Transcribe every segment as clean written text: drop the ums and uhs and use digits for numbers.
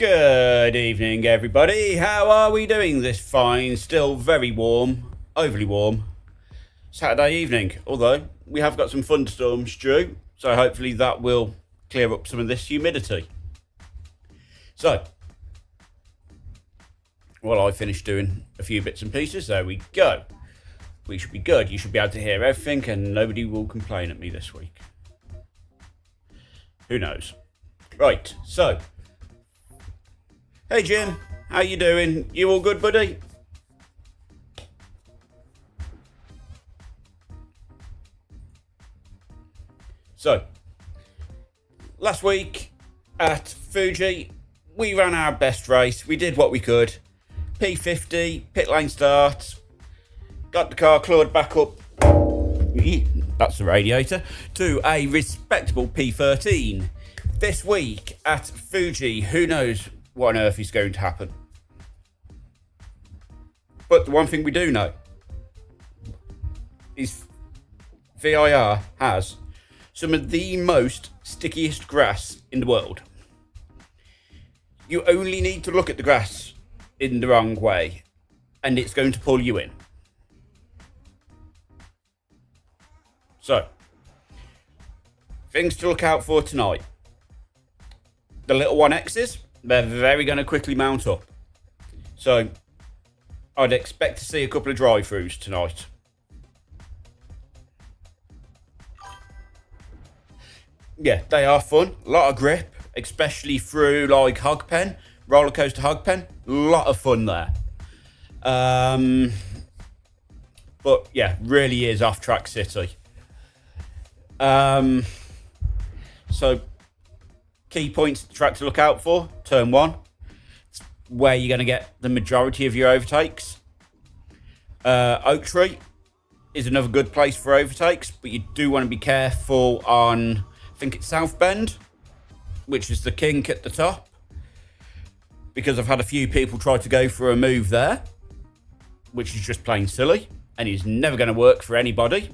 Good evening, everybody. How are we doing this fine, still very warm, overly warm Saturday evening? Although we have got some thunderstorms due, so hopefully that will clear up some of this humidity. So, while I finish doing a few bits and pieces, there we go. We should be good. You should be able to hear everything and nobody will complain at me this week. Who knows? Right, so. Hey Jim, how you doing? You all good, buddy? So, last week at Fuji, we ran our best race. We did what we could. P50, pit lane start. Got the car clawed back up. That's the radiator. To a respectable P13. This week at Fuji, who knows what on earth is going to happen. But the one thing we do know is VIR has some of the most stickiest grass in the world. You only need to look at the grass in the wrong way and it's going to pull you in. So, things to look out for tonight. The little 1Xs, they're very going to quickly mount up. So, I'd expect to see a couple of drive-throughs tonight. Yeah, they are fun. A lot of grip, especially through like hog pen, roller coaster hog pen. A lot of fun there. But yeah, really is off-track city. So key points of the track to look out for. Turn 1. It's where you're going to get the majority of your overtakes. Oak Tree is another good place for overtakes, but you do want to be careful on, I think it's South Bend, which is the kink at the top, because I've had a few people try to go for a move there, which is just plain silly and is never going to work for anybody.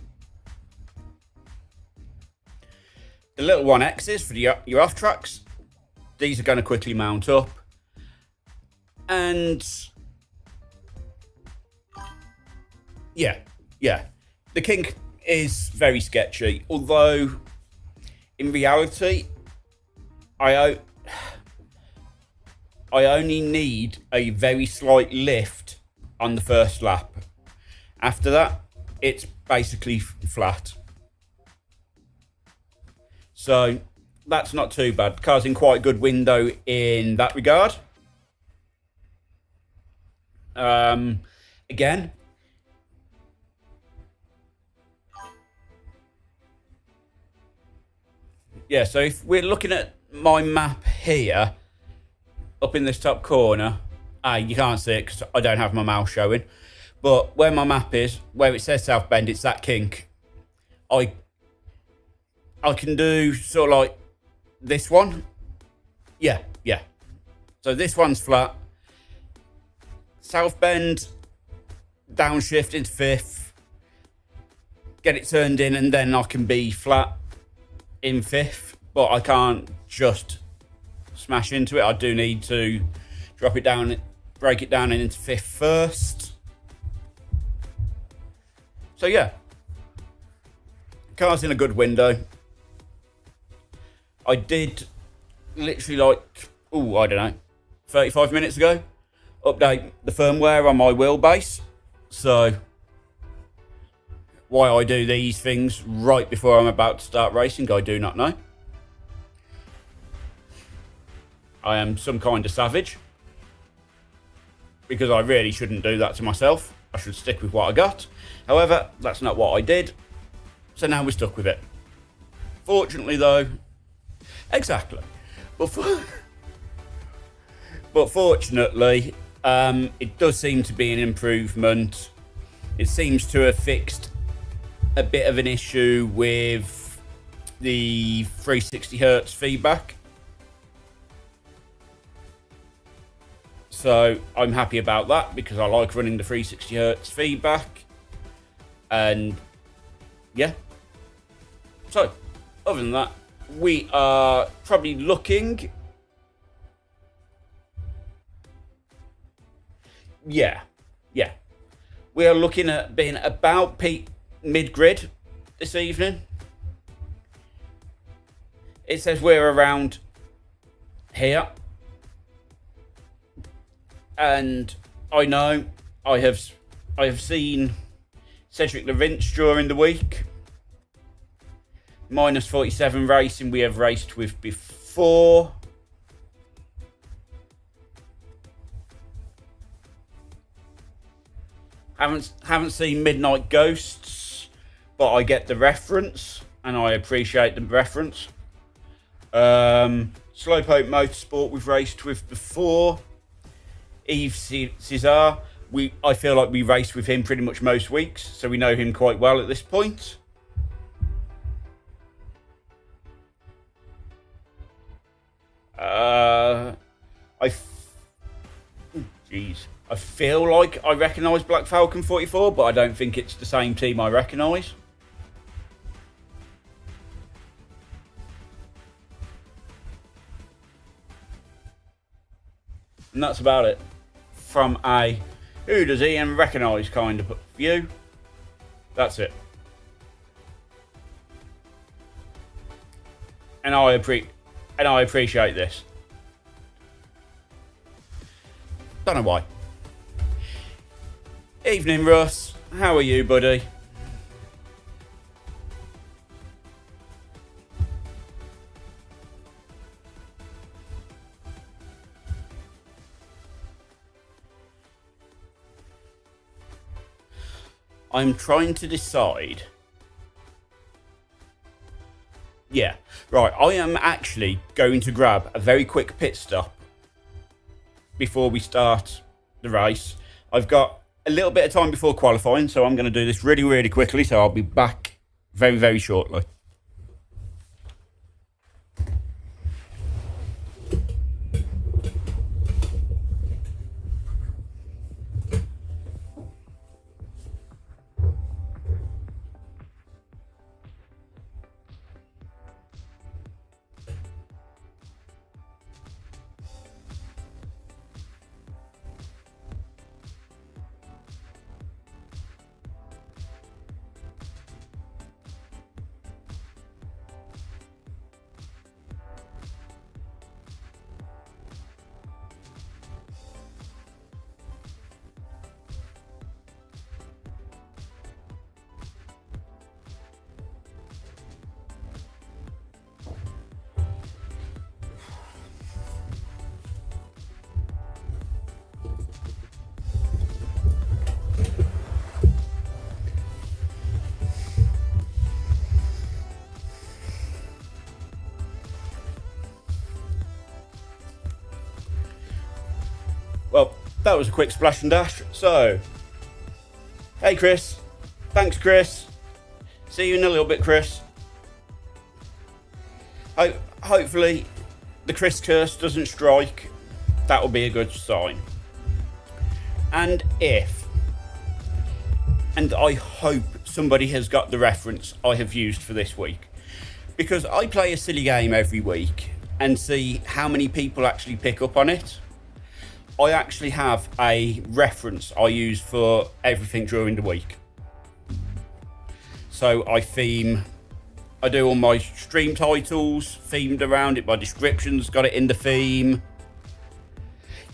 The little 1Xs for your off tracks, these are going to quickly mount up. And yeah, the kink is very sketchy, although in reality, I only need a very slight lift on the first lap. After that, it's basically flat. So that's not too bad. The car's in quite a good window in that regard. Again, yeah, so if we're looking at my map here, up in this top corner, you can't see it because I don't have my mouse showing, but where my map is, where it says South Bend, it's that kink. I can do sort of like this one. Yeah. So this one's flat. South Bend, downshift into 5th. Get it turned in and then I can be flat in 5th. But I can't just smash into it. I do need to drop it down, break it down into 5th first. So yeah. Car's in a good window. I did literally like, I don't know, 35 minutes ago, update the firmware on my wheelbase. So why I do these things right before I'm about to start racing, I do not know. I am some kind of savage because I really shouldn't do that to myself. I should stick with what I got. However, that's not what I did. So now we're stuck with it. Fortunately though, exactly. But fortunately, it does seem to be an improvement. It seems to have fixed a bit of an issue with the 360 hertz feedback. So I'm happy about that because I like running the 360 hertz feedback. And yeah. So other than that, we are probably looking Yeah. We are looking at being about mid-grid this evening. It says we're around here. And I know I have seen Cedric Lawrence during the week. Minus 47 Racing we have raced with before. Haven't seen Midnight Ghosts, but I get the reference and I appreciate the reference. Slowpoke Motorsport we've raced with before. Yves Cesar, I feel like we race with him pretty much most weeks, so we know him quite well at this point. I feel like I recognise Black Falcon 44, but I don't think it's the same team I recognise. And that's about it. From a who does Ian recognise kind of view. That's it. And I appreciate this. Don't know why. Evening, Russ. How are you, buddy? I'm trying to decide. Yeah, right. I am actually going to grab a very quick pit stop before we start the race. I've got a little bit of time before qualifying, so I'm going to do this really, really quickly. So I'll be back very, very shortly. Well, that was a quick splash and dash. So, hey Chris. Thanks, Chris. See you in a little bit, Chris. Hopefully the Chris curse doesn't strike. That will be a good sign. And I hope somebody has got the reference I have used for this week. Because I play a silly game every week and see how many people actually pick up on it. I actually have a reference I use for everything during the week. So I do all my stream titles themed around it, my descriptions got it in the theme.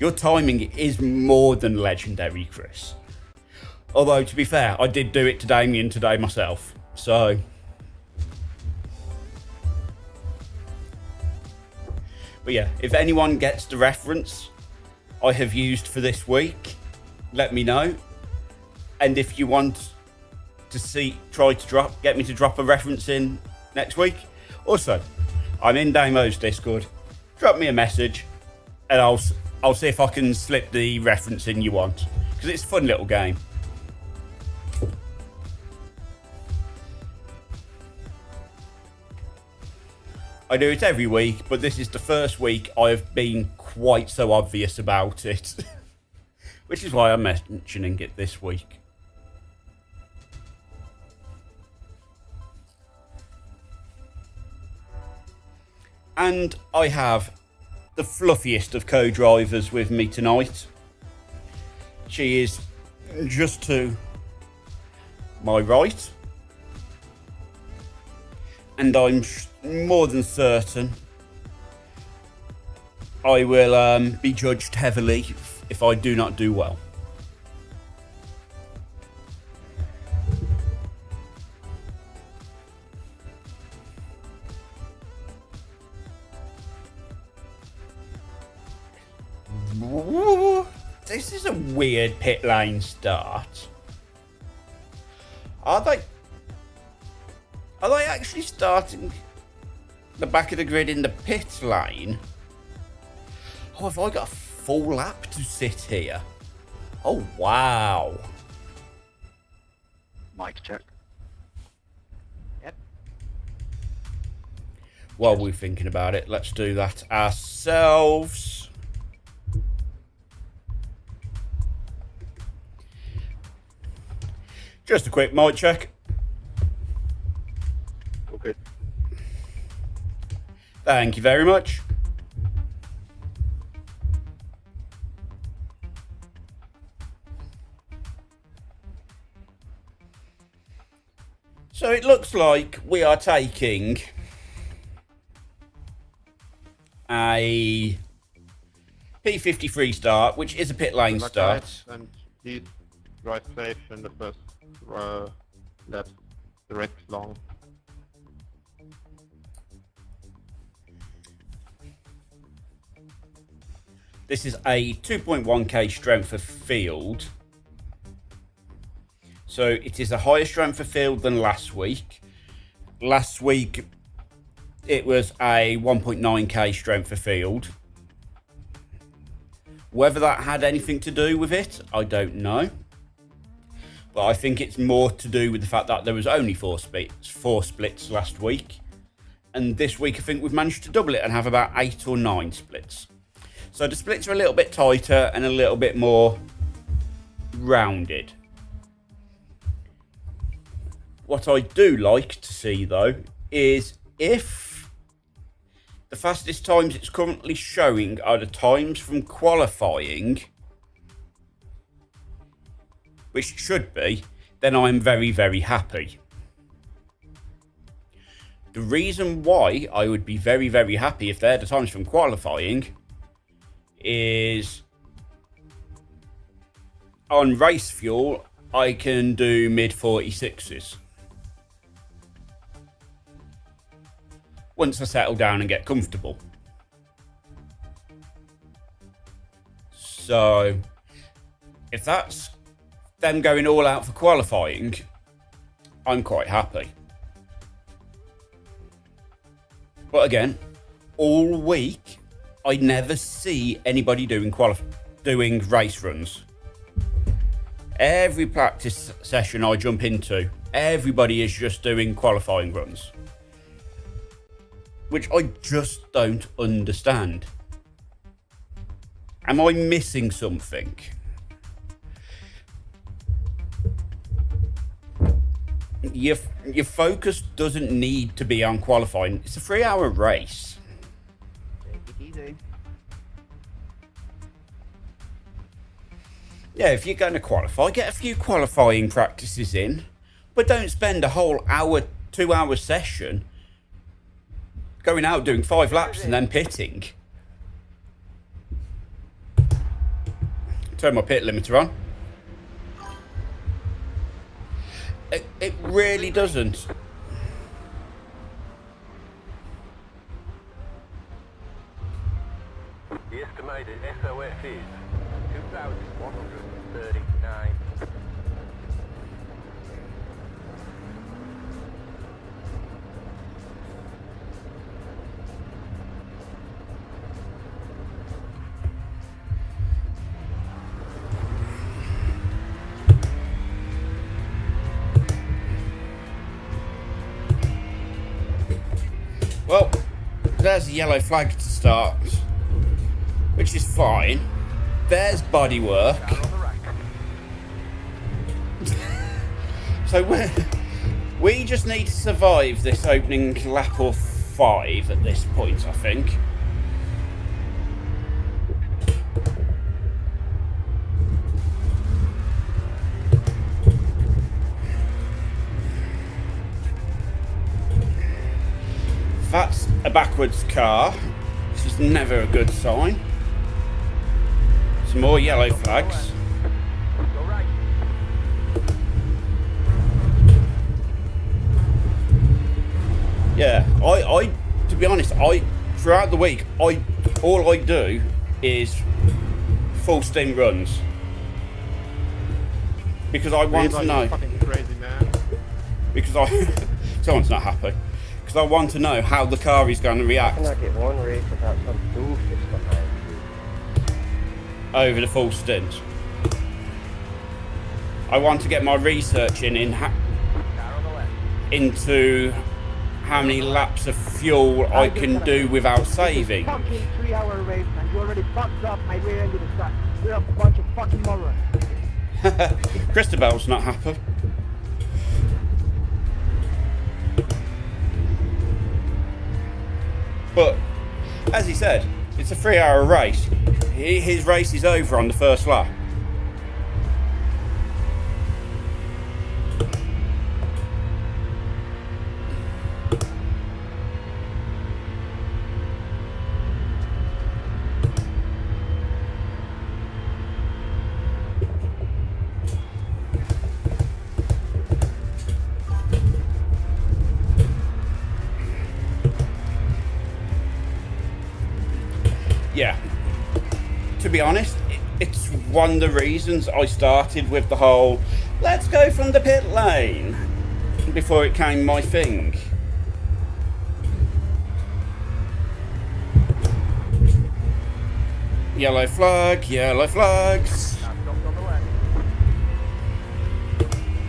Your timing is more than legendary, Chris. Although, to be fair, I did do it to Damien today myself. So, but yeah, if anyone gets the reference I have used for this week, let me know. And if you want to get me to drop a reference in next week, also, I'm in Damo's Discord. Drop me a message, and I'll see if I can slip the reference in you want, because it's a fun little game. I do it every week, but this is the first week I've been quite so obvious about it. Which is why I'm mentioning it this week. And I have the fluffiest of co-drivers with me tonight. She is just to my right. And I'm more than certain I will be judged heavily if I do not do well. This is a weird pit lane start. Are they actually starting the back of the grid in the pit lane? Oh, have I got a full lap to sit here? Oh, wow. Mic check. Yep. While we're thinking about it, let's do that ourselves. Just a quick mic check. Okay. Thank you very much. So it looks like we are taking a P53 start, which is a pit lane start. And he drives safe in the first lap. The race is long. This is a 2.1k strength of field. So it is a higher strength of field than last week. Last week it was a 1.9k strength of field. Whether that had anything to do with it, I don't know. But I think it's more to do with the fact that there was only four splits last week. And this week I think we've managed to double it and have about 8 or 9 splits. So the splits are a little bit tighter and a little bit more rounded. What I do like to see though is if the fastest times it's currently showing are the times from qualifying, which it should be, then I'm very, very happy. The reason why I would be very, very happy if they're the times from qualifying is on race fuel, I can do mid 46s. Once I settle down and get comfortable. So if that's them going all out for qualifying, I'm quite happy. But again, all week I never see anybody doing race runs. Every practice session I jump into, everybody is just doing qualifying runs, which I just don't understand. Am I missing something? Your focus doesn't need to be on qualifying. It's a 3-hour race. Take it easy. Yeah, if you're going to qualify, get a few qualifying practices in, but don't spend a whole 2-hour session going out doing 5 laps and then pitting. Turn my pit limiter on. It really doesn't. The estimated SOS is 2,139. Well, there's a yellow flag to start, which is fine. There's bodywork. So we just need to survive this opening lap of 5 at this point, I think. That's a backwards car. This is never a good sign. Some more yellow flags. Go right. Yeah, I to be honest, throughout the week, all I do is full stint runs. Because I want to know. Fucking crazy, man. Because someone's not happy. Because I want to know how the car is going to react I cannot get one race without some doofus behind you. over the full stint. I want to get my research in Car on the left. into how many laps of fuel I can do without saving. Fucking 3-hour race, man. You already fucked up my rear end of the truck. You're a bunch of fucking morons. Christabel's not happy. But as he said, it's a 3-hour race. His race is over on the first lap. Yeah, to be honest, it's one of the reasons I started with the whole let's go from the pit lane before it came my thing. Yellow flag, yellow flags. Car stopped on the left.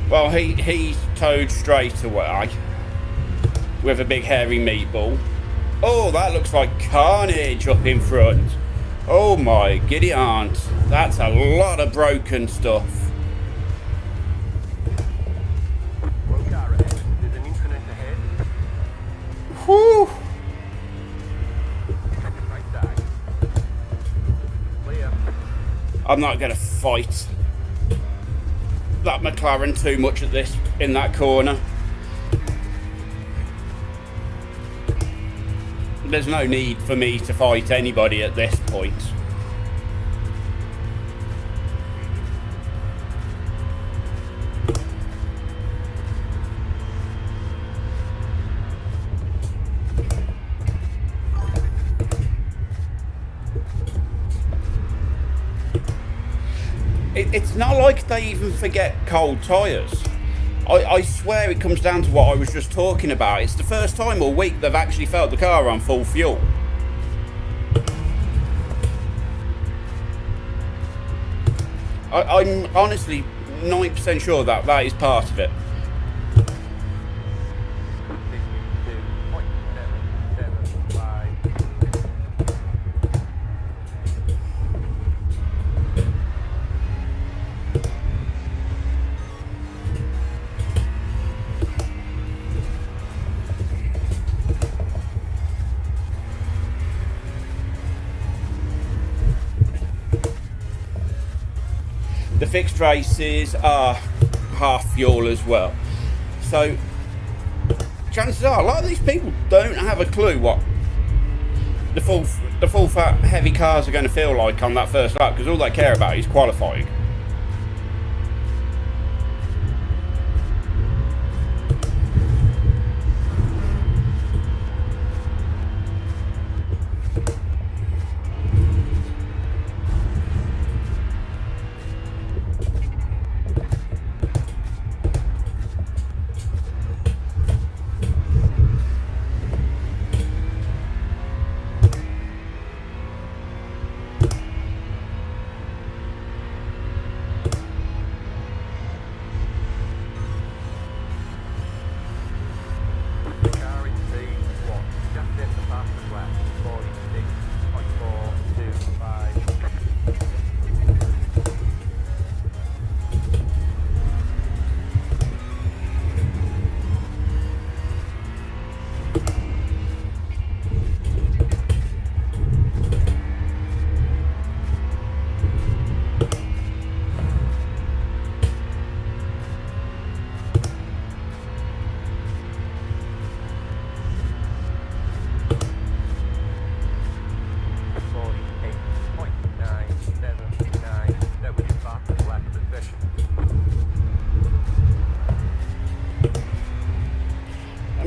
Well, he's towed straight away with a big hairy meatball. Oh, that looks like carnage up in front. Oh my giddy aunt. That's a lot of broken stuff. One car ahead. There's an infinite ahead. Whew. Right side. Clear. I'm not going to fight that McLaren too much at this in that corner. There's no need for me to fight anybody at this point. It's not like they even forget cold tyres. I swear it comes down to what I was just talking about. It's the first time all week they've actually felt the car on full fuel. I'm honestly 90% sure that is part of it. 62.775. The fixed races are half fuel as well. So chances are a lot of these people don't have a clue what the full fat heavy cars are going to feel like on that first lap, because all they care about is qualifying.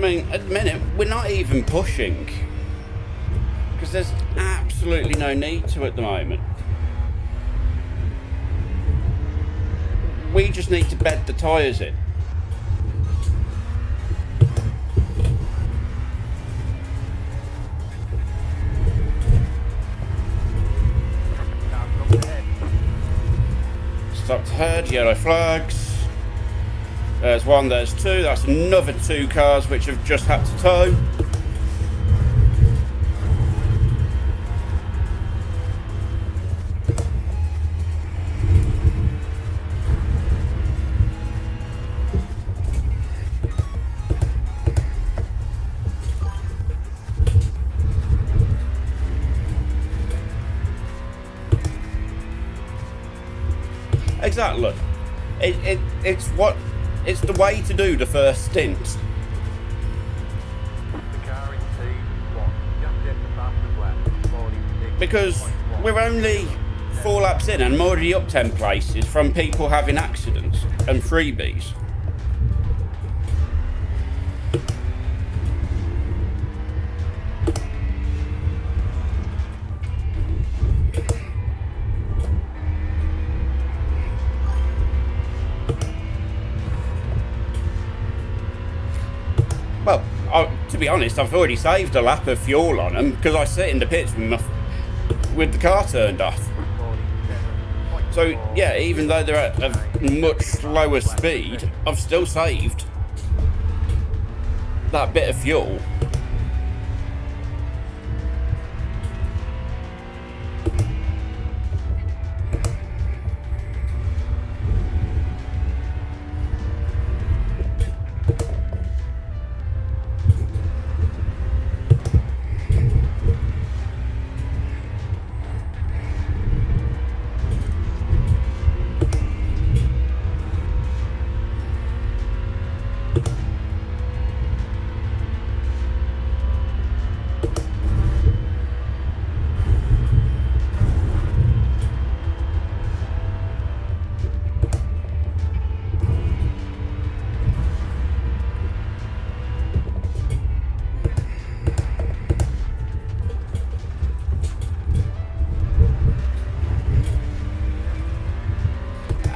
mean, at the minute, we're not even pushing. Because there's absolutely no need to at the moment. We just need to bed the tyres in. Stopped ahead, yellow flags. There's one, there's two. That's another 2 cars which have just had to tow. Exactly. It's the way to do the first stint. The car in T1, just hit the fastest lap, 46. Because we're only 4 laps in and I'm already up 10 places from people having accidents and freebies. Well, to be honest, I've already saved a lap of fuel on them because I sit in the pits with the car turned off. So, yeah, even though they're at a much slower speed, I've still saved that bit of fuel.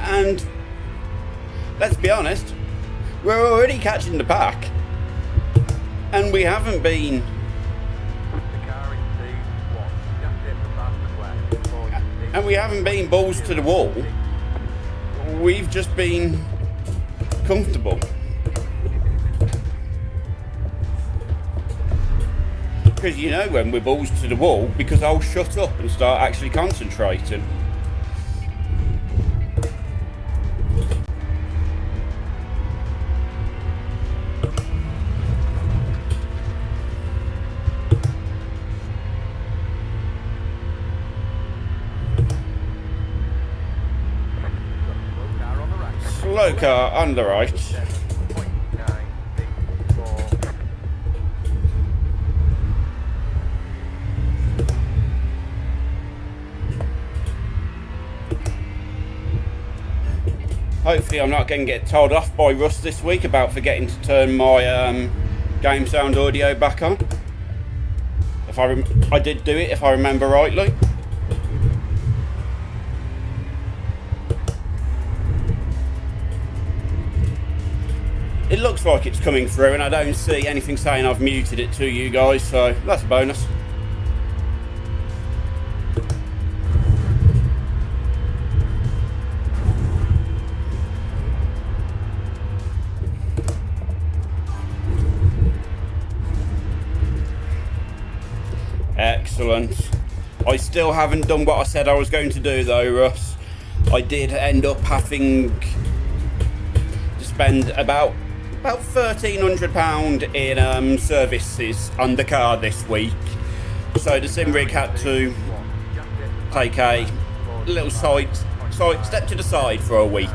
And let's be honest, we're already catching the pack, and we haven't been. The car in T1, just hit the fastest lap, 46. And we haven't been balls to the wall. We've just been comfortable. Because you know when we're balls to the wall, because I'll shut up and start actually concentrating. Slow car on the right. Hopefully I'm not going to get told off by Russ this week about forgetting to turn my game sound audio back on. If I did do it, if I remember rightly. It looks like it's coming through and I don't see anything saying I've muted it to you guys, so that's a bonus. Excellent. I still haven't done what I said I was going to do though, Russ. I did end up having to spend about £1,300 in services on the car this week. So the sim rig had to take a little side step to the side for a week.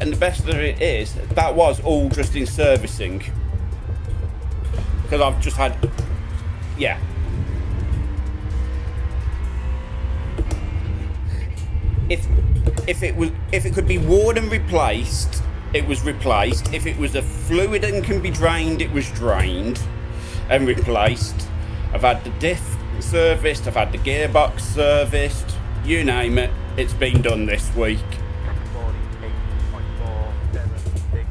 And the best of it is, that was all just in servicing. Because I've just had, yeah. if it could be worn and replaced, it was replaced. If it was a fluid and can be drained, it was drained and replaced. I've had the diff serviced, I've had the gearbox serviced, you name it, it's been done this week. 48.476.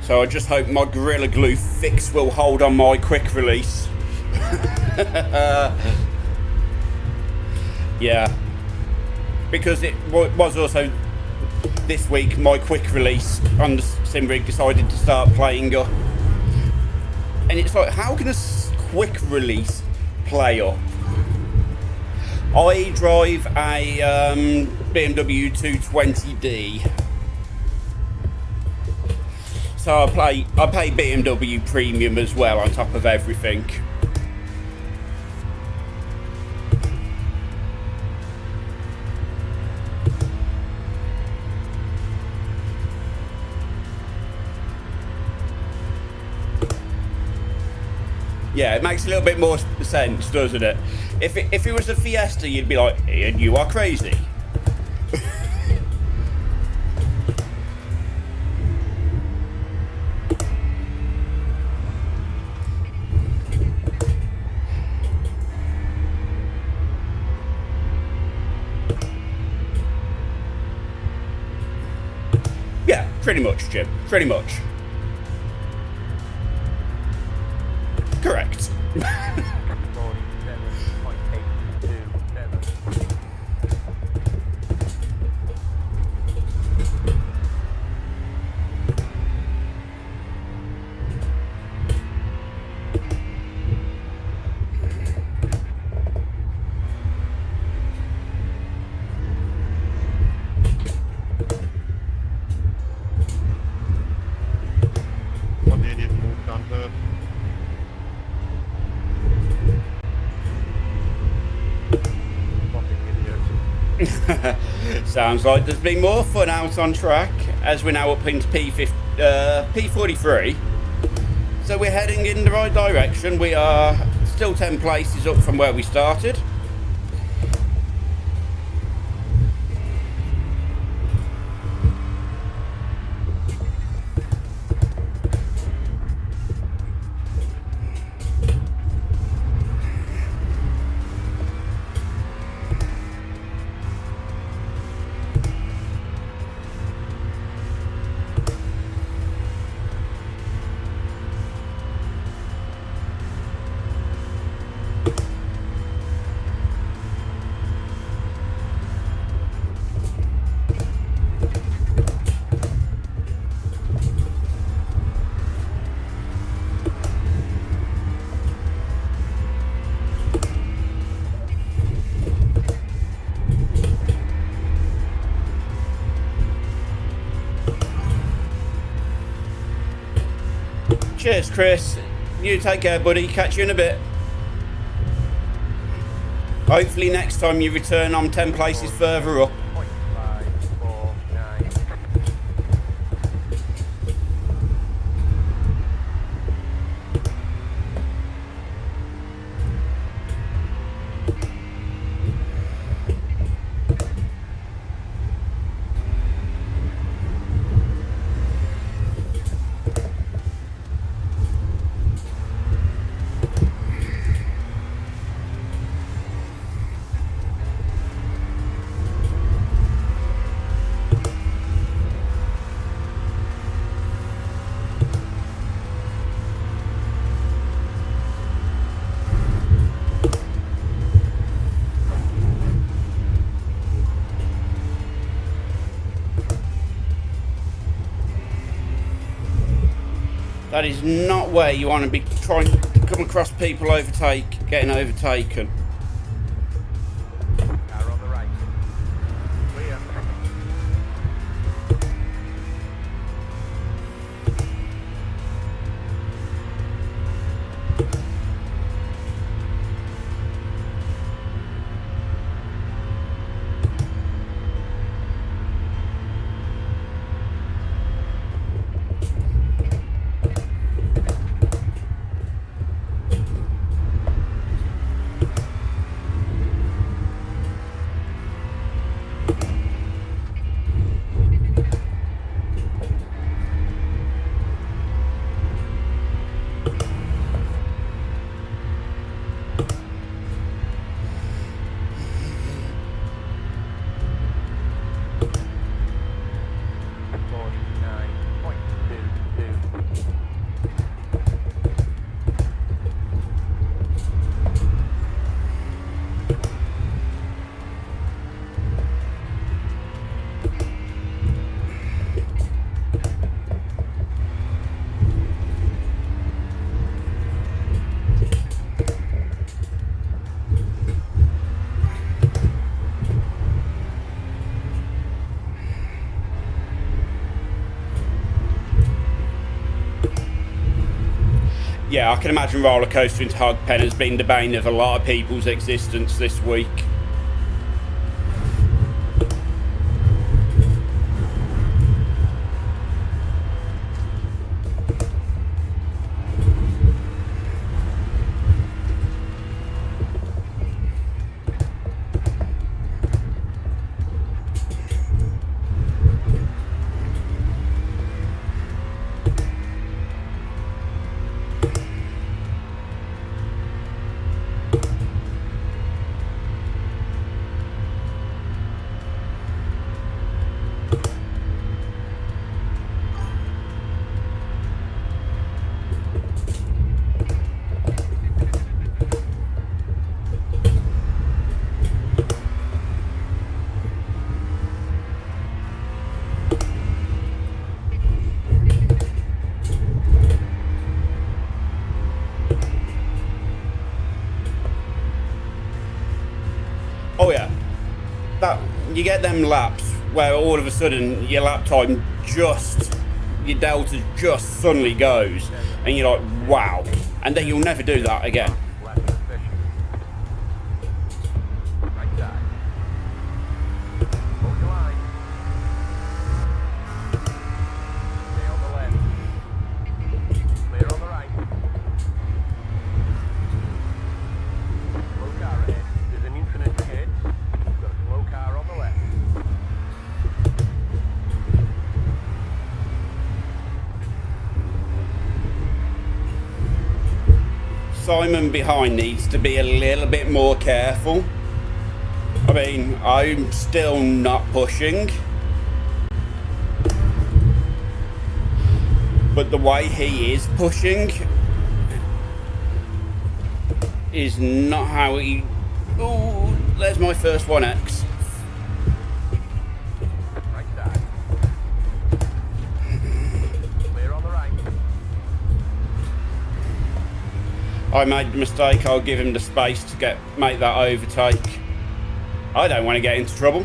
So I just hope my Gorilla Glue fix will hold on my quick release. Yeah. Because it was also this week my quick release on the Simrig decided to start playing up. And it's like, how can a quick release play up? I drive a BMW 220D. So I pay BMW Premium as well on top of everything. Yeah, it makes a little bit more sense, doesn't it? If it was a Fiesta, you'd be like, Ian, you are crazy. Yeah, pretty much, Jim. Pretty much. Correct. 47.827. What do you need to move down to? Fucking idiot. Sounds like there's been more fun out on track as we're now up into P43. So we're heading in the right direction. We are still 10 places up from where we started. Cheers, Chris. You take care, buddy. Catch you in a bit. Hopefully next time you return, I'm 10 places further up. 0.549. That is not where you want to be trying to come across people getting overtaken. Car on the right. Clear. Yeah, I can imagine roller coaster into Hogpen has been the bane of a lot of people's existence this week. Oh yeah, that you get them laps where all of a sudden your lap time your delta just suddenly goes, and you're like, wow, and then you'll never do that again. Left position. Right side. Hold your line. Stay on the left. Clear on the right. Slow car ahead. There's an infinite ahead. You've got a slow car on the left. Simon behind needs to be a little bit more careful. I mean, I'm still not pushing, but the way he is pushing is not how he... Oh, there's my first 1X. Right side. Clear on the right. I made the mistake. I'll give him the space to make that overtake. I don't want to get into trouble,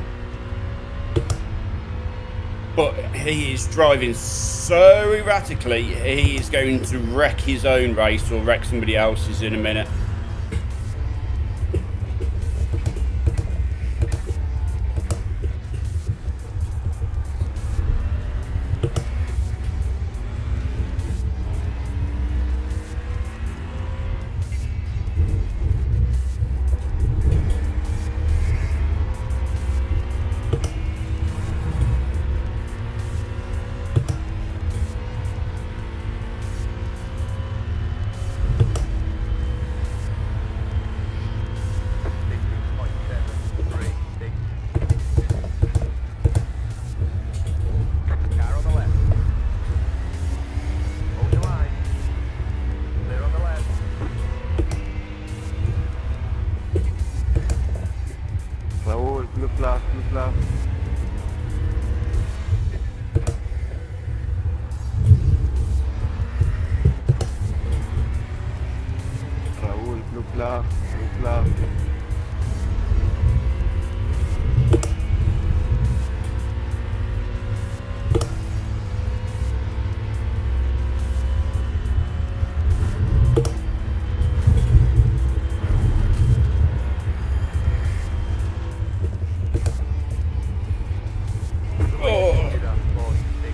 but he is driving so erratically, he is going to wreck his own race or wreck somebody else's in a minute. Car on the left. Hold your line. Clear on the left. Raúl, blue flag, blue flag. Raúl, blue flag, blue flag.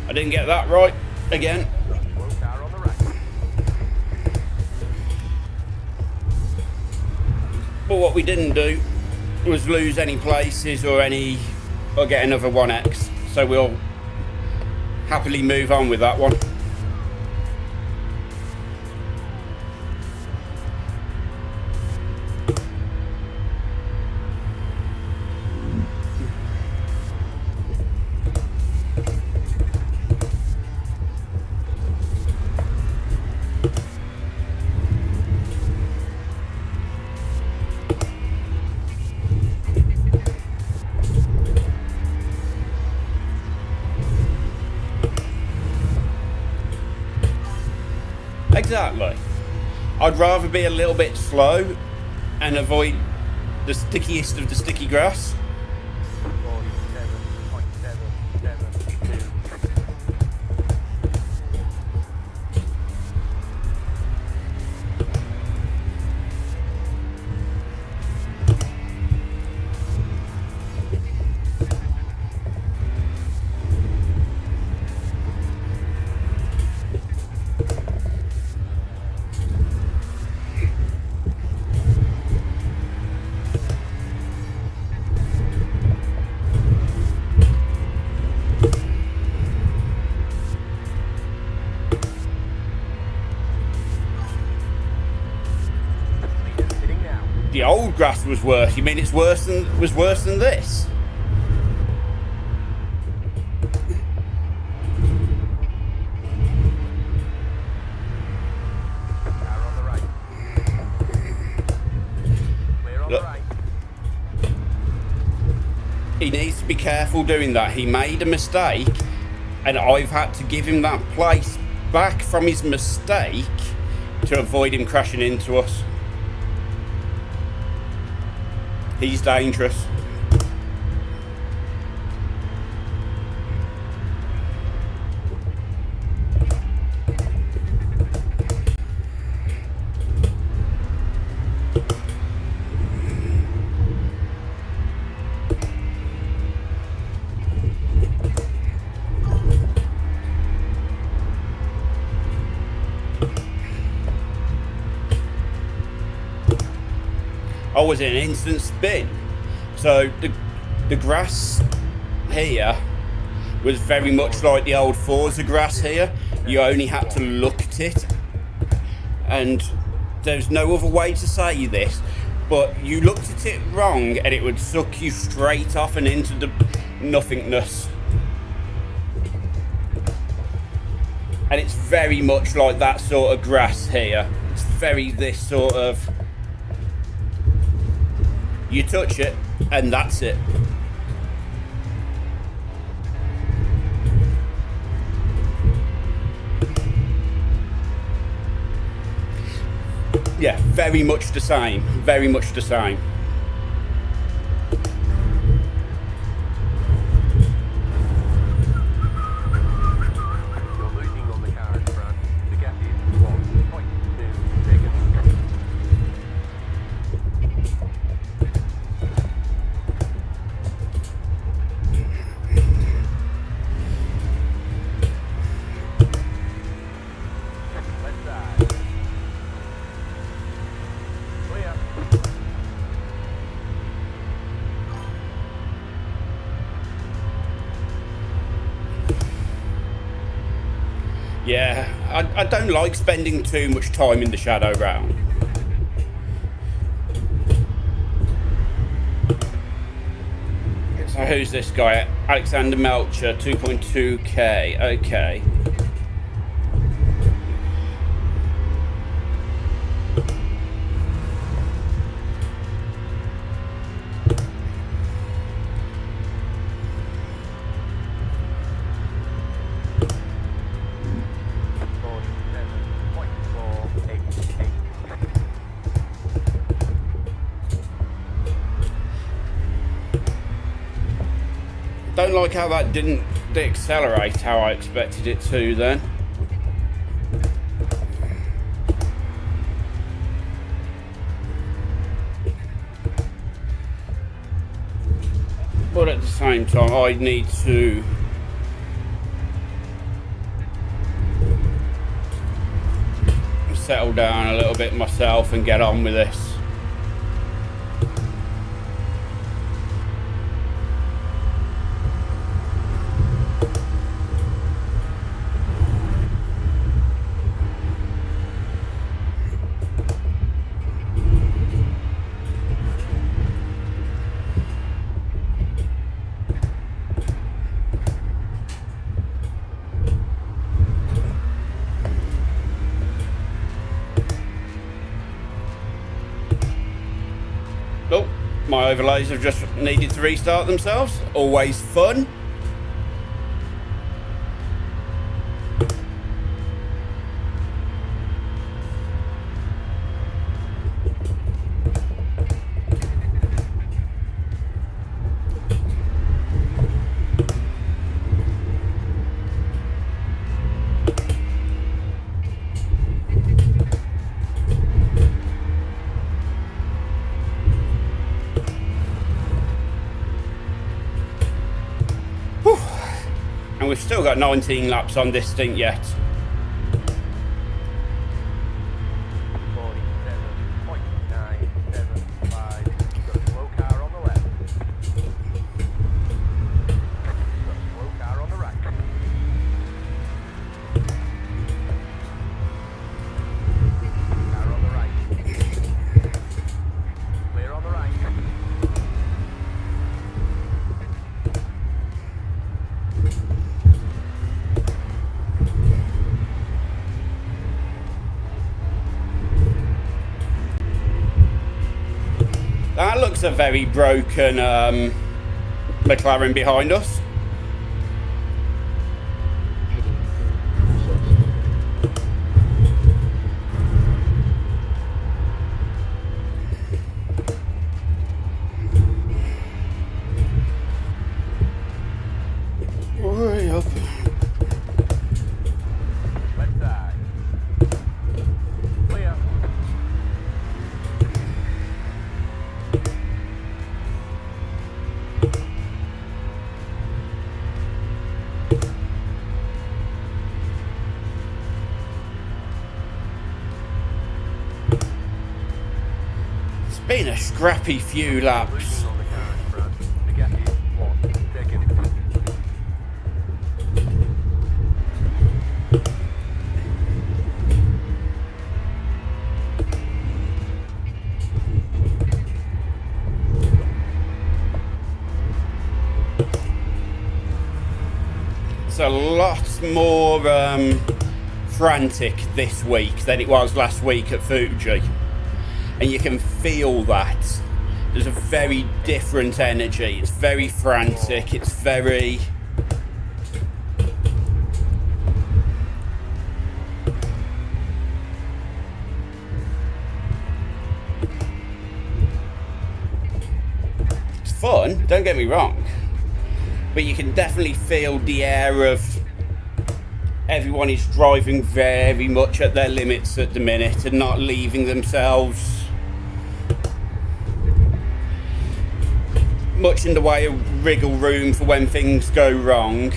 I didn't get that right again. Slow car on the right. But what we didn't do was lose any places or get another 1X. So we'll happily move on with that one. Exactly. I'd rather be a little bit slow and avoid the stickiest of the sticky grass. 47.772. The old grass was worse. You mean it's worse than this? Car on the right. Clear on Look. the right. He needs to be careful doing that. He made a mistake, and I've had to give him that place back from his mistake to avoid him crashing into us. He's dangerous. I was in an instant spin. So the grass here was very much like the old Forza grass here. You only had to look at it, and there's no other way to say this, but you looked at it wrong and it would suck you straight off and into the nothingness. And it's very much like that sort of grass here. It's very this sort of, you touch it and that's it. Yeah, very much the same. Very much the same. You're losing on the car in front. The gap is 1.2 seconds. Left side. Clear. Yeah, I don't like spending too much time in the shadow round. So who's this guy? Alexander Melcher, 2.2k. Okay. Don't like how that didn't accelerate how I expected it to then. But at the same time, I need to settle down a little bit myself and get on with this. Oh, my overlays have just needed to restart themselves. Always fun. And we've still got 19 laps on this stint yet. 47.975. Got a slow car on the left. Got a slow car on the right. Car on the right. That looks a very broken McLaren behind us. Hurry up. Left side. Clear. It's been a scrappy few laps. Losing on the carriage front. The gap is 1 second. It's a lot more frantic this week than it was last week at Fuji, and you can feel that. There's a very different energy. It's very frantic. It's very... It's fun, don't get me wrong. But you can definitely feel the air of everyone is driving very much at their limits at the minute and not leaving themselves much in the way of wriggle room for when things go wrong.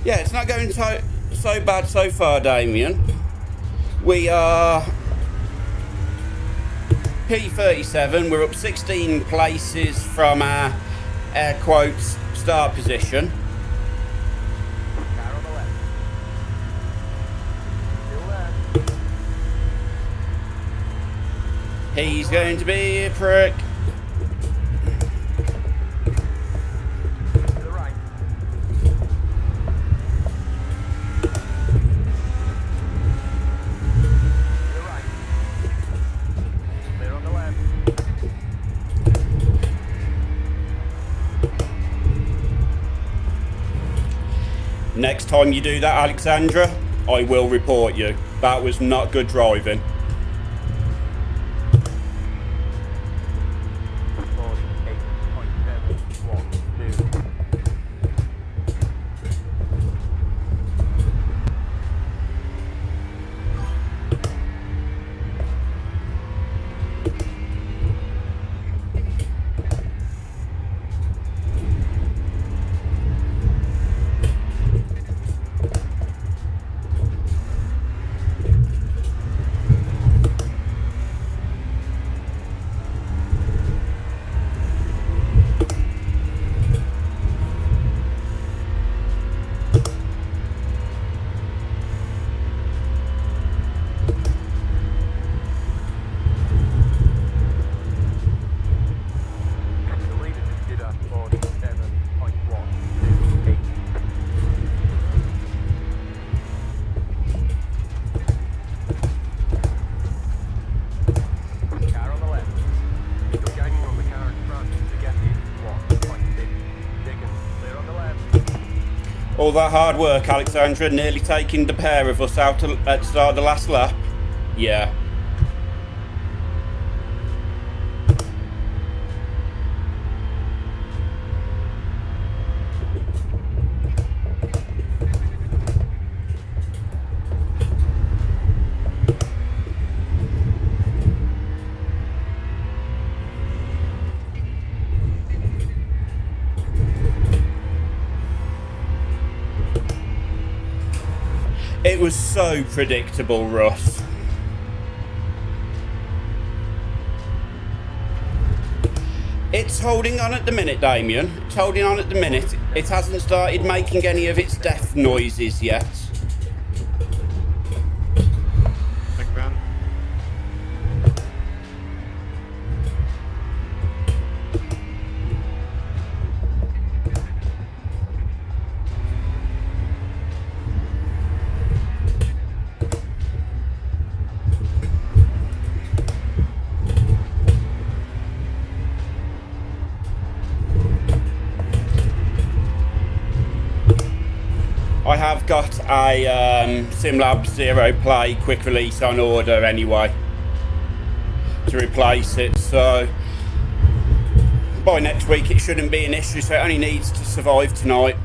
Yeah, it's not going so bad so far, Damien. We are P37. We're up 16 places from our air quotes start position. Car on the left. Still there. He's going to be a prick. To the right. To the right. Clear on the left. Next time you do that, Alexandra, I will report you. That was not good driving. 48.712. The leader just did a 47.128. Car on the left. You're gaining on the car in front. The gap is 1.6 seconds. Clear on the left. All that hard work, Alexandra, nearly taking the pair of us out at the start of the last lap. Yeah. It was so predictable, Russ. It's holding on at the minute, Damien. It's holding on at the minute. It hasn't started making any of its death noises yet. Thank you, man. got a SimLab Zero Play quick release on order anyway to replace it, so by next week it shouldn't be an issue, so it only needs to survive tonight.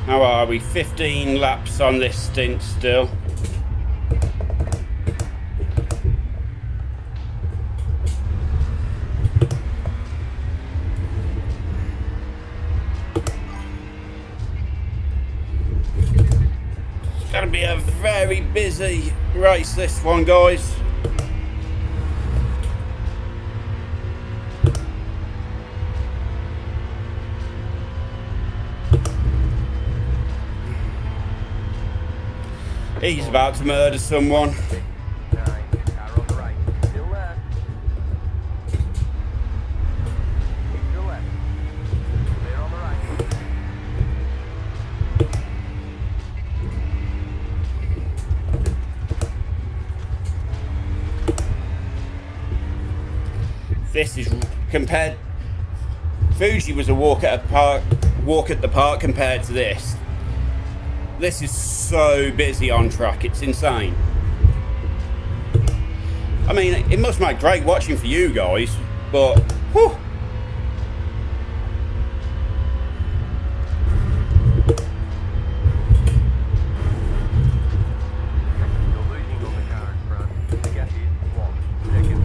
How are we? 15 laps on this stint still. It's going to be a very busy race, this one, guys. He's about to murder someone. 9, car on the right, still there. Keep to the left. Clear on the right. This is compared. Fuji was a walk at the park compared to this. This is so busy on track, it's insane. I mean, it must make great watching for you guys, but whew. You're losing on the car in front. The gap is 1 second.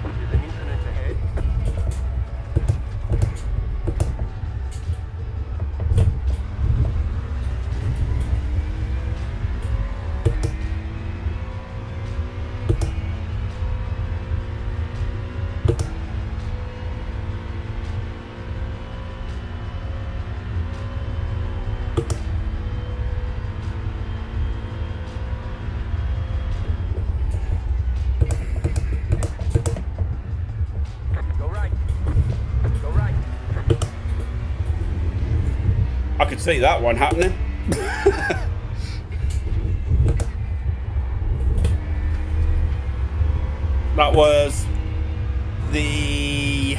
There's an incident ahead. Go right. Go right. I could see that one happening. That was the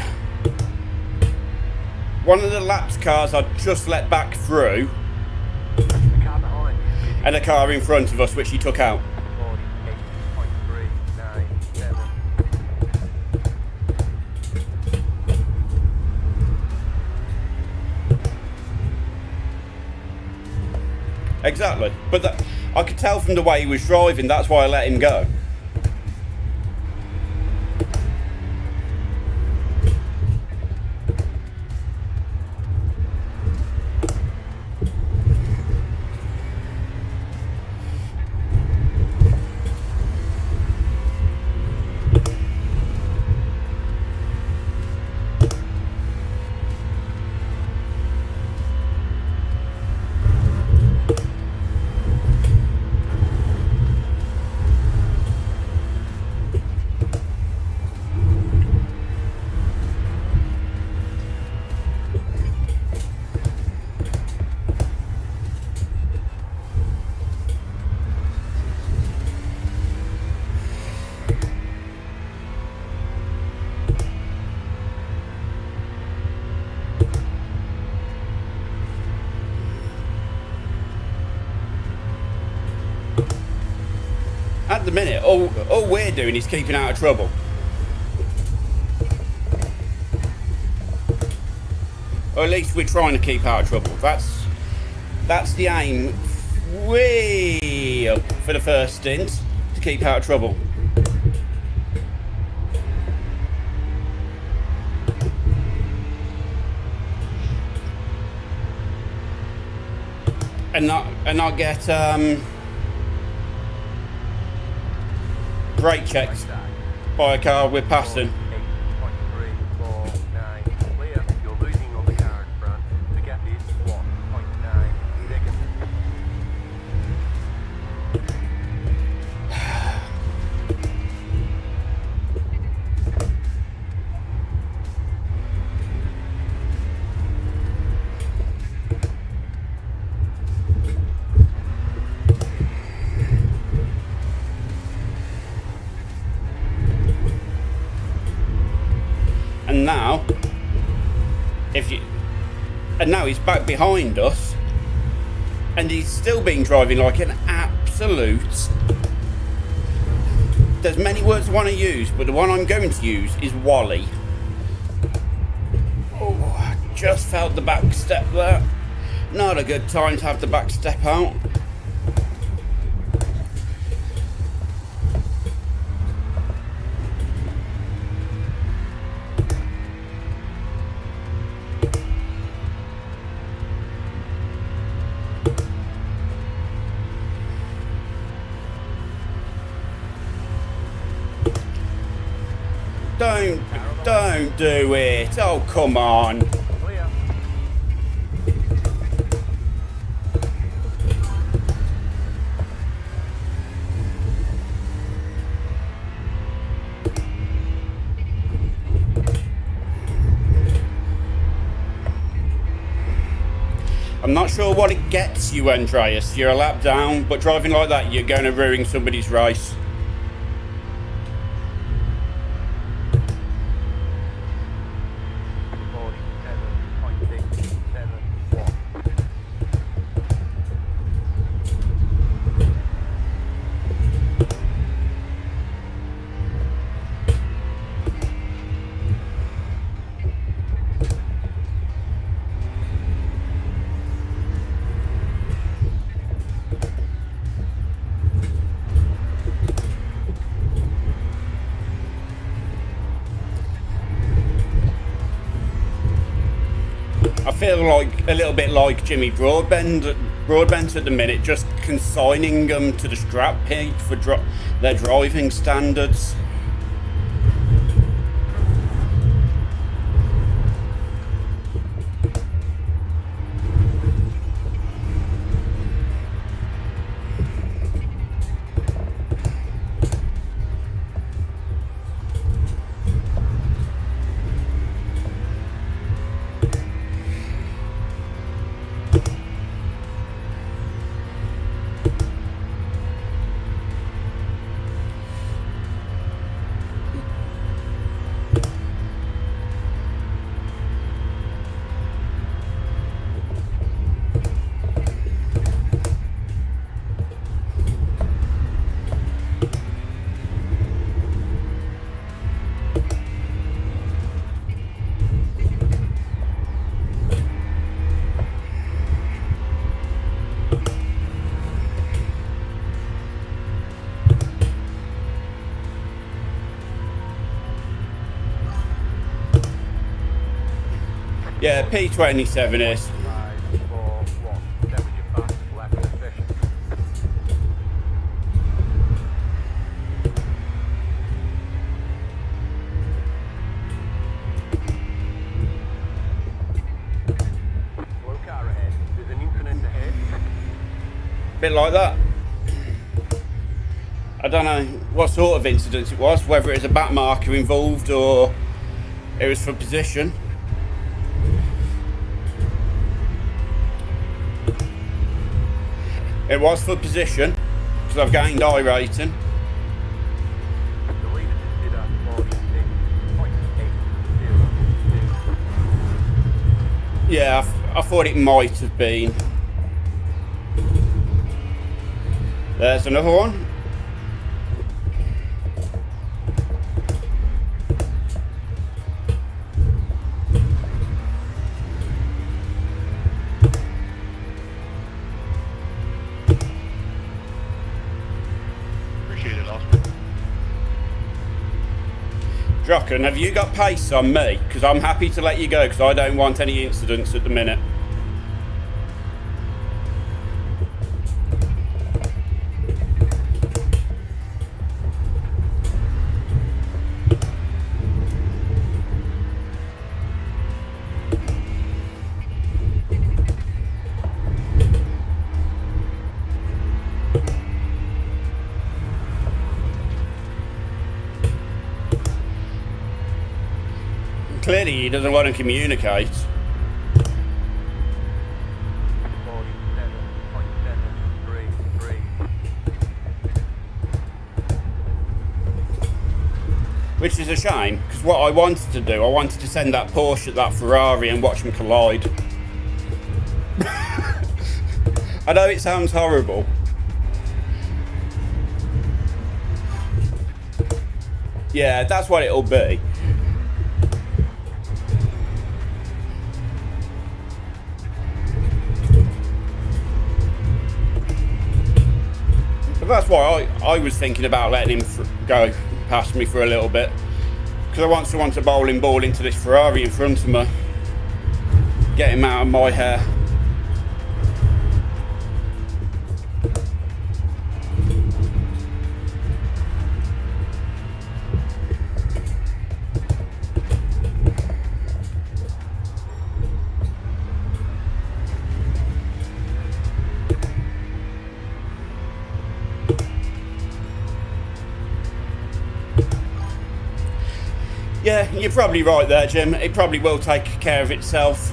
one of the laps cars I just let back through, The car behind. and a car in front of us which he took out. 48.397. Exactly, but that, I could tell from the way he was driving, that's why I let him go. At the minute, all we're doing is keeping out of trouble. Or at least we're trying to keep out of trouble. That's the aim way up for the first stint, to keep out of trouble. And not get brake checked by a car we're passing. 8.349. Clear. You're losing on the car in front. The gap is 1.9 seconds. And now, and now he's back behind us, and he's still been driving like an absolute. There's many words I want to use, but the one I'm going to use is Wally. Oh, I just felt the back step there. Not a good time to have the back step out. Don't do it. Oh, come on. Clear. I'm not sure what it gets you, Andreas. You're a lap down, but driving like that, you're going to ruin somebody's race. I feel like a little bit like Jimmy Broadbent at the minute, just consigning them to the scrap heap for their driving standards. Yeah, P27 is. 5, 4, 1. Then with your fast left position. Slow car ahead. There's an incident ahead. Bit like that. I don't know what sort of incident it was, whether it was a back marker involved or it was for position. It was for position, because I've gained iRacing. The leader did at 46.802. Yeah, I thought it might have been. There's another one. Jocken, have you got pace on me? Because I'm happy to let you go because I don't want any incidents at the minute. Clearly he doesn't want to communicate. 47.733. Which is a shame, because what I wanted to do, I wanted to send that Porsche at that Ferrari and watch them collide. I know it sounds horrible. Yeah, that's what it'll be. But that's why I was thinking about letting him go past me for a little bit. Because I want someone to bowling ball into this Ferrari in front of me. Get him out of my hair. Yeah, you're probably right there, Jim. It probably will take care of itself.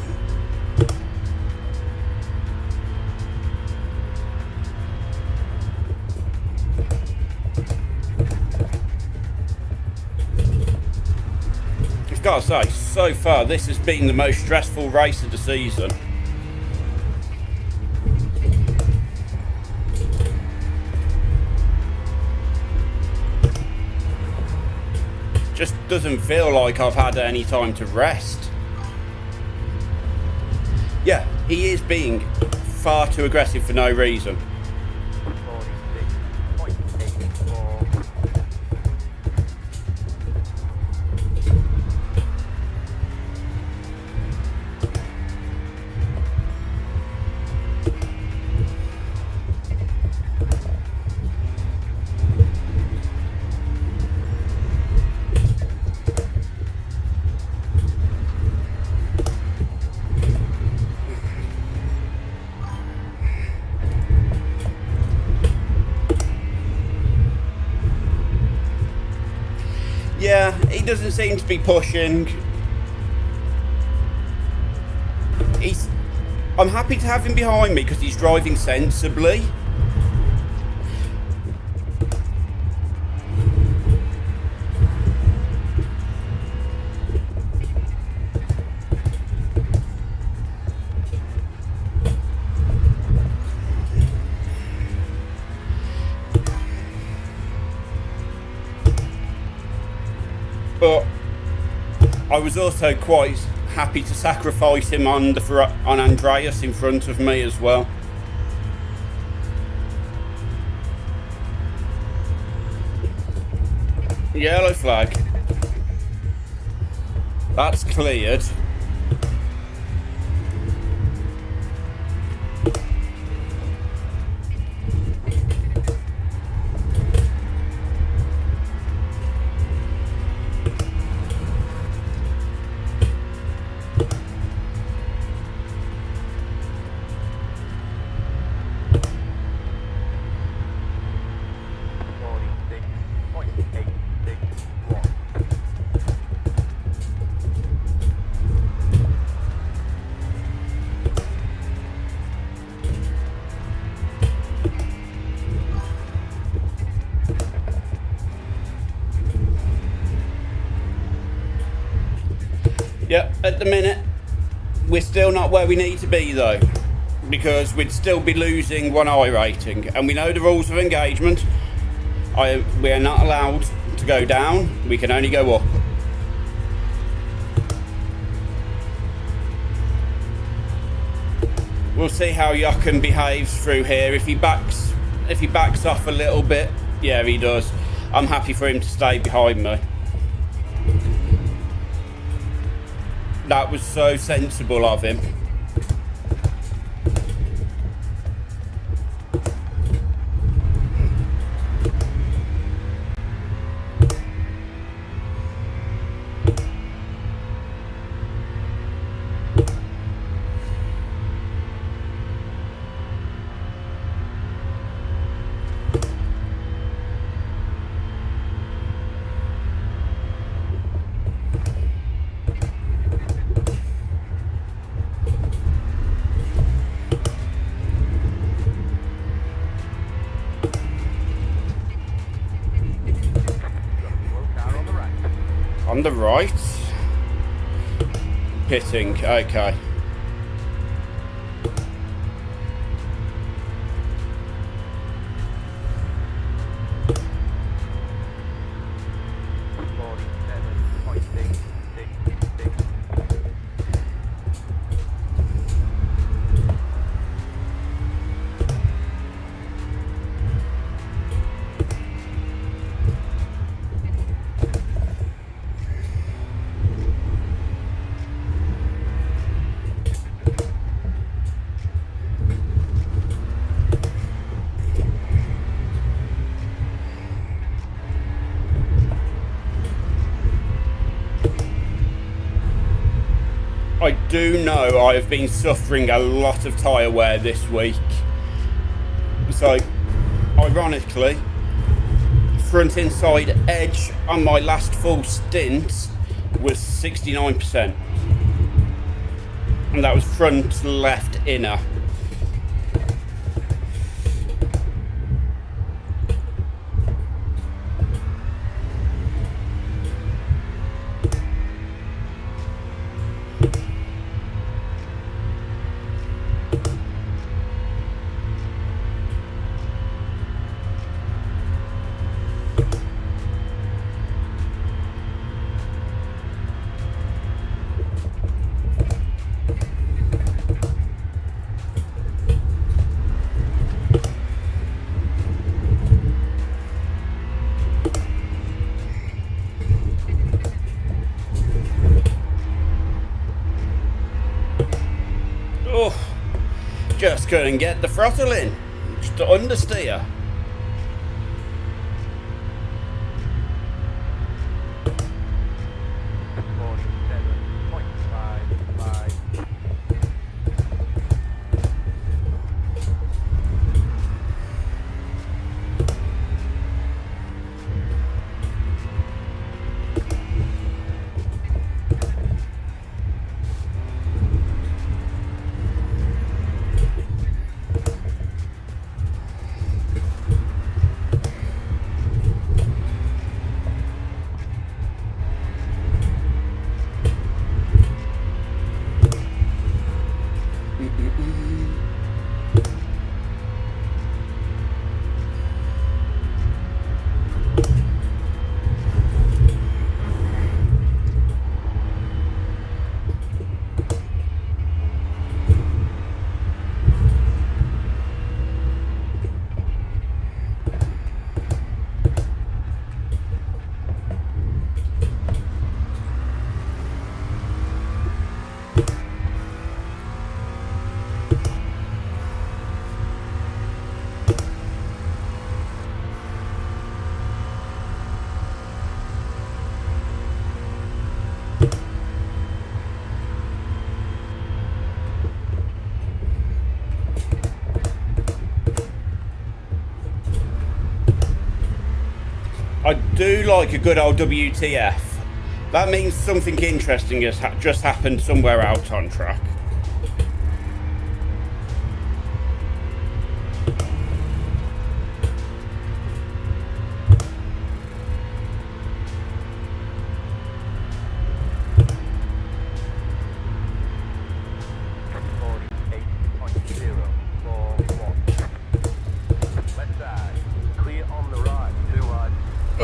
I've got to say, so far this has been the most stressful race of the season. Just doesn't feel like I've had any time to rest. Yeah, he is being far too aggressive for no reason. 46.84. Yeah, he doesn't seem to be pushing. I'm happy to have him behind me because he's driving sensibly. But I was also quite happy to sacrifice him on Andreas in front of me as well. Yellow flag. That's cleared. Yep, at the minute, we're still not where we need to be though, because we'd still be losing one iRacing, and we know the rules of engagement. We are not allowed to go down, we can only go up. We'll see how Jochen behaves through here. If he backs off a little bit, yeah, he does. I'm happy for him to stay behind me. That was so sensible of him. On the right. Pitting, okay. I do know I've been suffering a lot of tyre wear this week. So, ironically, front inside edge on my last full stint was 69%. And that was front left inner. Oh, just couldn't get the throttle in. Just to understeer. I do like a good old WTF. That means something interesting has just happened somewhere out on track.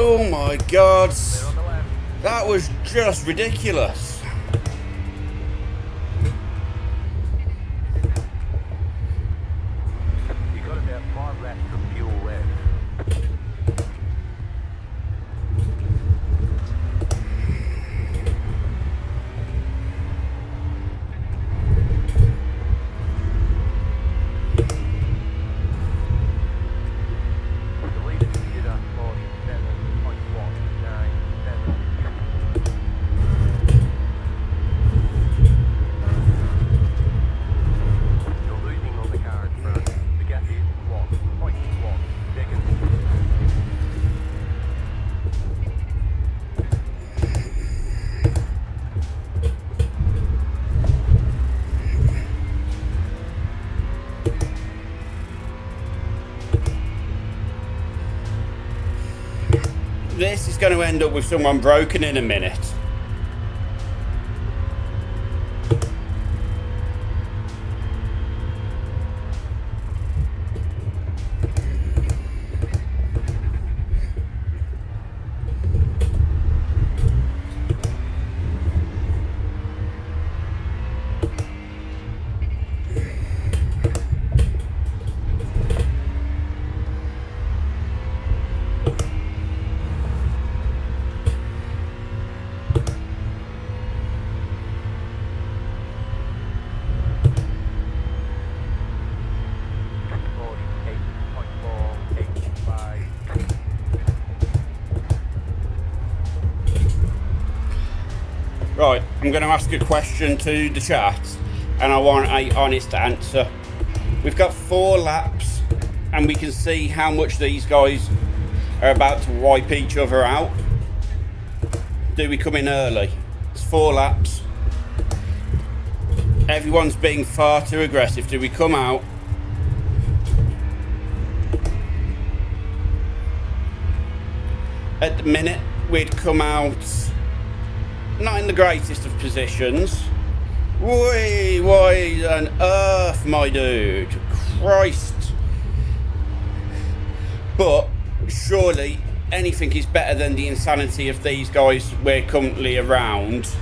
Oh my god, that was just ridiculous. You got about 5 laps of fuel left. This is going to end up with someone broken in a minute. Right, I'm going to ask a question to the chat, and I want an honest answer. We've got 4 laps, and we can see how much these guys are about to wipe each other out. Do we come in early? It's 4 laps. Everyone's being far too aggressive. Do we come out? At the minute, we'd come out not in the greatest of positions. Why on earth, my dude? Christ. But surely anything is better than the insanity of these guys we're currently around.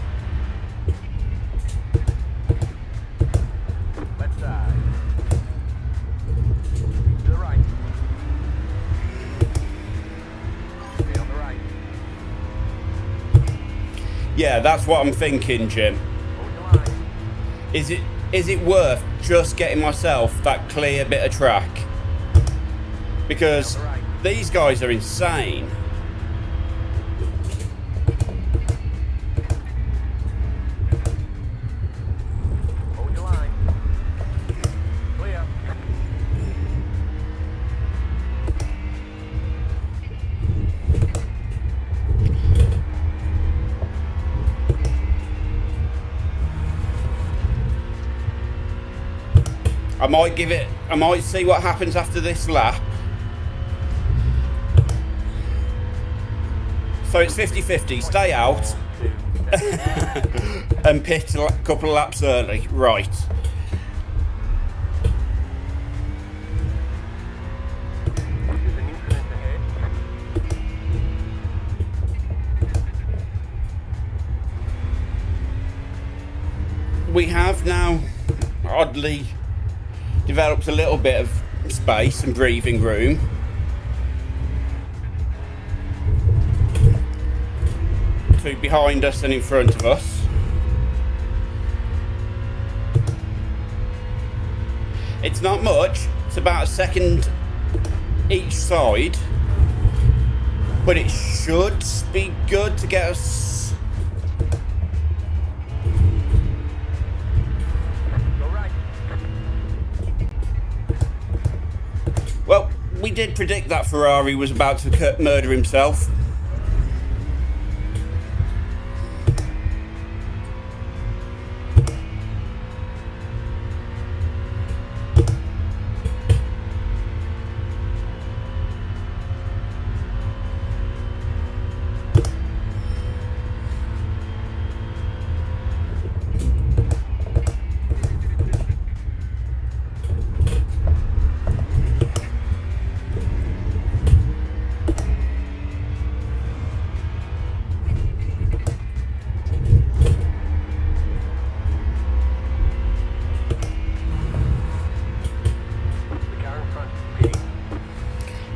Left side. To the right. Stay on the right. Yeah, that's what I'm thinking, Jim. Hold the line. Is it worth just getting myself that clear bit of track? Because these guys are insane. Hold the line. Clear. I might see what happens after this lap. So it's 50-50, stay out and pit a couple of laps early. Right. There's an incident ahead. We have now oddly developed a little bit of space and breathing room. To behind us and in front of us. It's not much, it's about a second each side, but it should be good to get us. Go right. Well, we did predict that Ferrari was about to murder himself.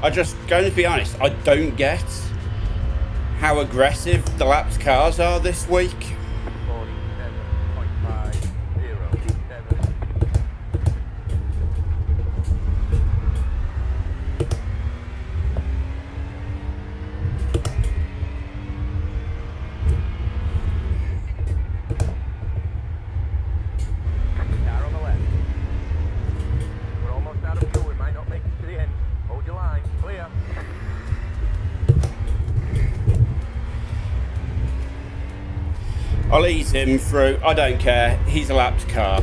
I'm just going to be honest, I don't get how aggressive the laps cars are this week. 47.507. Car on the left. We're almost out of fuel. We might not make it to the end. Hold your line. Clear. I'll ease him through. I don't care. He's a lapped car.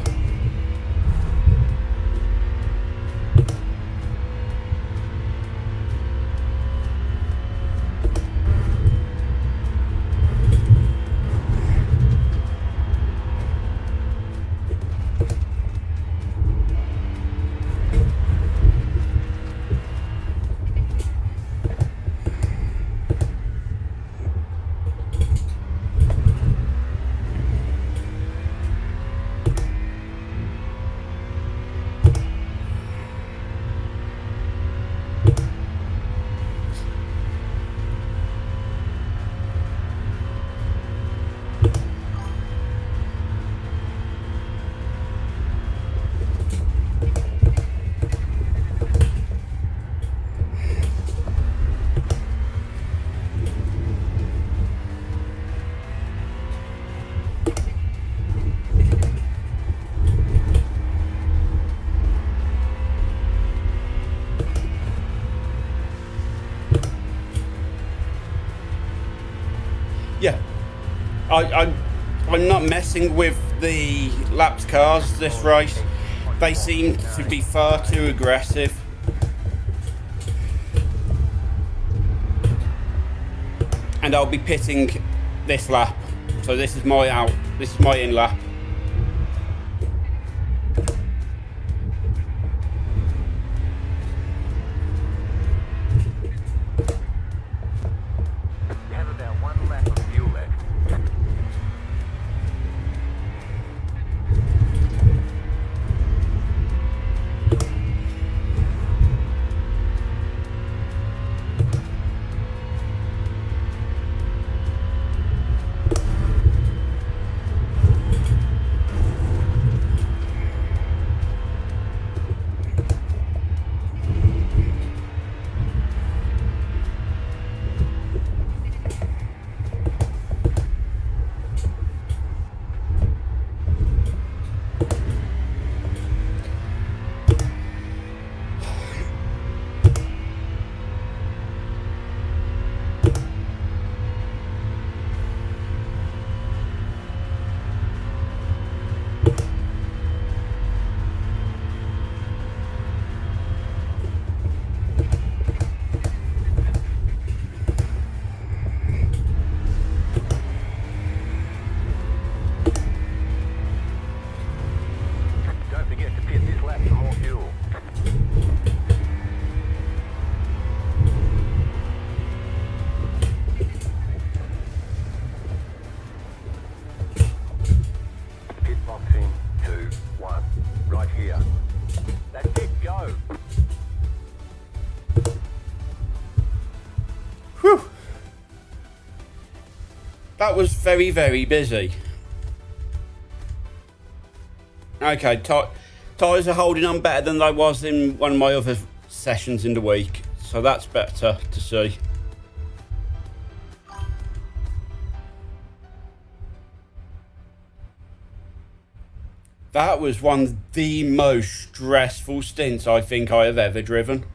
Yeah. I'm not messing with the lapped cars this race. They seem to be far too aggressive. And I'll be pitting this lap. So this is my out. This is my in lap. You have about 1 lap of fuel left. Don't forget to pit this lap for more fuel. Pit box in 2, 1. Right here. That's it, go. Whew. That was very, very busy. Okay, tyres are holding on better than they was in one of my other sessions in the week. So that's better to see. That was one of the most stressful stints I think I have ever driven.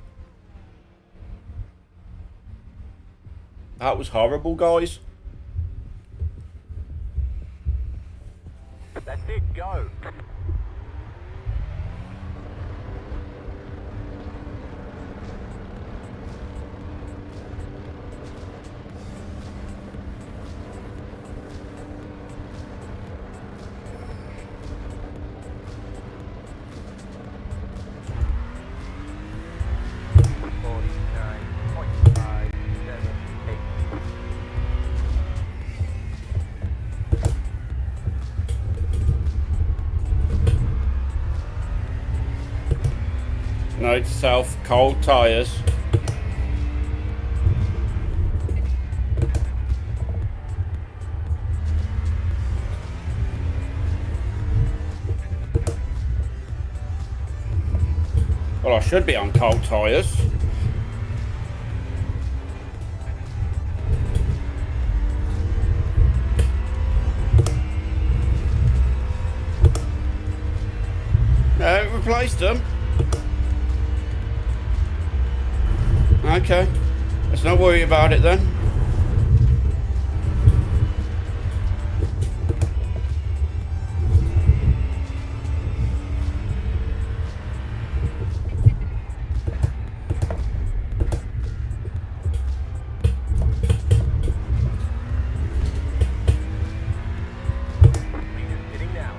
That was horrible, guys. That's it, go. Note to self, cold tyres. Well, I should be on cold tyres. No, replaced them. Okay, let's not worry about it then. Sitting now.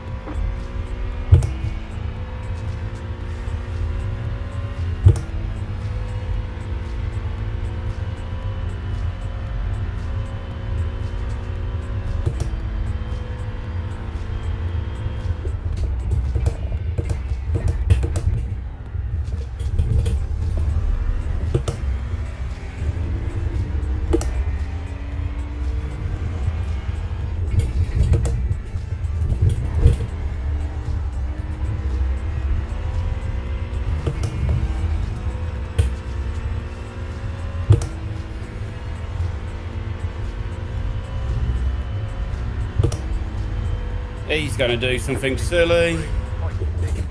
He's going to do something silly. Point 6, 6,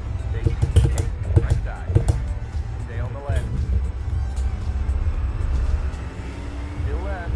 8, right side. Stay on the left. Still left.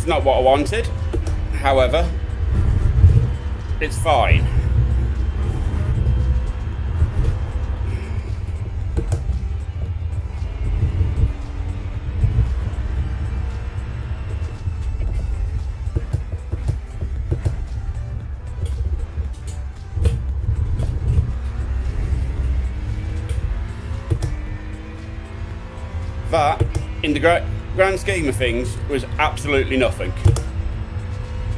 It's not what I wanted. However, it's fine. That, in the grand scheme of things, was absolutely nothing.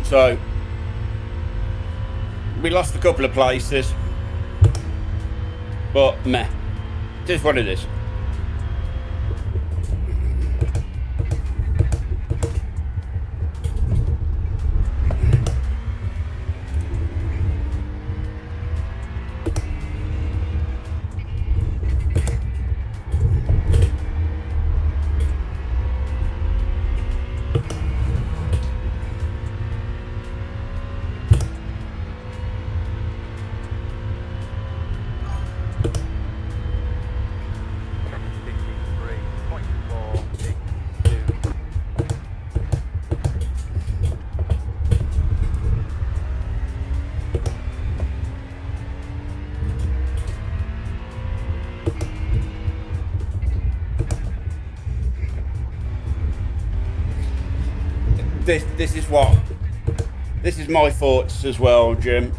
So, we lost a couple of places, but meh, it is what it is. This is my thoughts as well, Jim.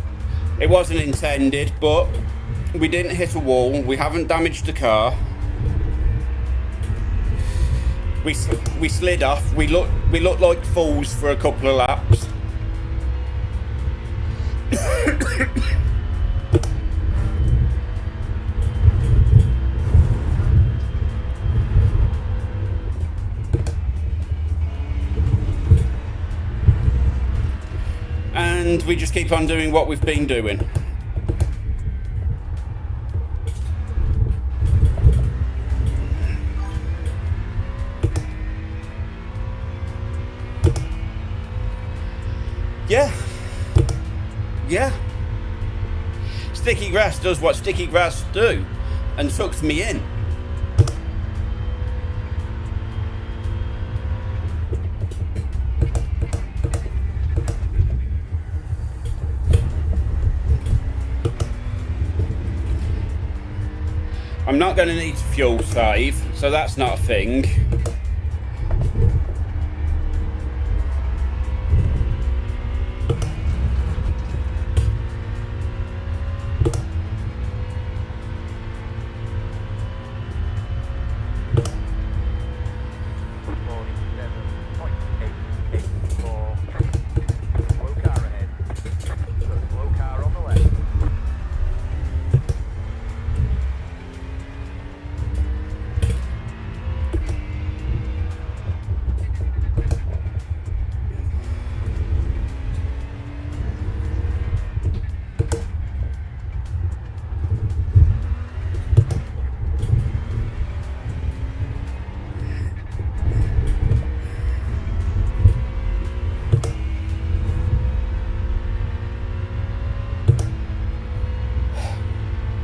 It wasn't intended, but we didn't hit a wall. We haven't damaged the car. We slid off. We looked like fools for a couple of laps. And we just keep on doing what we've been doing. Yeah. Sticky grass does what sticky grass do and sucks me in. I'm not going to need to fuel save, so that's not a thing.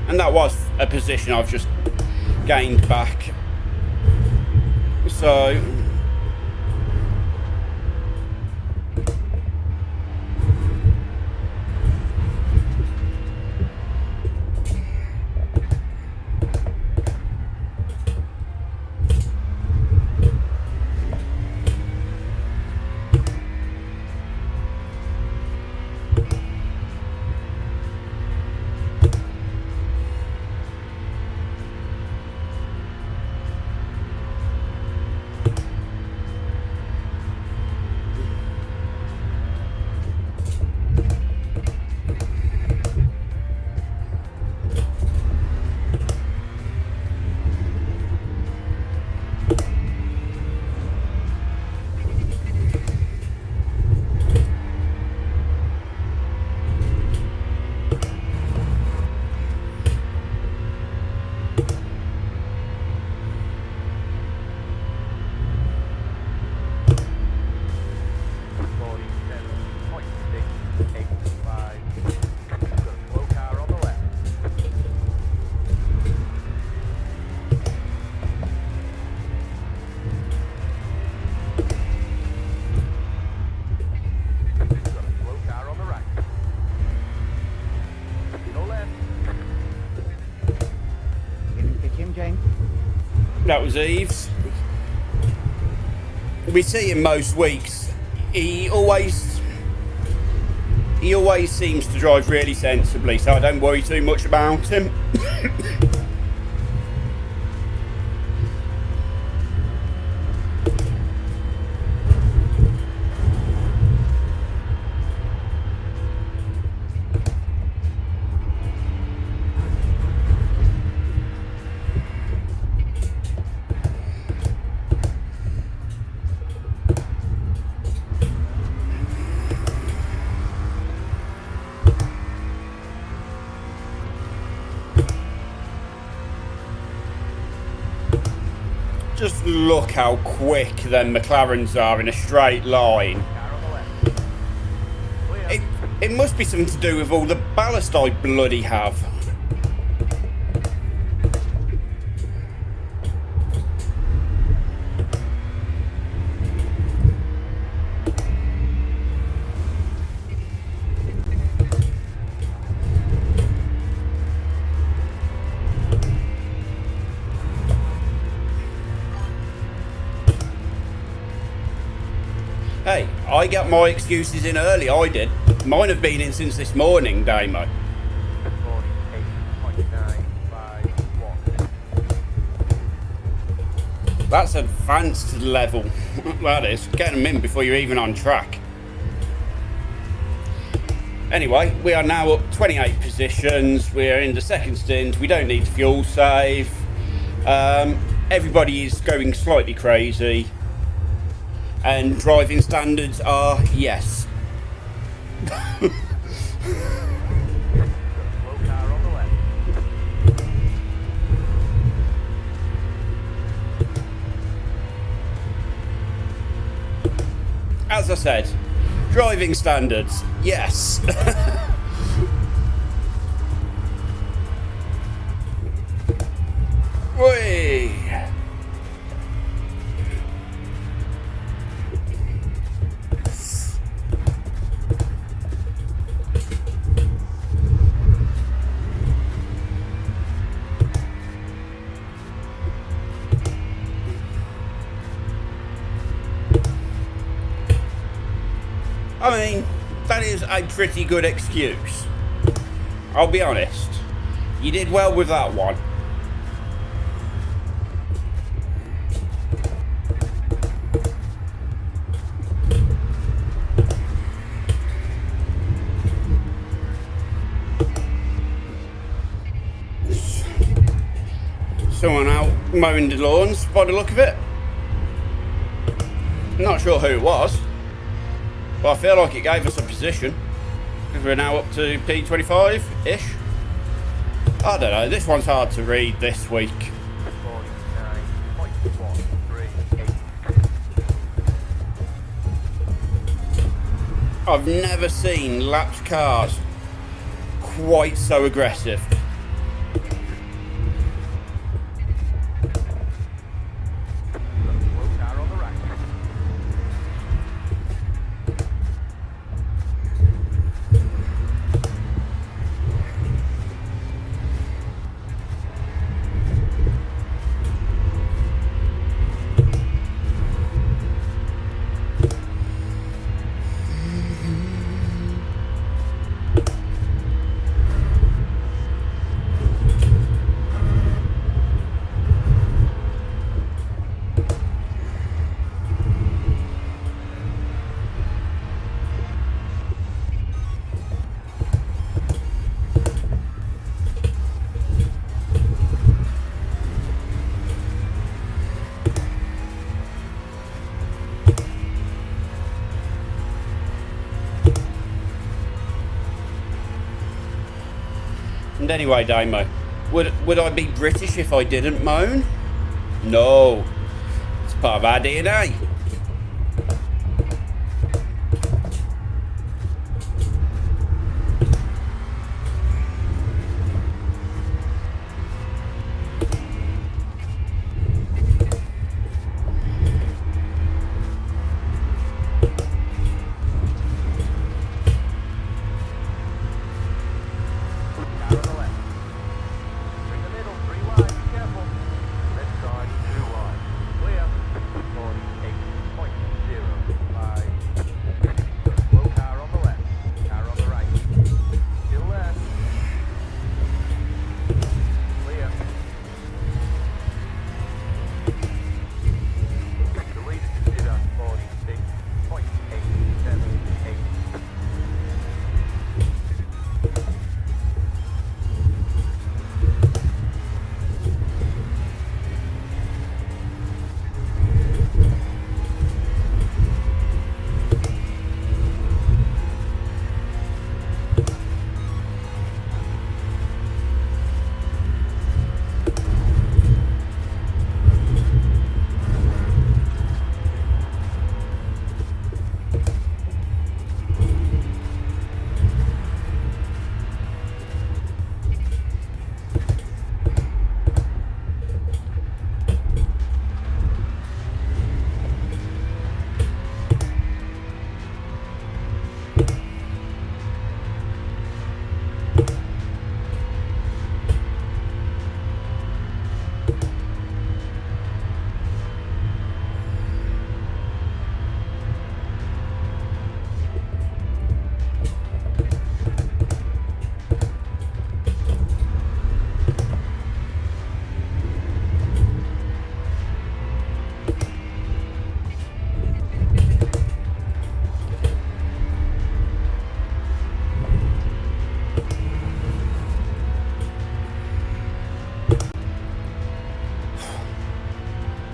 And that was a position I've just gained back. So That was Eve's. We see him most weeks. He always seems to drive really sensibly, so I don't worry too much about him. Just look how quick them McLarens are in a straight line. Car on the left. Clear. It must be something to do with all the ballast I bloody have. Hey, I got my excuses in early, I did. Mine have been in since this morning, Damo. 48.951. That's advanced level. That is. Getting them in before you're even on track. Anyway, we are now up 28 positions. We are in the second stint. We don't need to fuel save. Everybody is going slightly crazy. And driving standards are yes. Slow car on the left. As I said, driving standards, yes. Whee! I mean, that is a pretty good excuse. I'll be honest. You did well with that one. Someone out mowing the lawns by the look of it. Not sure who it was. But I feel like it gave us a position, because we're now up to P25-ish. I don't know, this one's hard to read this week. 49.138. I've never seen lapped cars quite so aggressive. Slow car on the right. And anyway, Damo, would I be British if I didn't moan? No. It's part of our DNA. Car on the left. Bring the middle, 3 wide, be careful. Left side, 2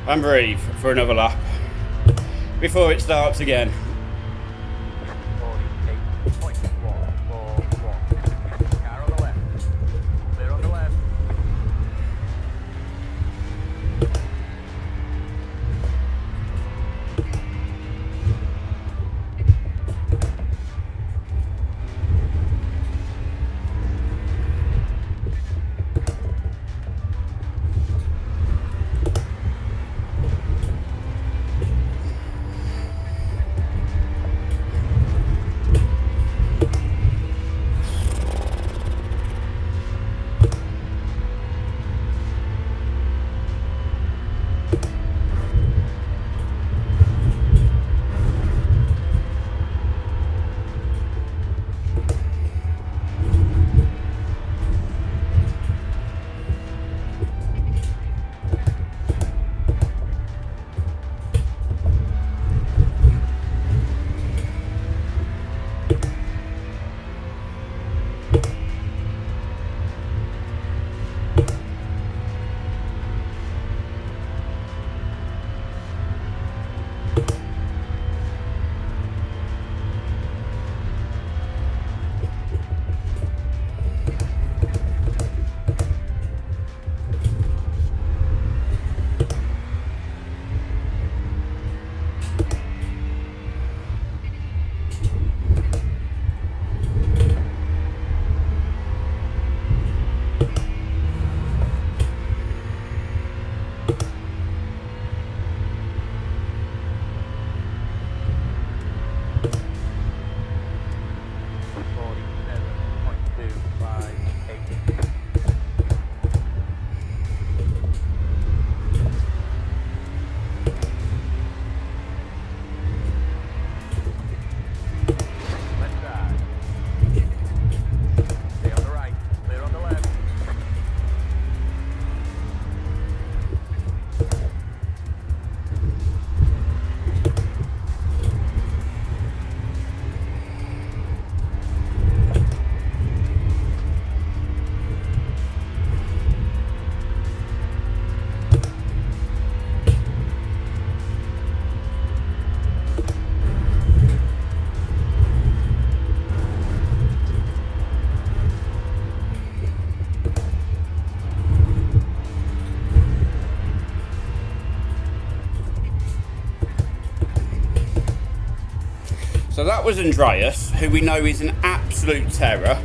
And breathe for another lap before it starts again. 48.141. Car on the left. Clear on the left. So that was Andreas, who we know is an absolute terror.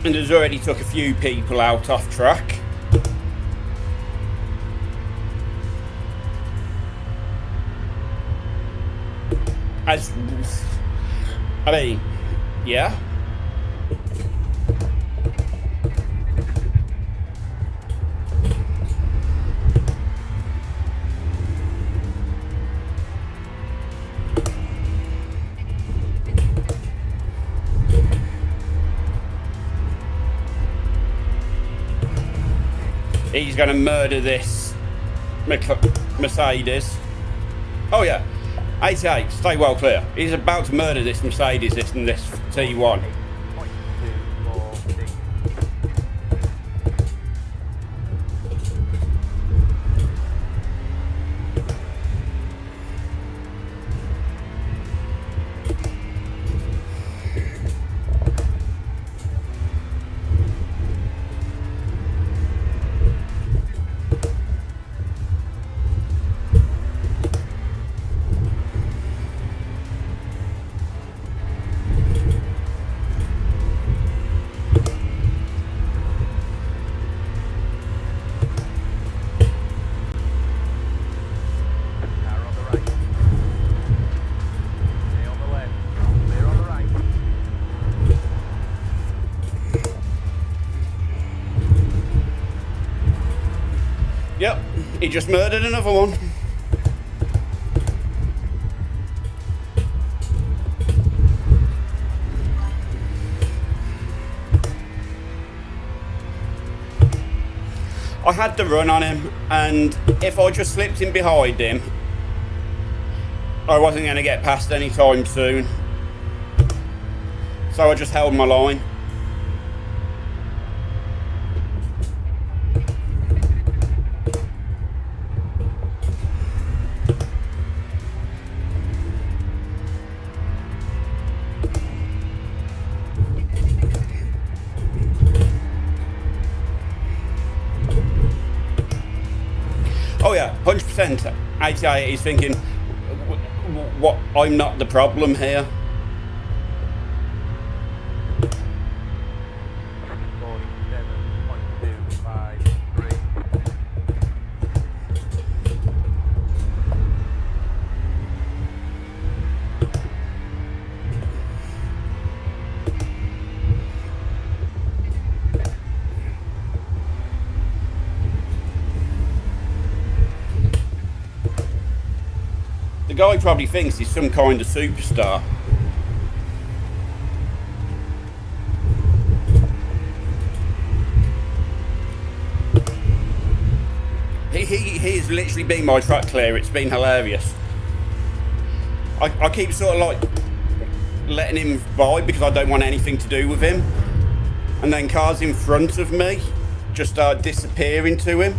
And has already took a few people out off track. I mean, yeah. He's going to murder this Mercedes. Oh yeah, 88, stay well clear. He's about to murder this Mercedes, this T1. Yep, he just murdered another one. I had the run on him, and if I just slipped in behind him, I wasn't going to get past anytime soon. So I just held my line. Oh yeah, 100%. 88, he's thinking, what? I'm not the problem here. 47.253. The guy probably thinks he's some kind of superstar. He has literally been my track clear. It's been hilarious. I keep sort of like letting him by because I don't want anything to do with him. And then cars in front of me just start disappearing to him.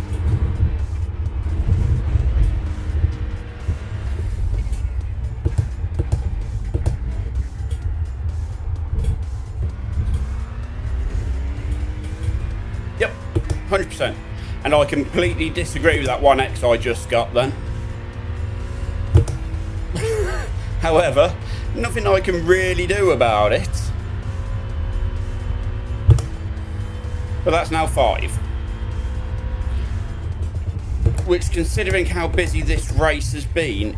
Yep, 100%. And I completely disagree with that 1X I just got then. However, nothing I can really do about it. But that's now 5. Which, considering how busy this race has been,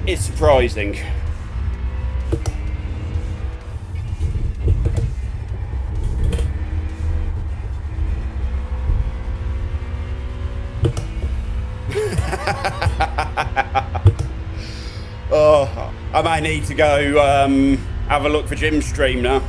is surprising. Oh, I might need to go have a look for Jim's stream now. 47.72.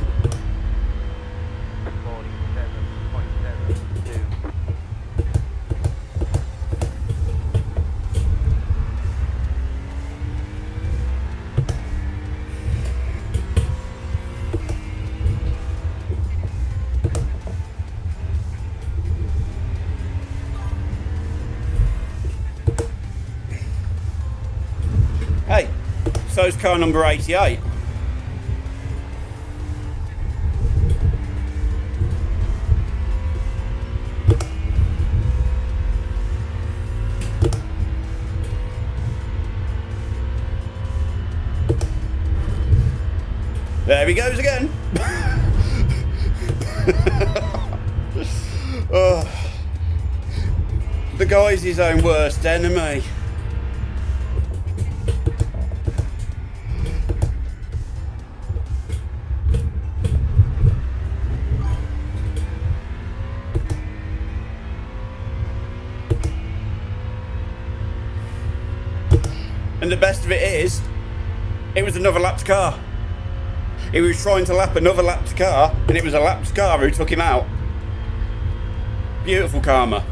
Hey, so's car number 88. There he goes again. Oh, the guy's his own worst enemy. And the best of it is, it was another lapped car. He was trying to lap another lapped car, and it was a lapped car who took him out. Beautiful karma.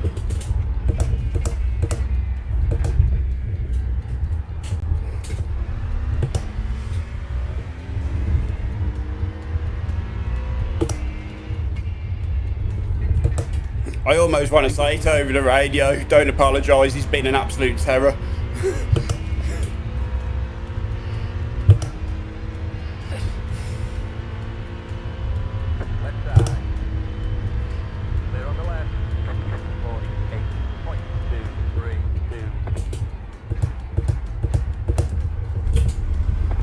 I almost want to say it over the radio. Don't apologise, he's been an absolute terror. Left side. Clear on the left. 48.232.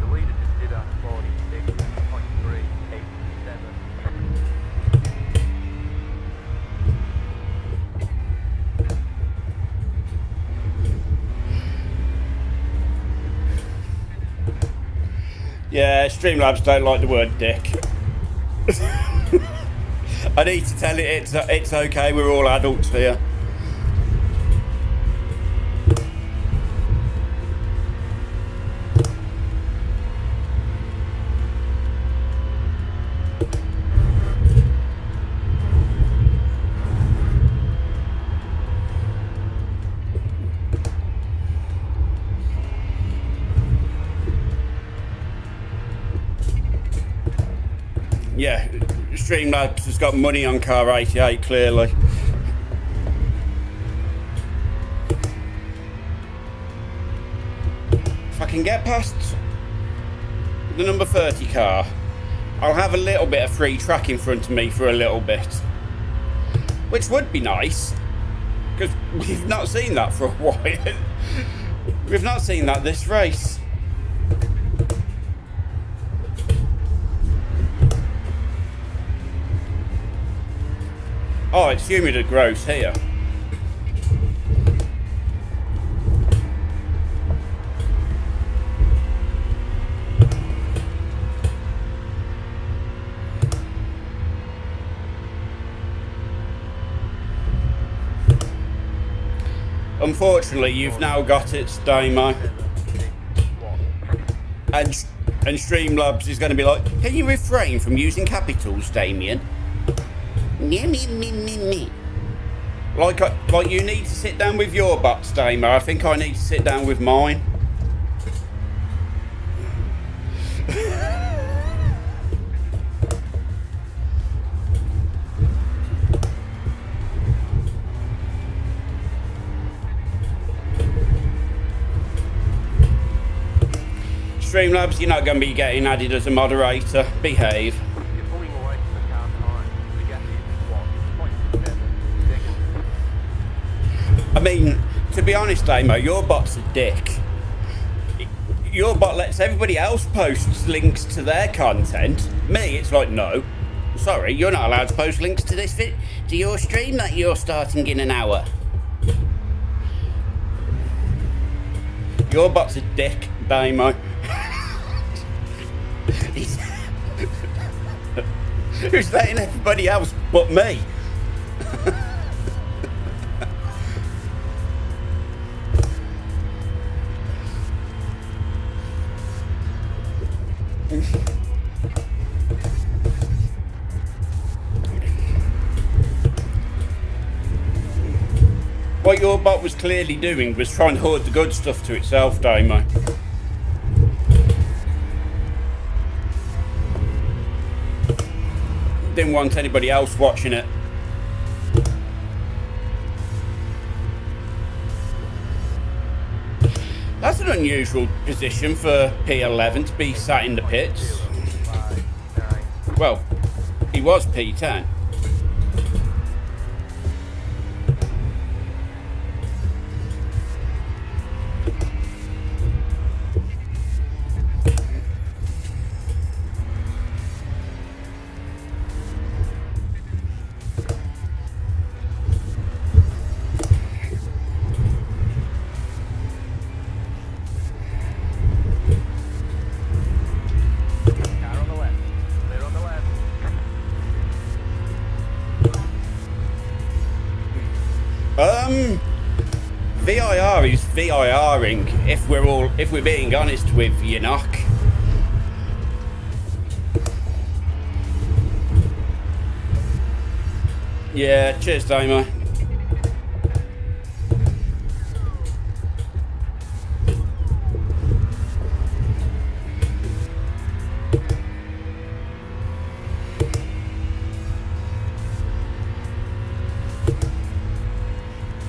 The leader just did a 46.387. Yeah, Streamlabs don't like the word dick. I need to tell it it's okay, we're all adults here. Yeah, Streamlabs has got money on car 88, clearly. If I can get past the number 30 car, I'll have a little bit of free track in front of me for a little bit. which would be nice, because we've not seen that for a while. We've not seen that this race. Oh, it's humid and gross here. Unfortunately, you've now got it, Damo. And Streamlabs is going to be like, can you refrain from using capitals, Damien? Like you need to sit down with your bots, Damo. I think I need to sit down with mine. Streamlabs, you're not going to be getting added as a moderator. Behave. You're pulling away from the car behind. The gap is 0.7 seconds. I mean, to be honest, Damo, your bot's a dick. Your bot lets everybody else post links to their content. Me, it's like, no. Sorry, you're not allowed to post links to this to your stream that you're starting in an hour. Your bot's a dick, Damo. Who's letting everybody else but me? What your bot was clearly doing was trying to hoard the good stuff to itself, Damo. Didn't want anybody else watching it. That's an unusual position for P11 to be sat in the pits. Well, he was P10. VIR is VIRing, if we're being honest with you, Knock. Yeah, cheers, Damo.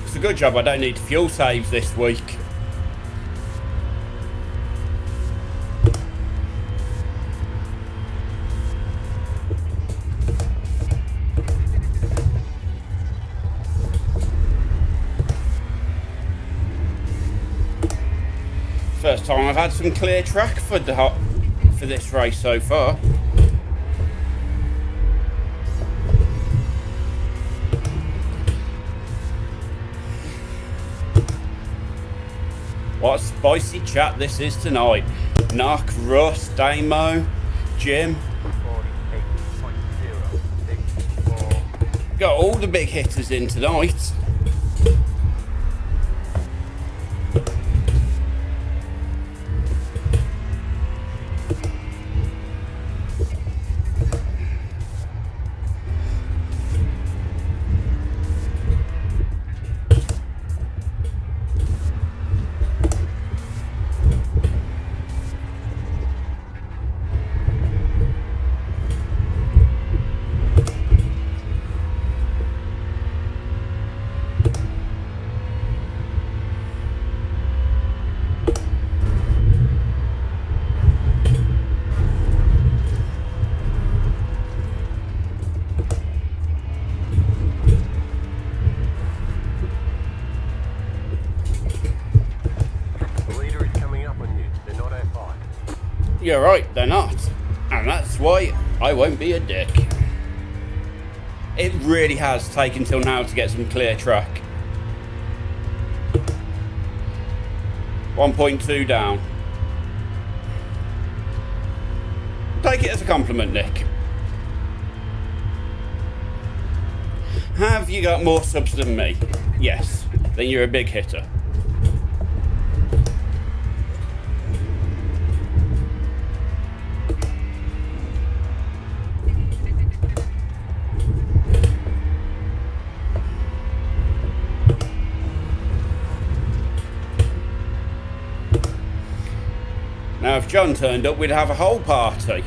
It's a good job I don't need fuel saves this week. First time I've had some clear track for this race so far. What a spicy chat this is tonight. Knock, Russ, Damo, Jim. Got all the big hitters in tonight. You're right, they're not. And that's why I won't be a dick. It really has taken till now to get some clear track. 1.2 down. Take it as a compliment, Nick. Have you got more subs than me? Yes. Then you're a big hitter. Now, if John turned up, we'd have a whole party.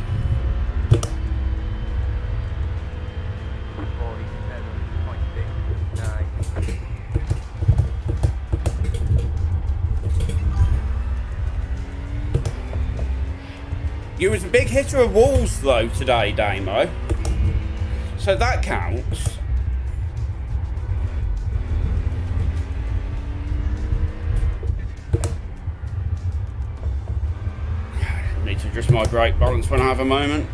47.69. You was a big hitter of walls, though, today, Damo. So that counts. Need to adjust my brake balance when I have a moment.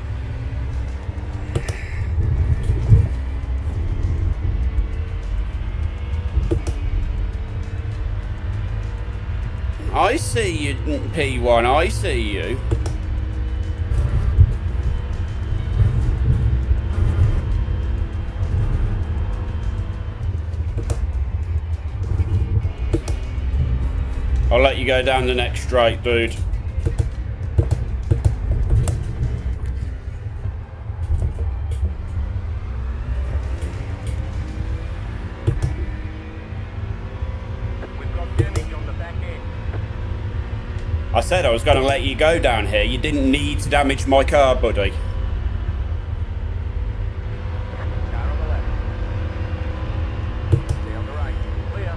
I see you, P1, I see you. I'll let you go down the next straight, dude. We've got damage on the back end. I said I was going to let you go down here. You didn't need to damage my car, buddy. Car on the left. Stay on the right. Clear.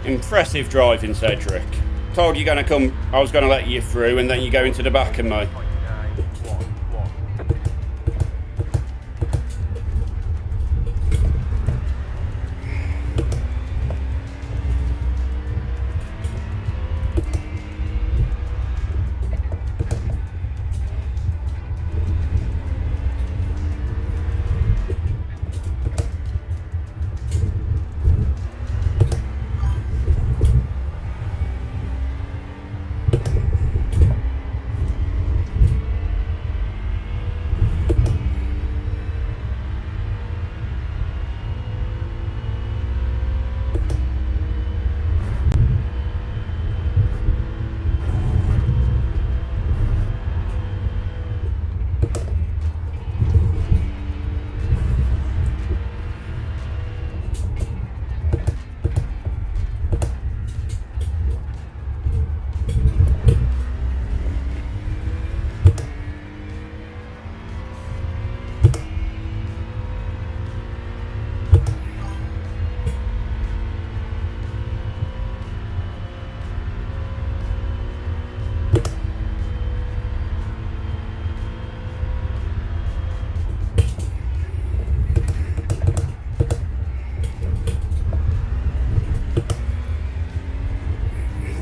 Impressive driving, Cedric. Told you going to come, I was going to let you through, and then you go into the back of me. 0.911.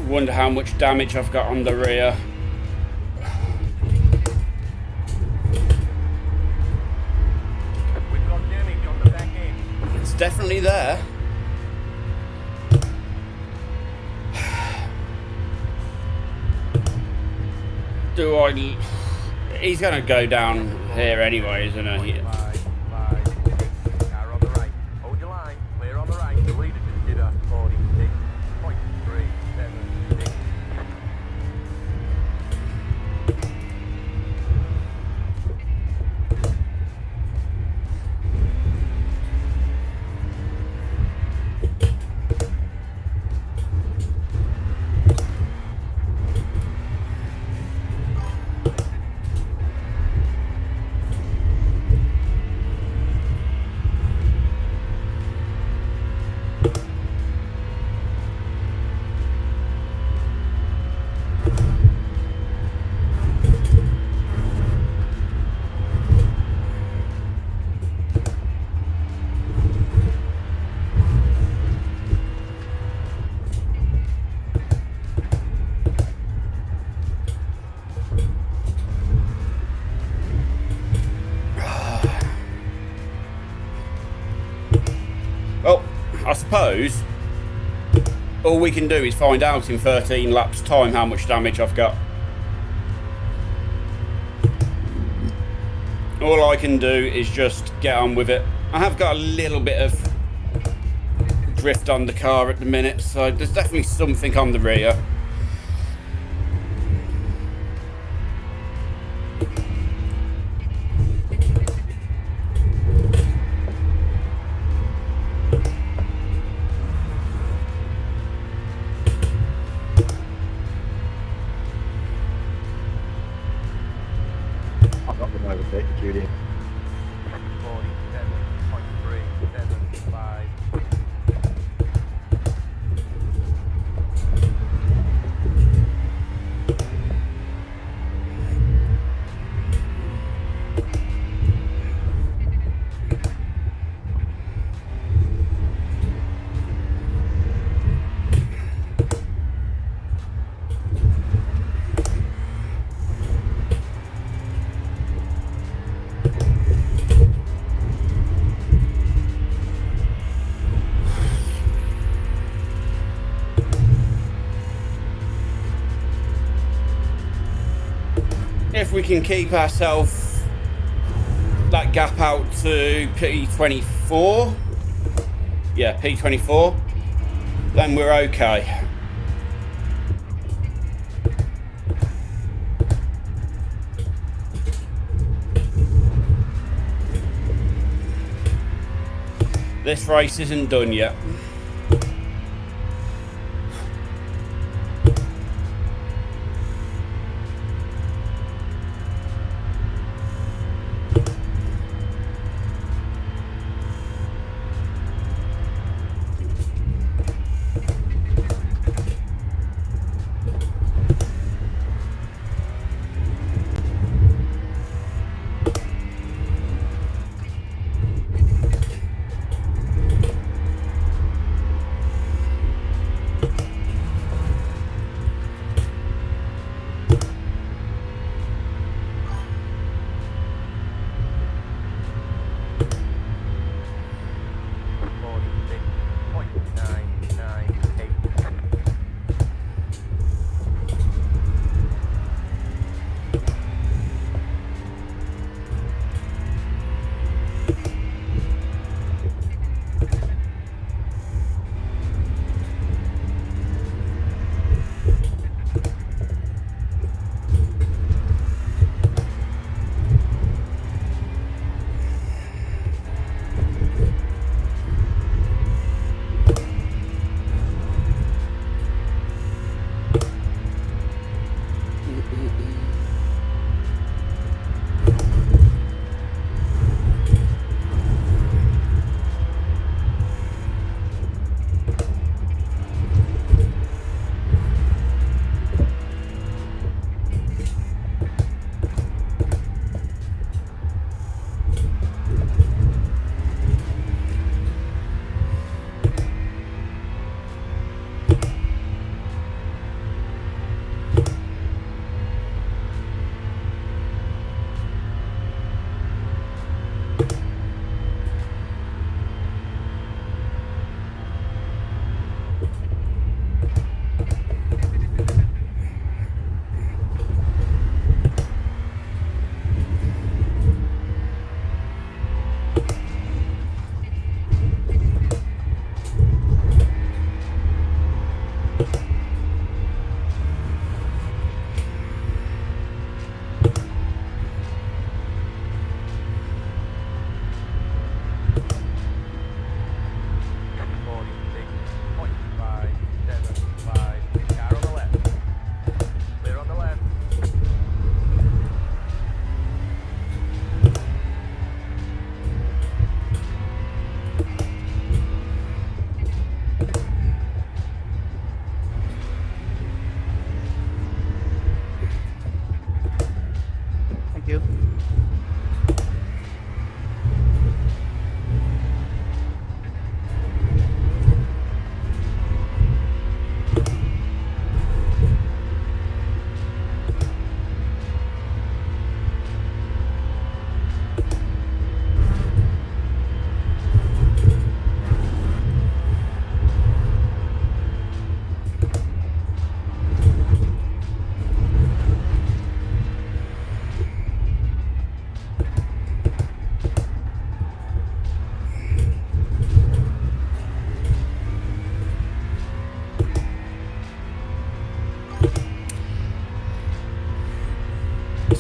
Wonder how much damage I've got on the rear. We've got damage on the back end. It's definitely there. Do I... He's going to go down here anyway, isn't he? 5, 5, 6. Car on the right. Hold your line. Clear on the right. The leader consider 46.376. suppose all we can do is find out in 13 laps time how much damage I've got. All I can do is just get on with it. I have got a little bit of drift on the car at the minute, so there's definitely something on the rear. I've not been overtaken, Judy. 47.375. If we can keep ourselves that gap out to P24, yeah, P24, then we're okay. This race isn't done yet.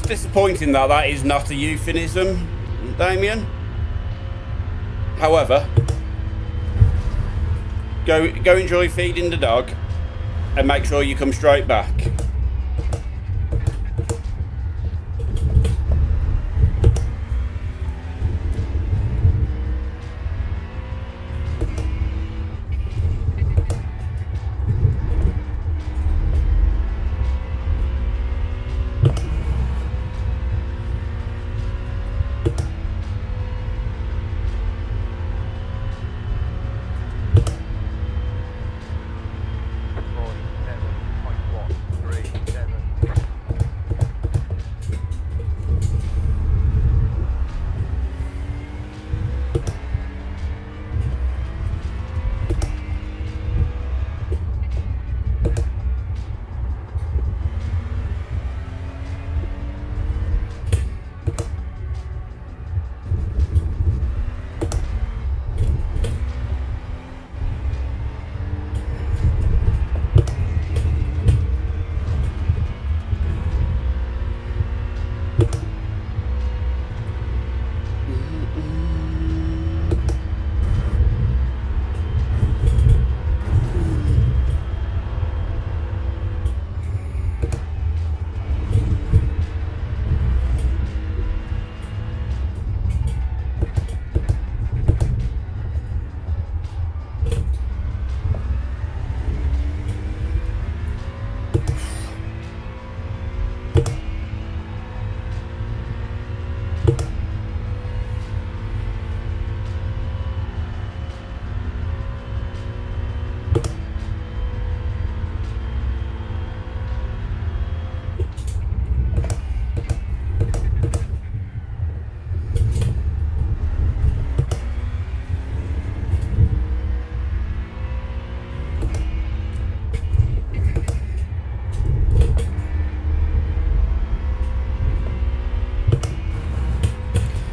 disappointing that that is not a euphemism, Damien. However, go enjoy feeding the dog and make sure you come straight back.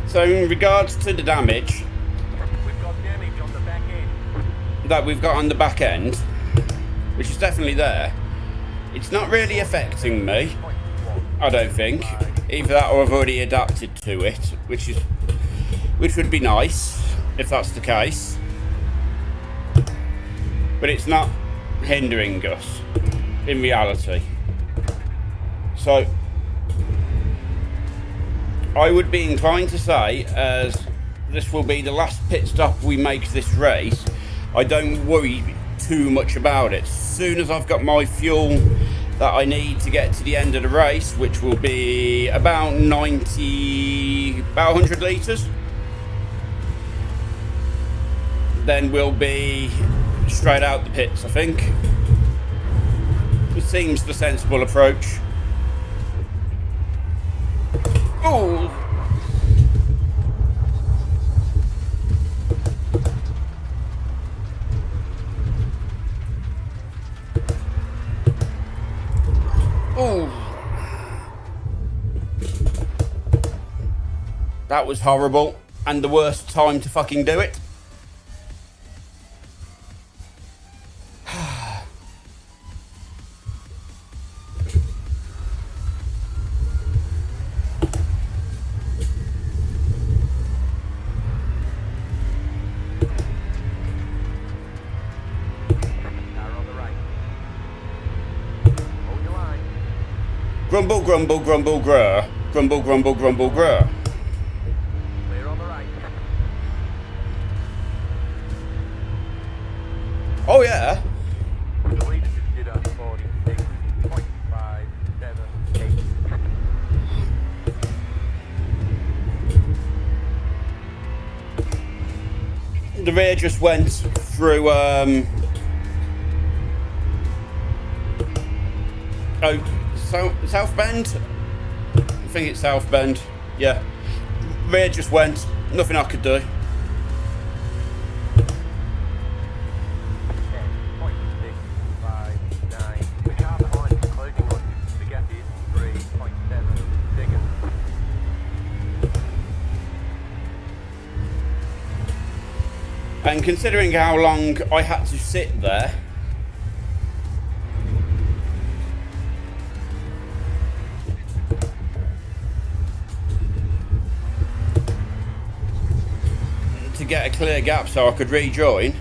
So in regards to the damage We've got damage on the back end. that we've got on the back end, which is definitely there, it's not really affecting me, I don't think. Either that or I've already adapted to it, which would be nice if that's the case. But it's not hindering us in reality. So I would be inclined to say, as this will be the last pit stop we make this race, I don't worry too much about it. As soon as I've got my fuel that I need to get to the end of the race, which will be about 100 litres, then we'll be straight out the pits, I think. It seems the sensible approach. Oh! Oh! That was horrible, and the worst time to fucking do it. Grumble, grumble, grumble, grur. Grumble, grumble, grumble, grur. Clear on the right. Oh yeah. The leader just did a 46.578. The rear just went through South Bend? I think it's South Bend. Yeah. Rear just went. Nothing I could do. 10.659. The car behind is closing on you. The gap is 3.7 seconds. And considering how long I had to sit there, could get a clear gap so I could rejoin.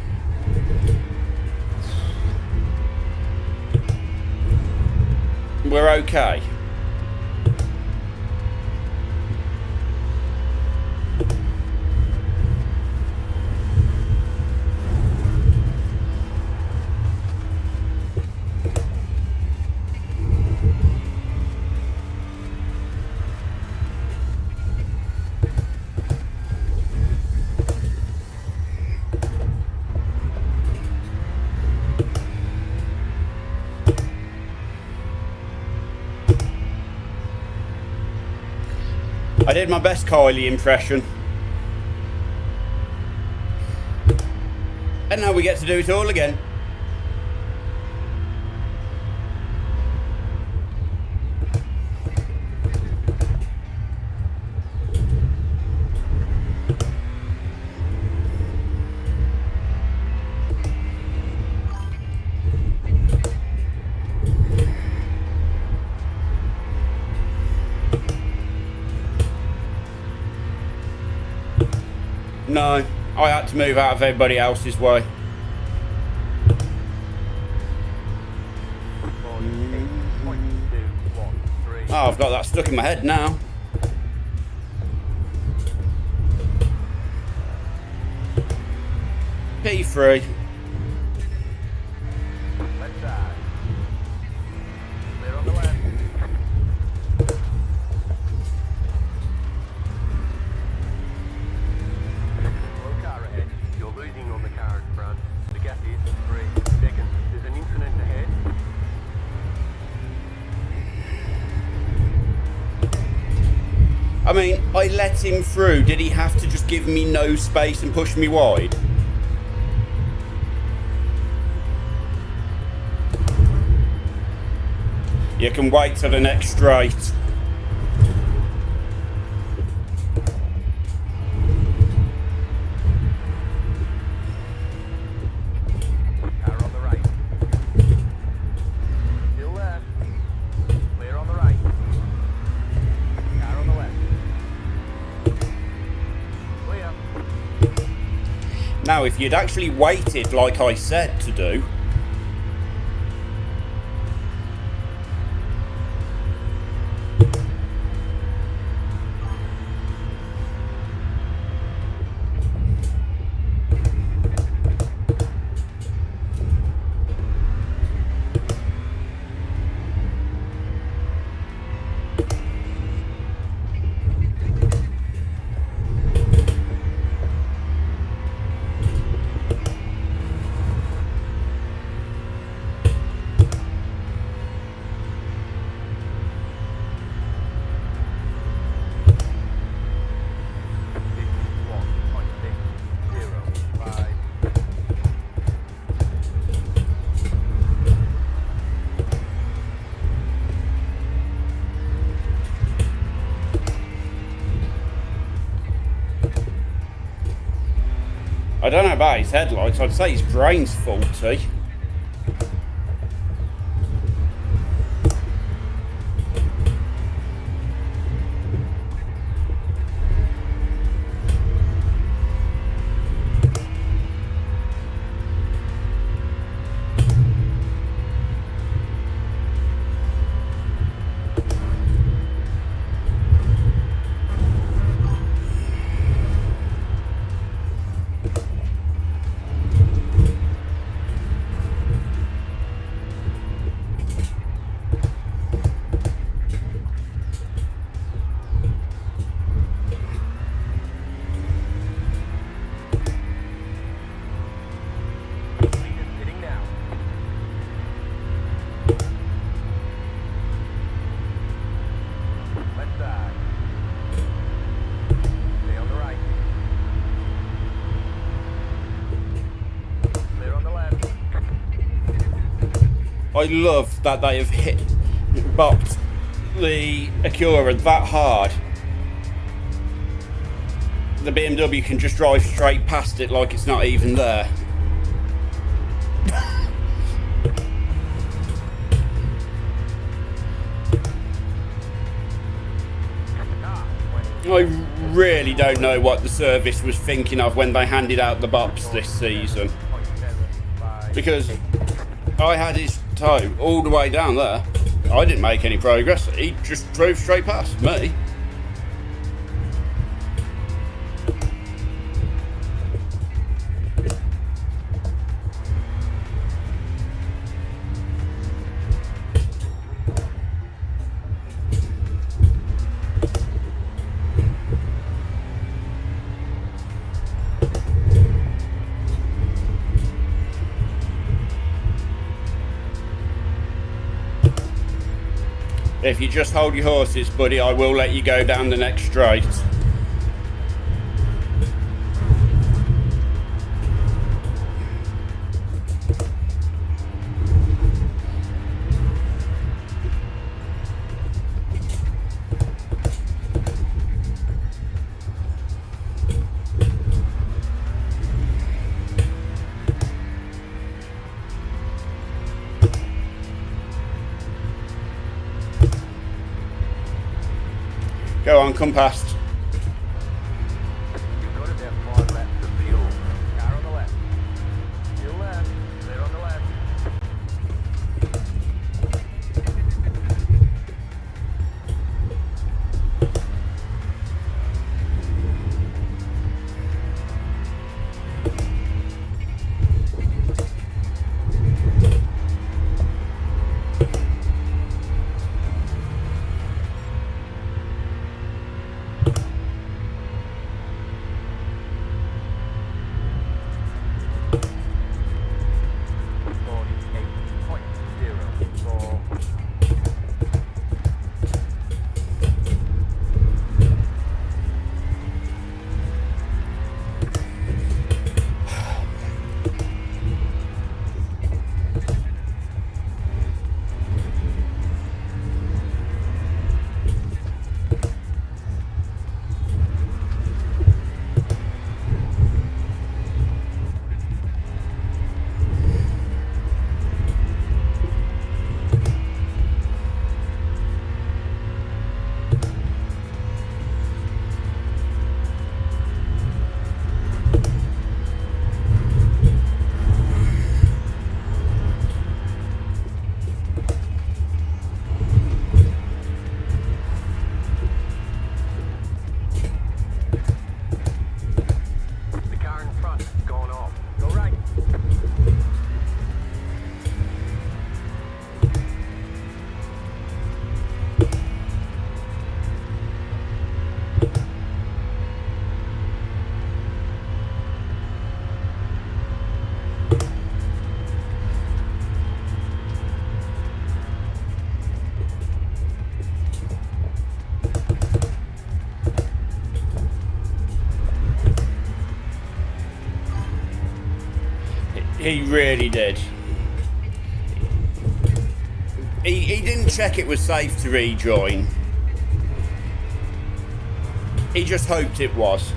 We're okay. I did my best Kylie impression. And now we get to do it all again. No, I had to move out of everybody else's way. Oh, I've got that stuck in my head now. P3. Left side. Clear on the left. Slow car ahead. You're losing on the car in front. The gap is 3 seconds. There's an incident ahead. I mean, I let him through. Did he have to just give me no space and push me wide? You can wait till the next straight. Car on the right. Still left. Clear on the right. Car on the left. Clear. Now, if you'd actually waited like I said to do, I don't know about his headlights. I'd say his brain's faulty. Hitting now. Left side. Stay on the right. Clear on the left. I love that they have bopped the Acura that hard. The BMW can just drive straight past it like it's not even there. I really don't know what the service was thinking of when they handed out the bops this season. Because I had his toe all the way down there. I didn't make any progress. He just drove straight past me. If you just hold your horses, buddy, I will let you go down the next straight. Go on, come past. You've got about 5 laps of fuel. Car on the left. Still left. They're on the left. He really did. He didn't check it was safe to rejoin. He just hoped it was.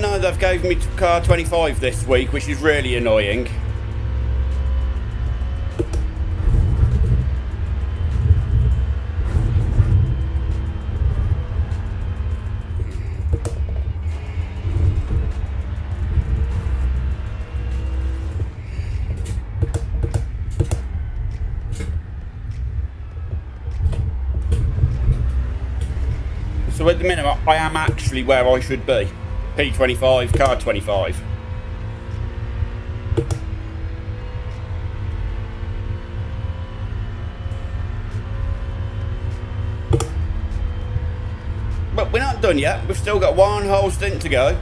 no, they've gave me car 25 this week, which is really annoying. So at the minute, I am actually where I should be. P25, car 25. But we're not done yet. We've still got one whole stint to go.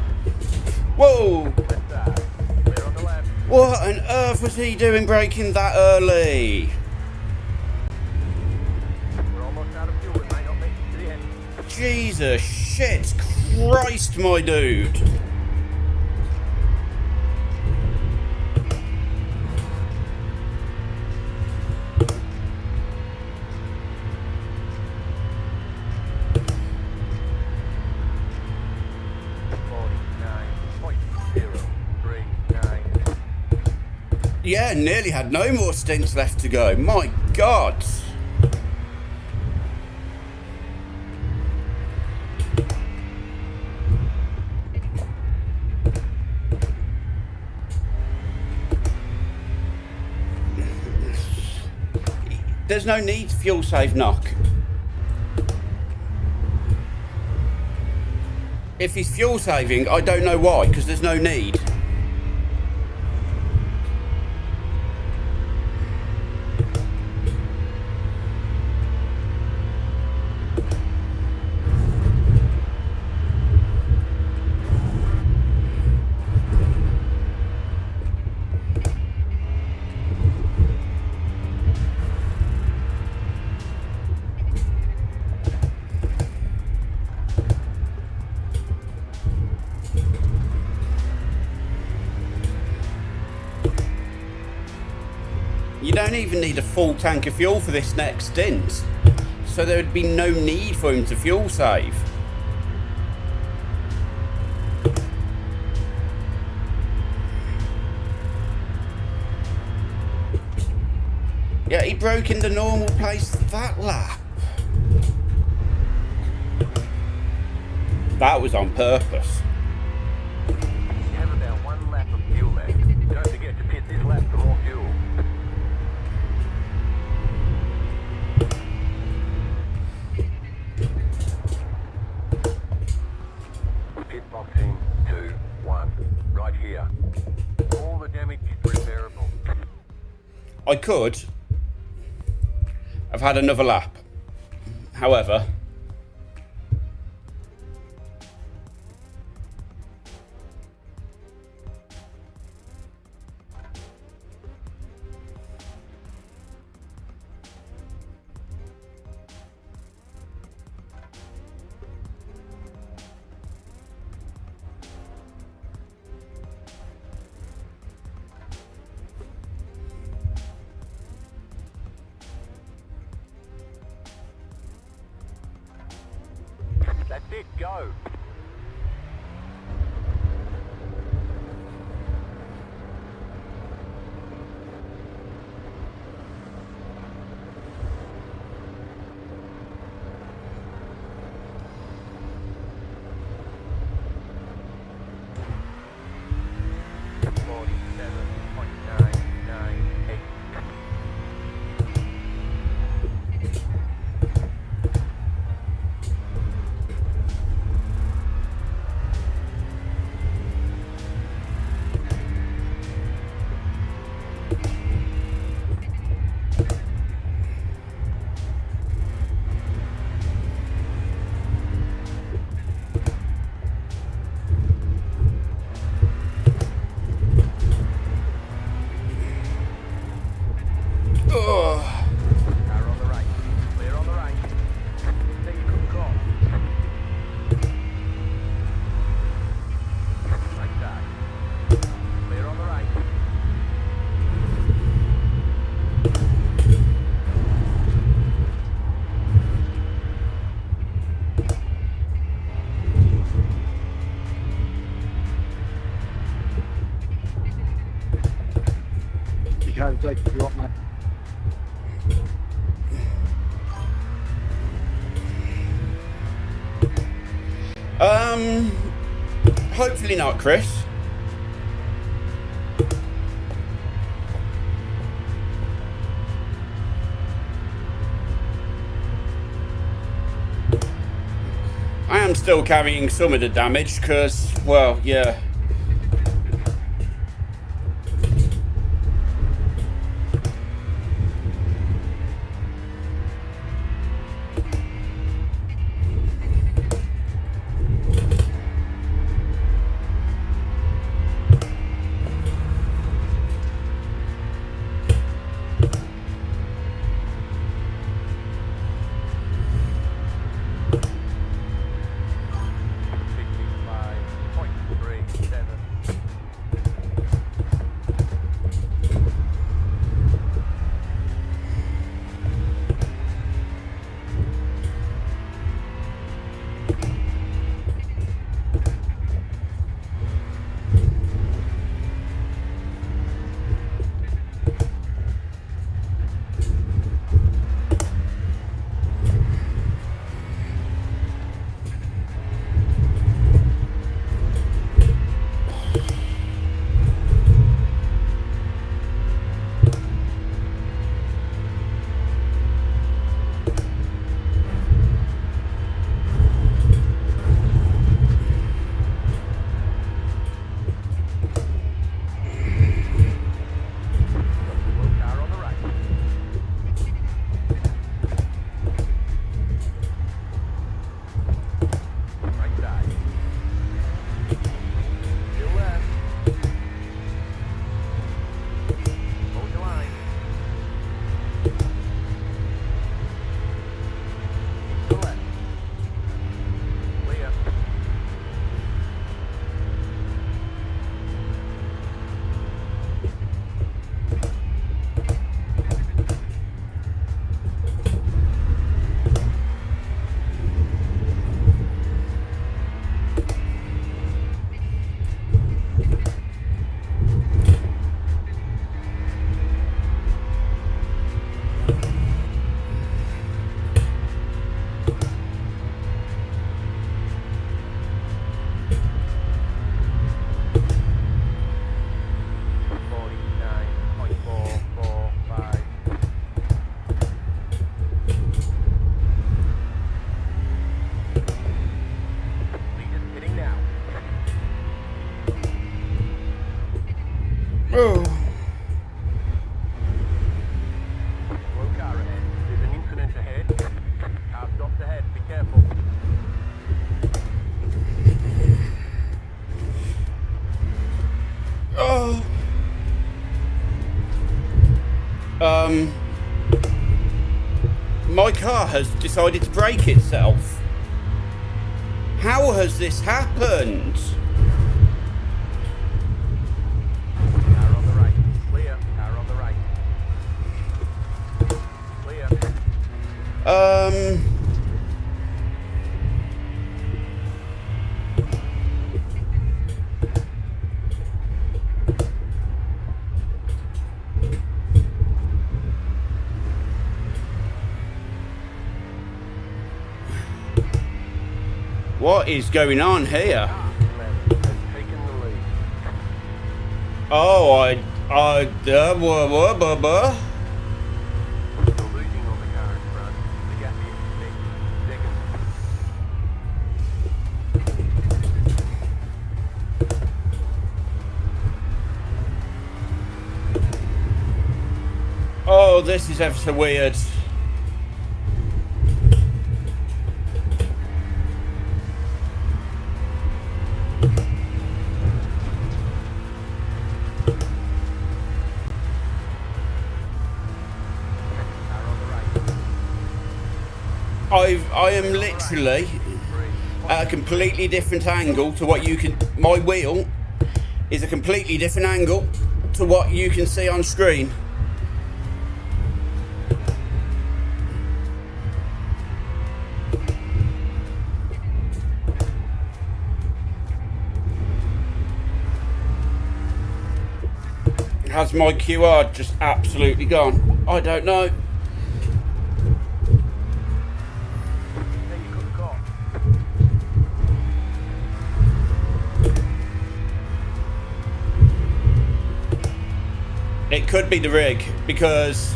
Whoa! Left side. Clear on the left. What on earth was he doing braking that early? We're almost out of fuel. It might not make it to the end. Jesus shit Christ, my dude. Yeah, nearly had no more stints left to go. My God. There's no need to fuel save knock. If he's fuel saving, I don't know why, because there's no need. You don't even need a full tank of fuel for this next stint, so there would be no need for him to fuel save. Yeah, he broke into normal place that lap. That was on purpose. You have about one lap of fuel left. Don't forget to pit this lap for more fuel. Pit boxing 2, 1. Right here. All the damage is repairable. I could have had another lap. However, that's it, go. take if you want, mate. Hopefully not, Chris. I am still carrying some of the damage because, well, yeah. Oh. Slow car ahead. There's an incident ahead. Car stopped ahead. Be careful. Oh. My car has decided to brake itself. How has this happened? Car on the right. Clear. Car on the right. Clear. What is going on here? Car 11 has taken the lead. Oh, You're losing on the car in front. The gap is 6 seconds. Oh, this is ever so weird. Car on the right. I am literally at a completely different angle to what you can. My wheel is a completely different angle to what you can see on screen. Has my QR just absolutely gone? I don't know. Then you cut the cord. It could be the rig, because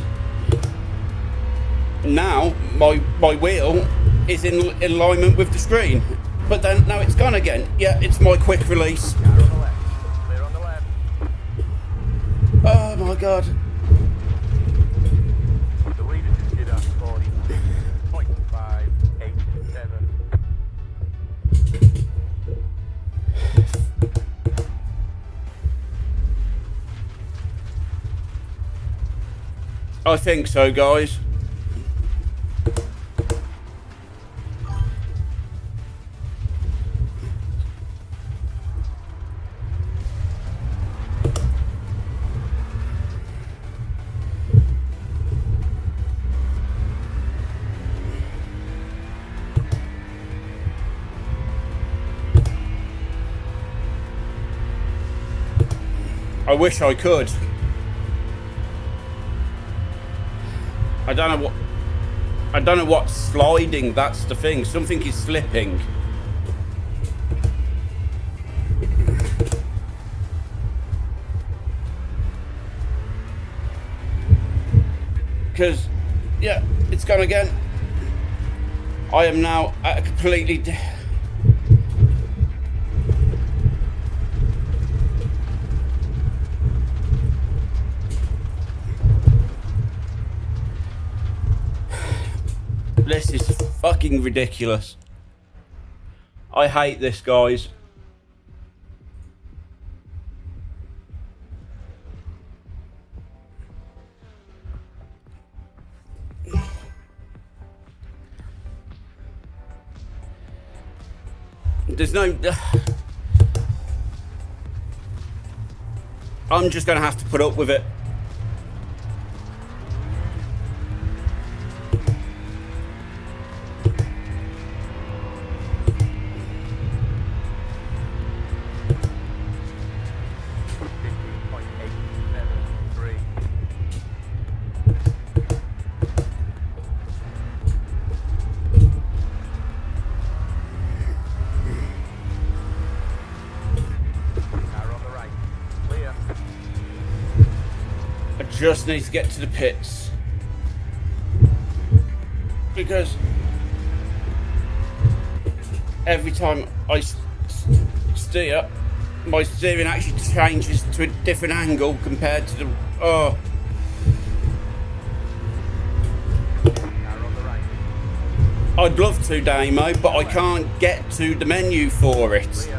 now my wheel is in alignment with the screen. But then now it's gone again. Yeah, it's my quick release. Car on the left. Clear on the left. Oh my god. The leader just did a 40.587. I think so, guys. I wish I could. I don't know what's sliding, that's the thing. Something is slipping. Because, yeah, it's gone again. I am now at a completely... This is fucking ridiculous. I hate this, guys. There's no... I'm just gonna have to put up with it. Just need to get to the pits, because every time I steer, my steering actually changes to a different angle compared to the... Oh. I'd love to demo, but I can't get to the menu for it.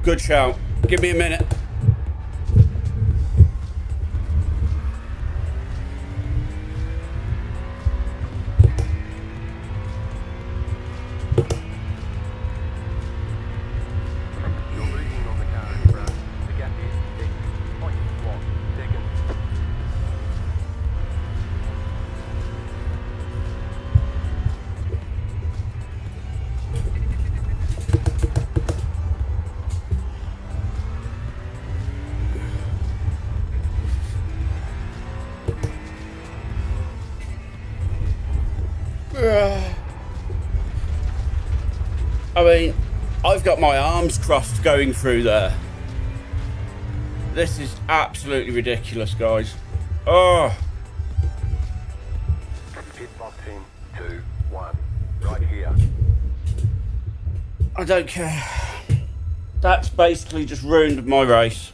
Good shout. Give me a minute. You're losing on the car in front. The gap is 6.1 seconds. I mean, I've got my arms crossed going through there. This is absolutely ridiculous, guys. Oh. Pit box in 2, 1. Right here. I don't care. That's basically just ruined my race.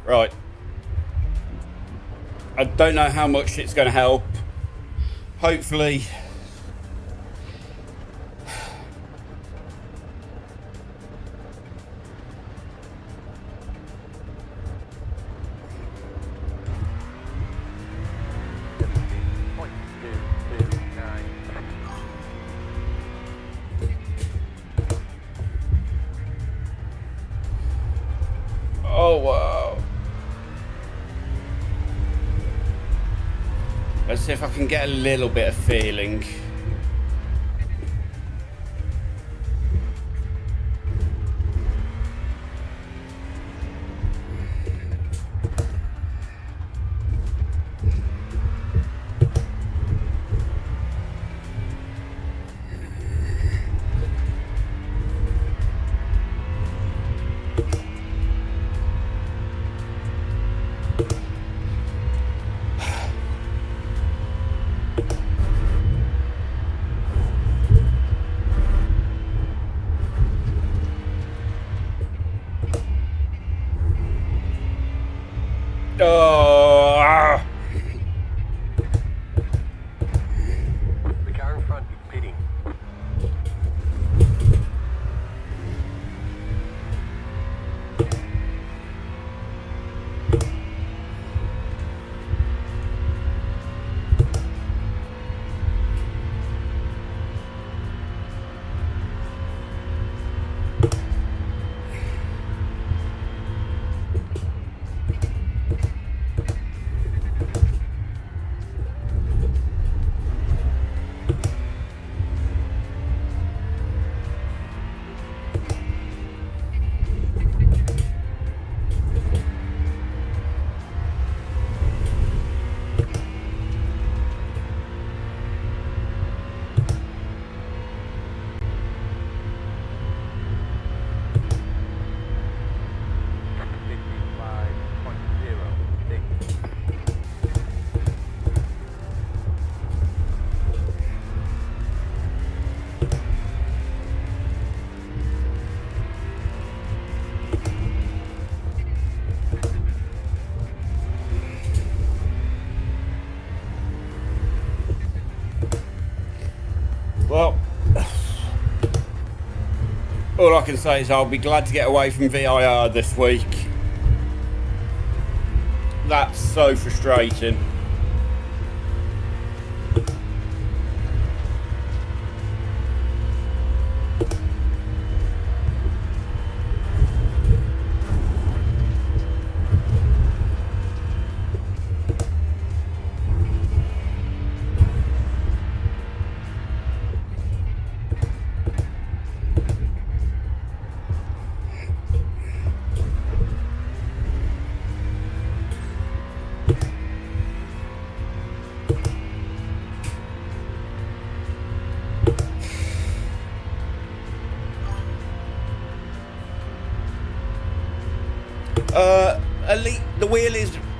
Right. I don't know how much it's going to help. Hopefully. Oh, wow. Let's see if I can get a little bit of feeling. Oh, ah. The car in front is pitting. Well, all I can say is I'll be glad to get away from VIR this week. That's so frustrating.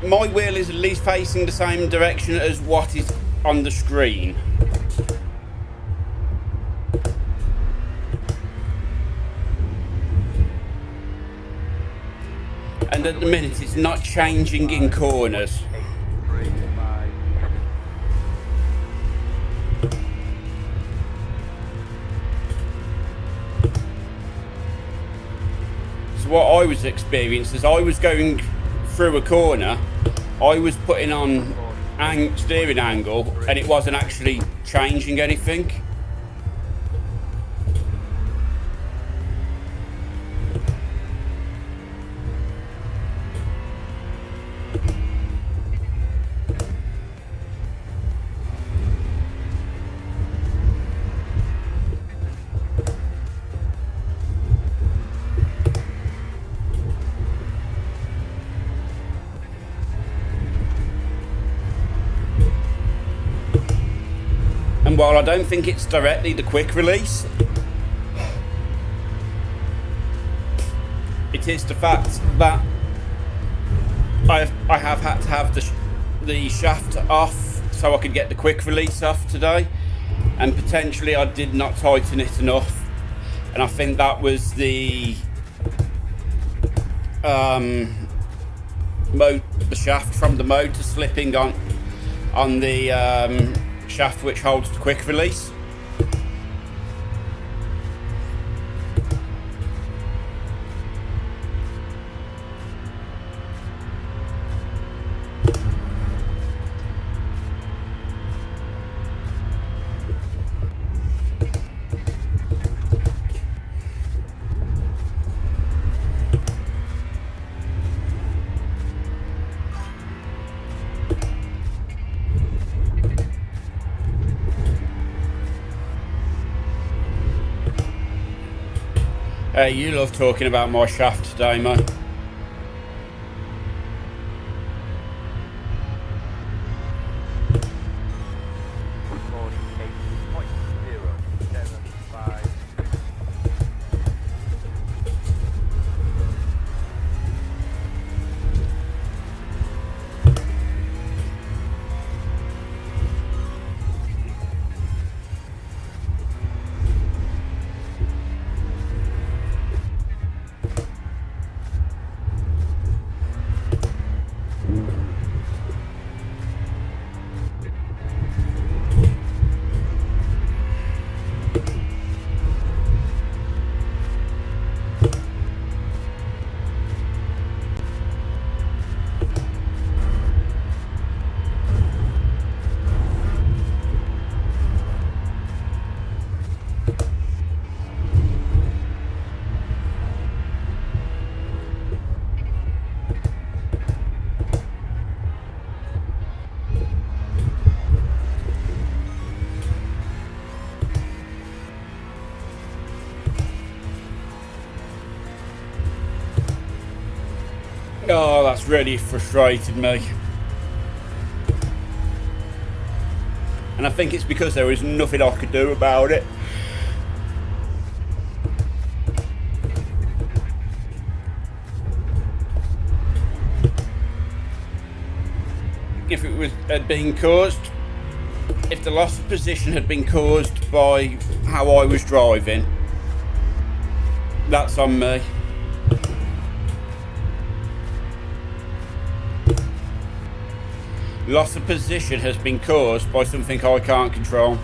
My wheel is at least facing the same direction as what is on the screen. And at the minute it's not changing in corners. So what I was experiencing is I was going through a corner, I was putting on steering angle and it wasn't actually changing anything. And while I don't think it's directly the quick release, it is the fact that I have had to have the shaft off so I could get the quick release off today, and potentially I did not tighten it enough, and I think that was the the shaft from the motor slipping on the shaft which holds the quick release. Hey, you love talking about my shaft today, man. Oh, that's really frustrated me. And I think it's because there was nothing I could do about it. If it had been caused, if the loss of position had been caused by how I was driving, that's on me. Loss of position has been caused by something I can't control.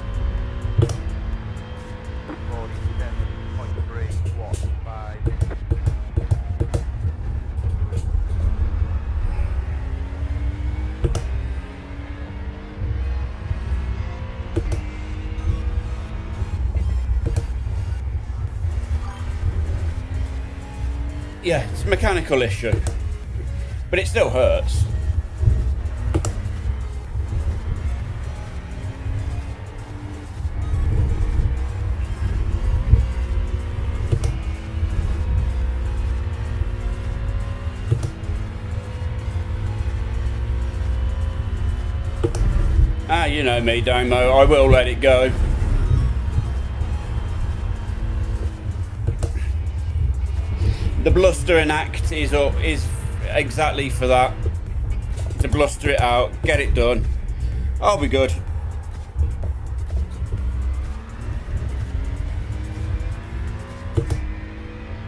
Yeah, it's a mechanical issue, but it still hurts. Ah, you know me, Domo, I will let it go. The blustering act is exactly for that. To bluster it out, get it done. I'll be good.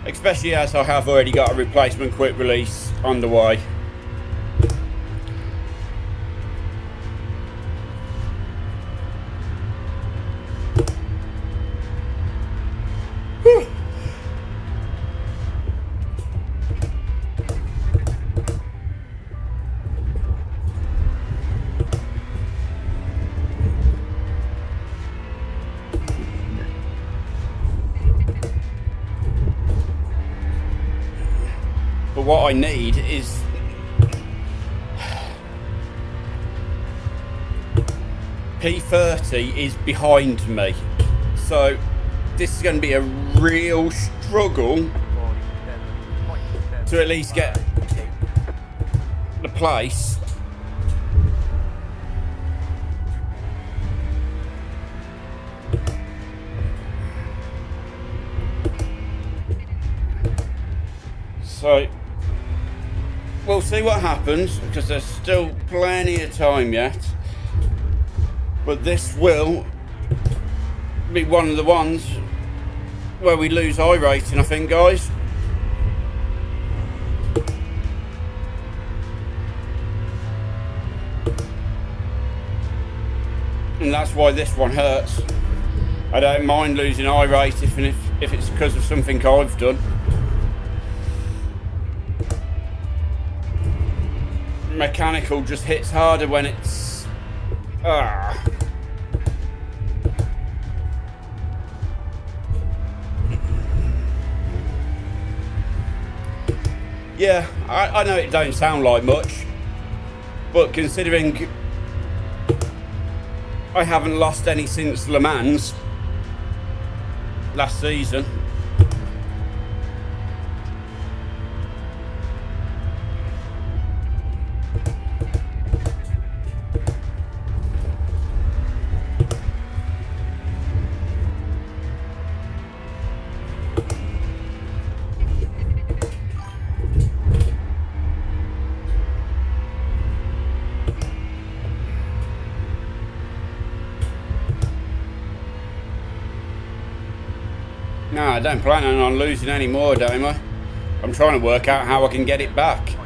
Especially as I have already got a replacement quick release on the way. But what I need is P30 is behind me, so this is going to be a real struggle to at least get the place. So we'll see what happens, because there's still plenty of time yet. But this will be one of the ones where we lose iRacing, I think, guys. and that's why this one hurts. I don't mind losing iRacing if it's because of something I've done. Mechanical just hits harder when it's... Yeah, I know it don't sound like much, but considering I haven't lost any since Le Mans last season. No, I don't plan on losing any more, Damo. I'm trying to work out how I can get it back.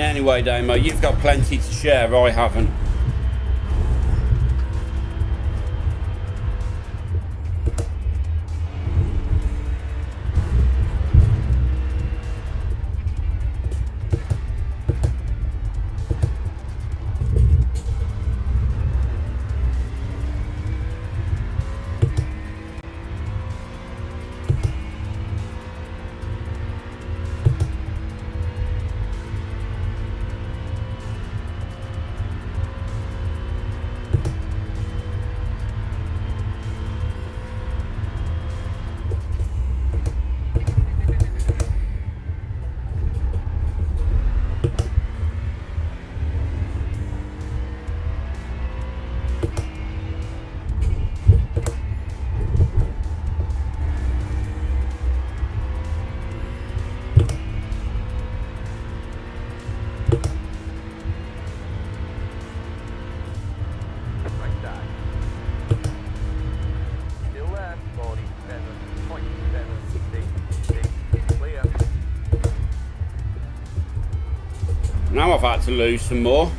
Anyway, Damo, you've got plenty to share, I haven't. Now I've had to lose some more.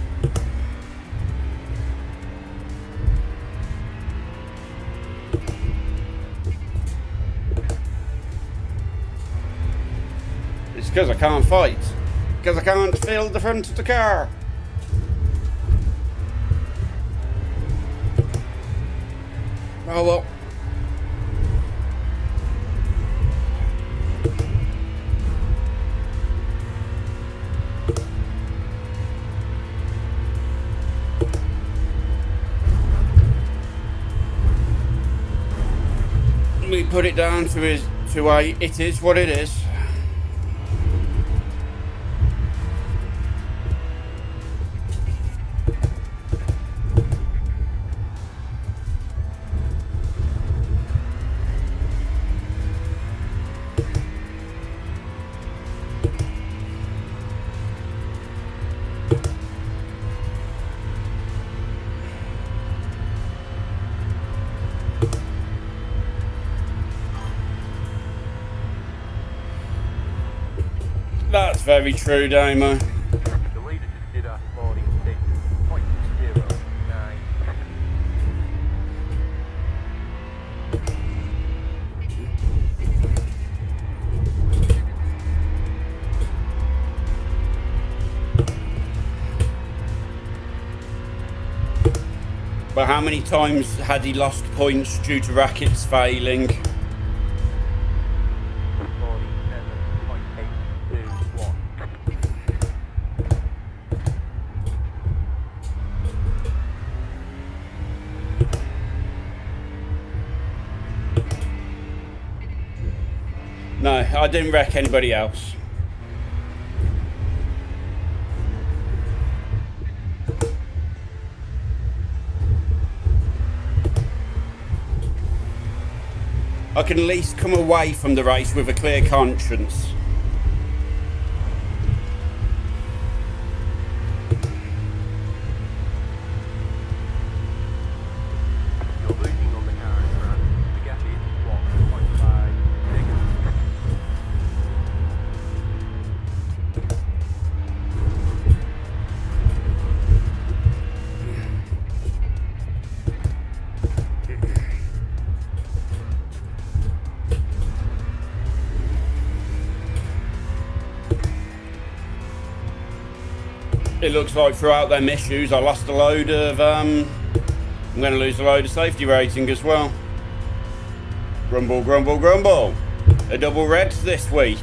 It's because I can't fight. Because I can't fill the front of the car. Oh well. We put it down to it is what it is. That's very true, Damo. The leader just did a 46.09. But how many times had he lost points due to rackets failing? No, I didn't wreck anybody else. I can at least come away from the race with a clear conscience. You're losing on the car in front. The gap is 1.5 seconds. It looks like throughout them issues I lost a load of, I'm going to lose a load of safety rating as well. Grumble, grumble, grumble. A double reds this week.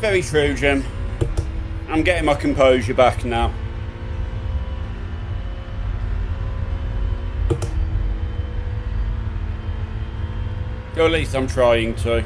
Very true, Jim. I'm getting my composure back now. Or at least I'm trying to.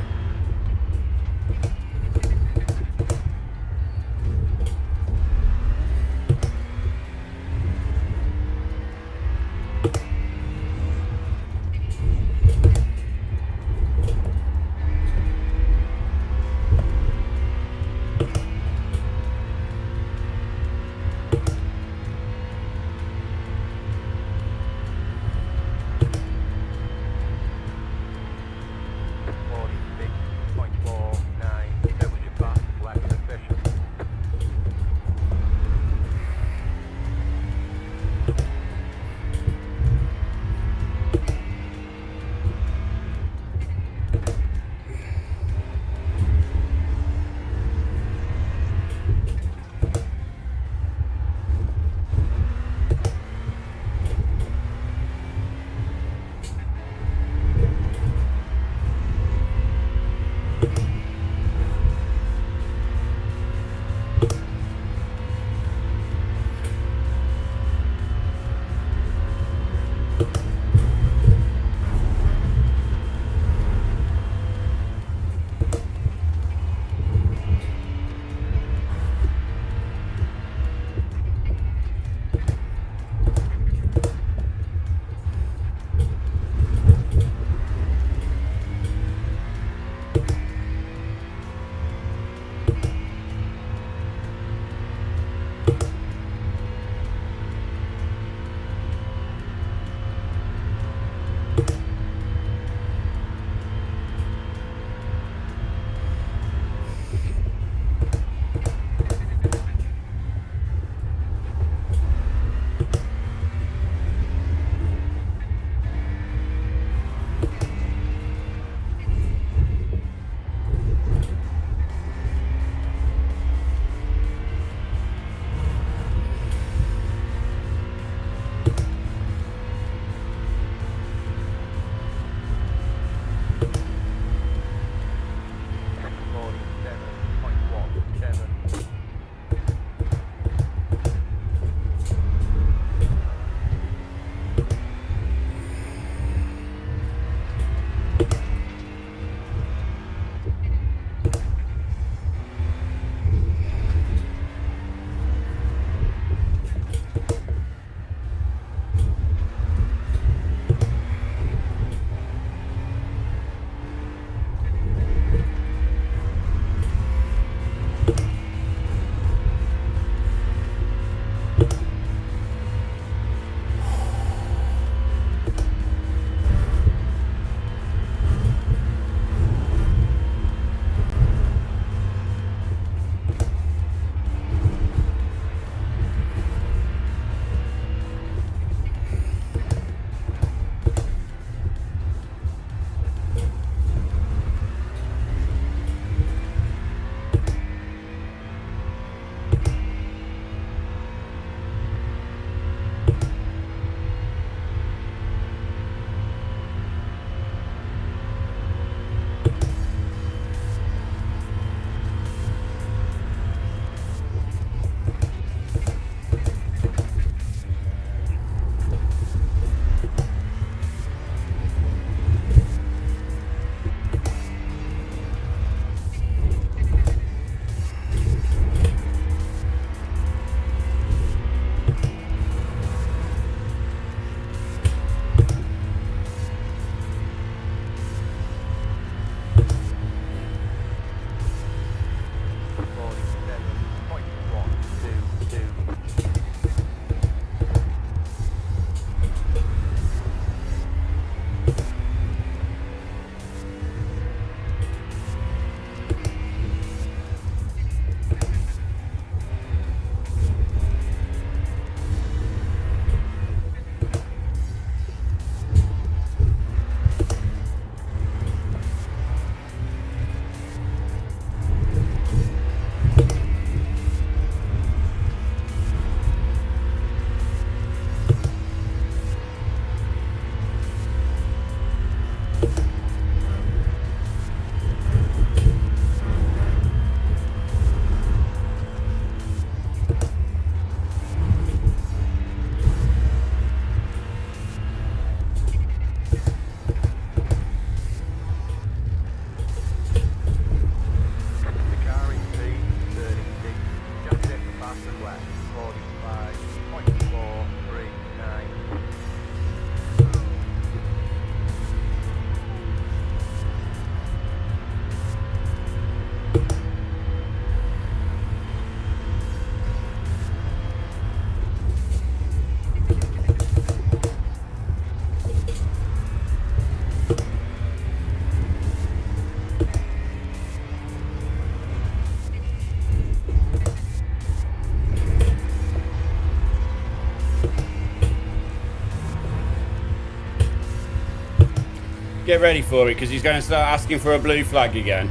get ready for it because he's going to start asking for a blue flag again.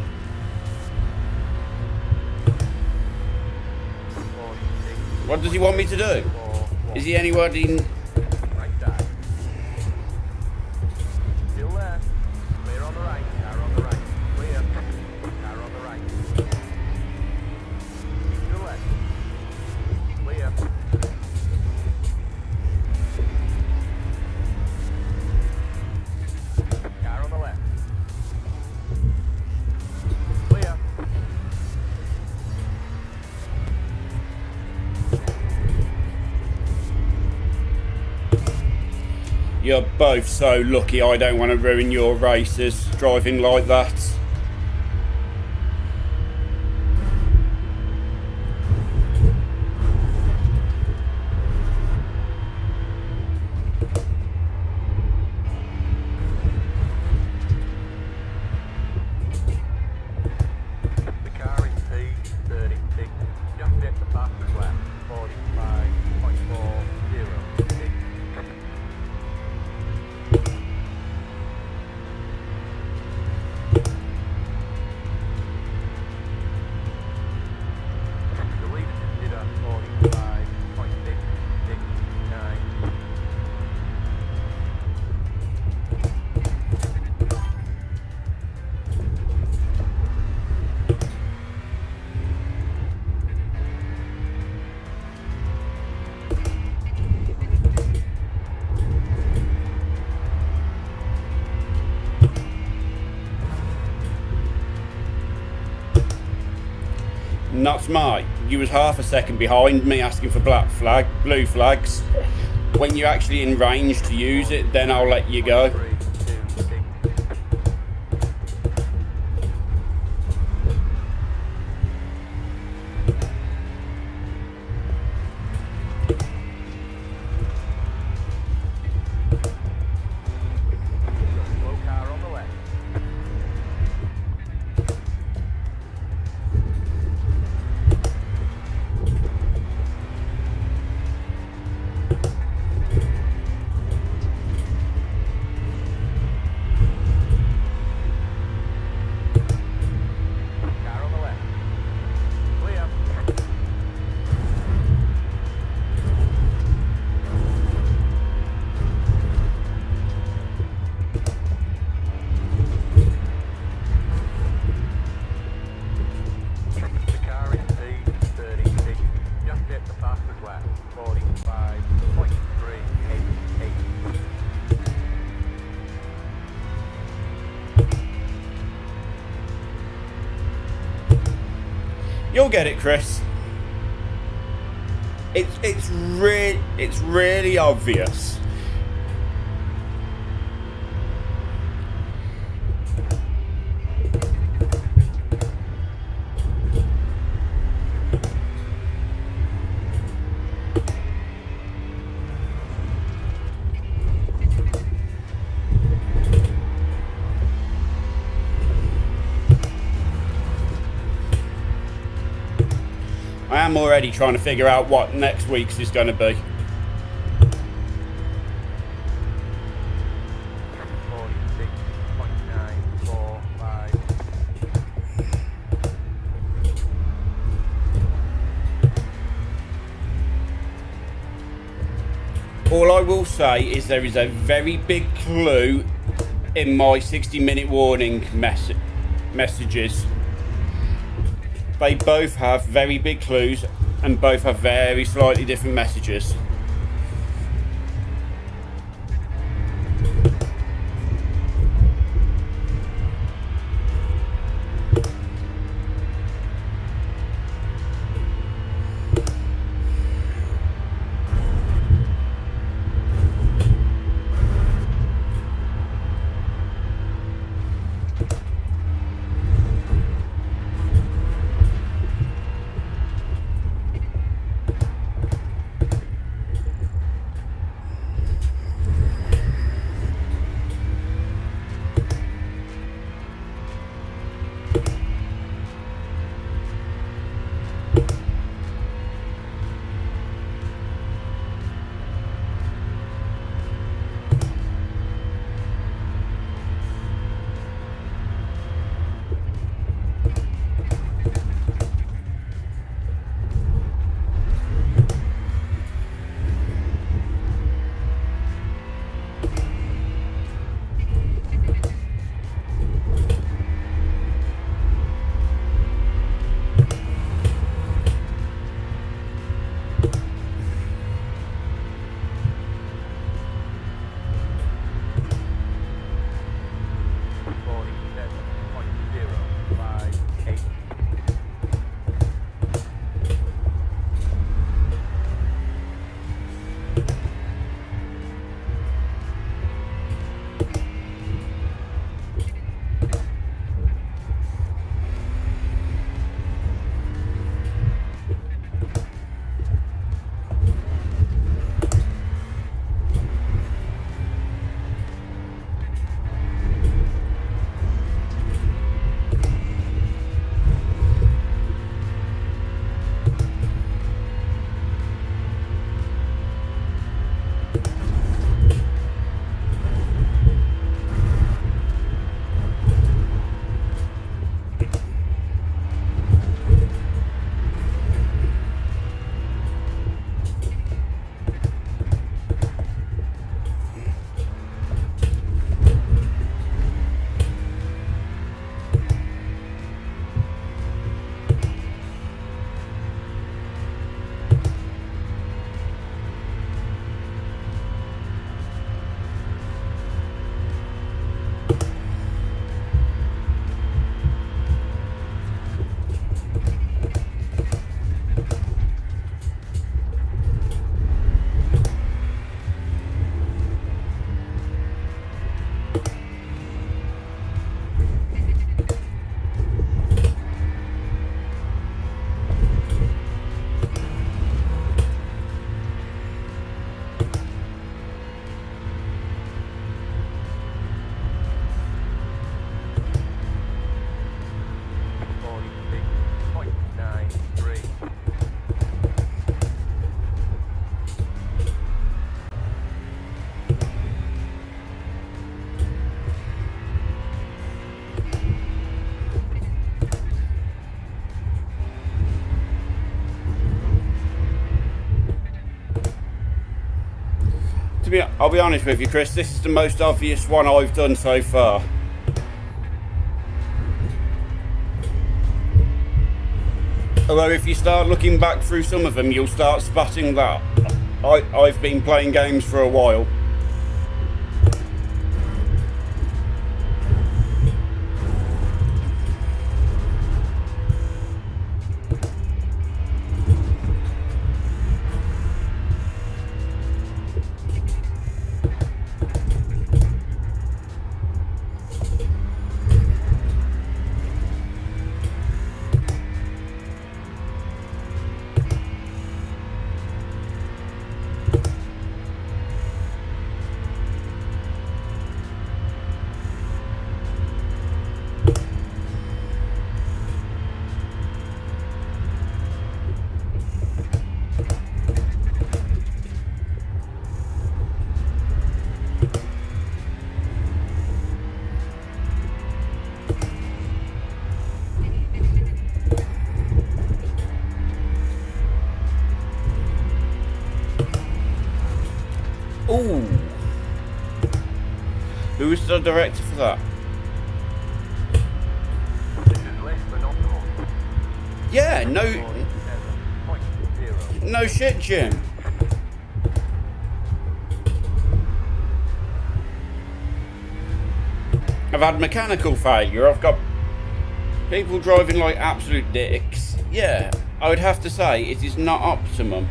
46. What does he want me to do? 4, Is he anybody? right side. Still there. Clear on the right. Car on the right. Clear. Car on the right. Still left. Clear. Car on the left. Clear. You're both so lucky I don't want to ruin your races driving like that. The car is P36. Just hit the fastest lap. 45.406. The leader just did a 45.669. Not smart. You was half a second behind me asking for blue flags. When you're actually in range to use it, then I'll let you go. 3, 2, 6. Slow car on the left. Car on the left. Clear. The car is P36. Just hit the fastest lap. 45.388. You'll get it, Chris. It's really obvious. I am already trying to figure out what next week's is going to be. 46.945. All I will say is there is a very big clue in my 60-minute warning messages. They both have very big clues and both have very slightly different messages. I'll be honest with you, Chris. This is the most obvious one I've done so far. Although if you start looking back through some of them, you'll start spotting that I've been playing games for a while. Ooh. Who was the director for that? This is less than optimal. Yeah, no 47.0. shit, Jim. I've had mechanical failure. I've got people driving like absolute dicks. Yeah, I would have to say it is not optimum.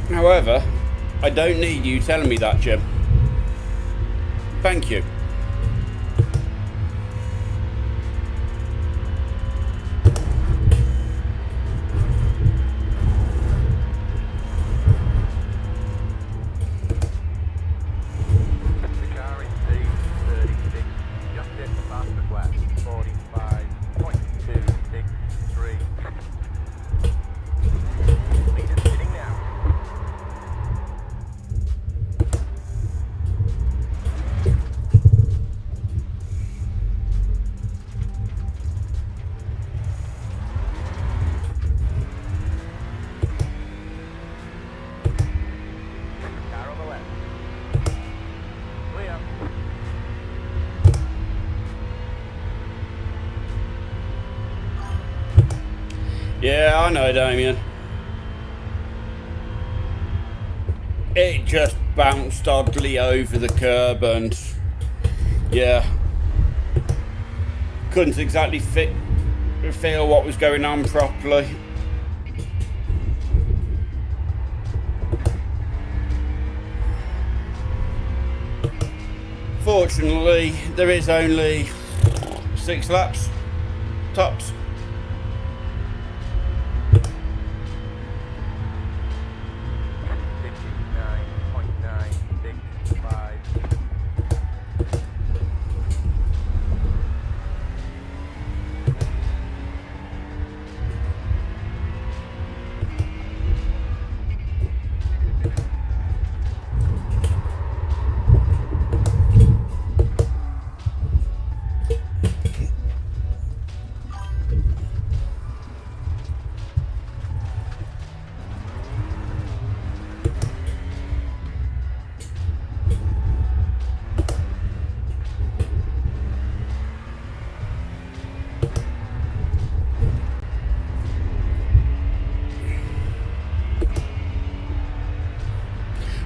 However, I don't need you telling me that, Jim. Thank you. The car in C36 just hit the fastest lap, 45.263. Leader sitting now. Car on the left. Clear. Yeah, I know, Damien. It just bounced oddly over the curb and... yeah. Couldn't exactly feel what was going on properly. Fortunately, there is only 6 laps, tops.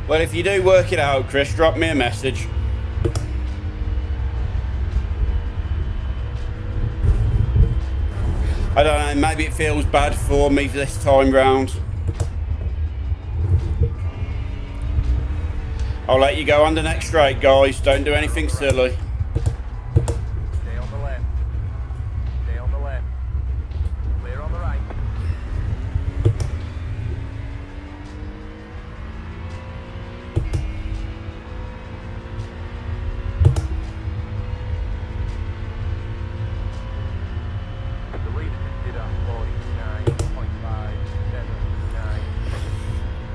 Well, if you do work it out, Chris, drop me a message. I don't know, maybe it feels bad for me this time round. I'll let you go on the next straight, guys. Don't do anything silly. Stay on the left. Stay on the left. Clear on the right. The leader just did a 49.579.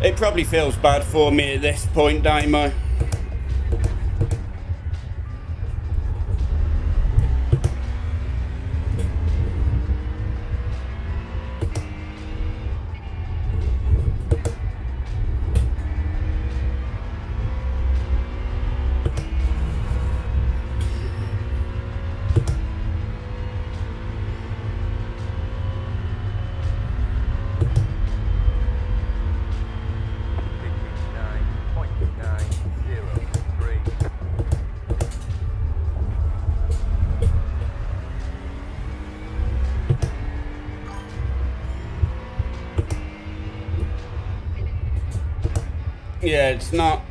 It probably feels bad for me at this point, Damo. Yeah, it's not.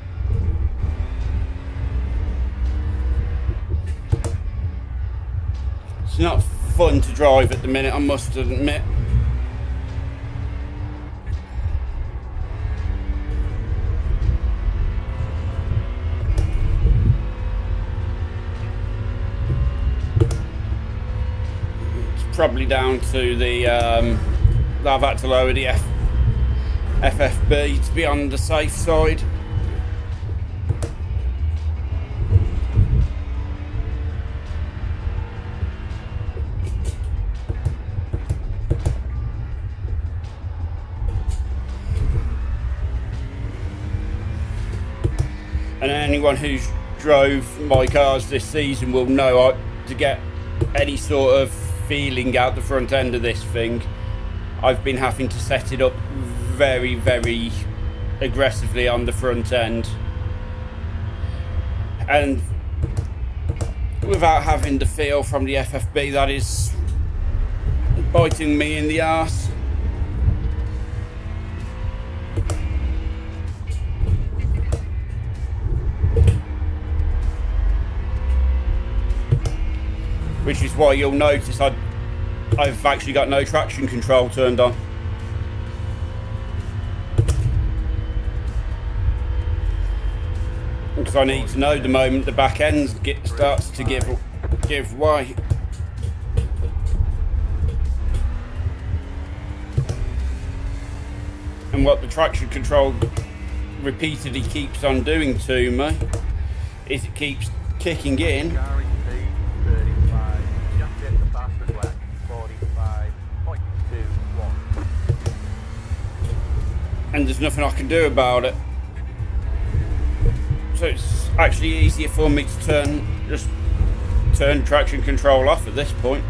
It's not fun to drive at the minute, I must admit. It's probably down to the I've had to lower the FFB to be on the safe side. And anyone who's drove my cars this season will know to get any sort of feeling out the front end of this thing, I've been having to set it up very, very aggressively on the front end. And without having the feel from the FFB, that is biting me in the arse. Which is why you'll notice I've actually got no traction control turned on. Because I need to know the moment the back end starts to give way. And what the traction control repeatedly keeps on doing to me is it keeps kicking in. Garage 35, just hit the fastest lap, 45.21. And there's nothing I can do about it. So it's actually easier for me to just turn traction control off at this point.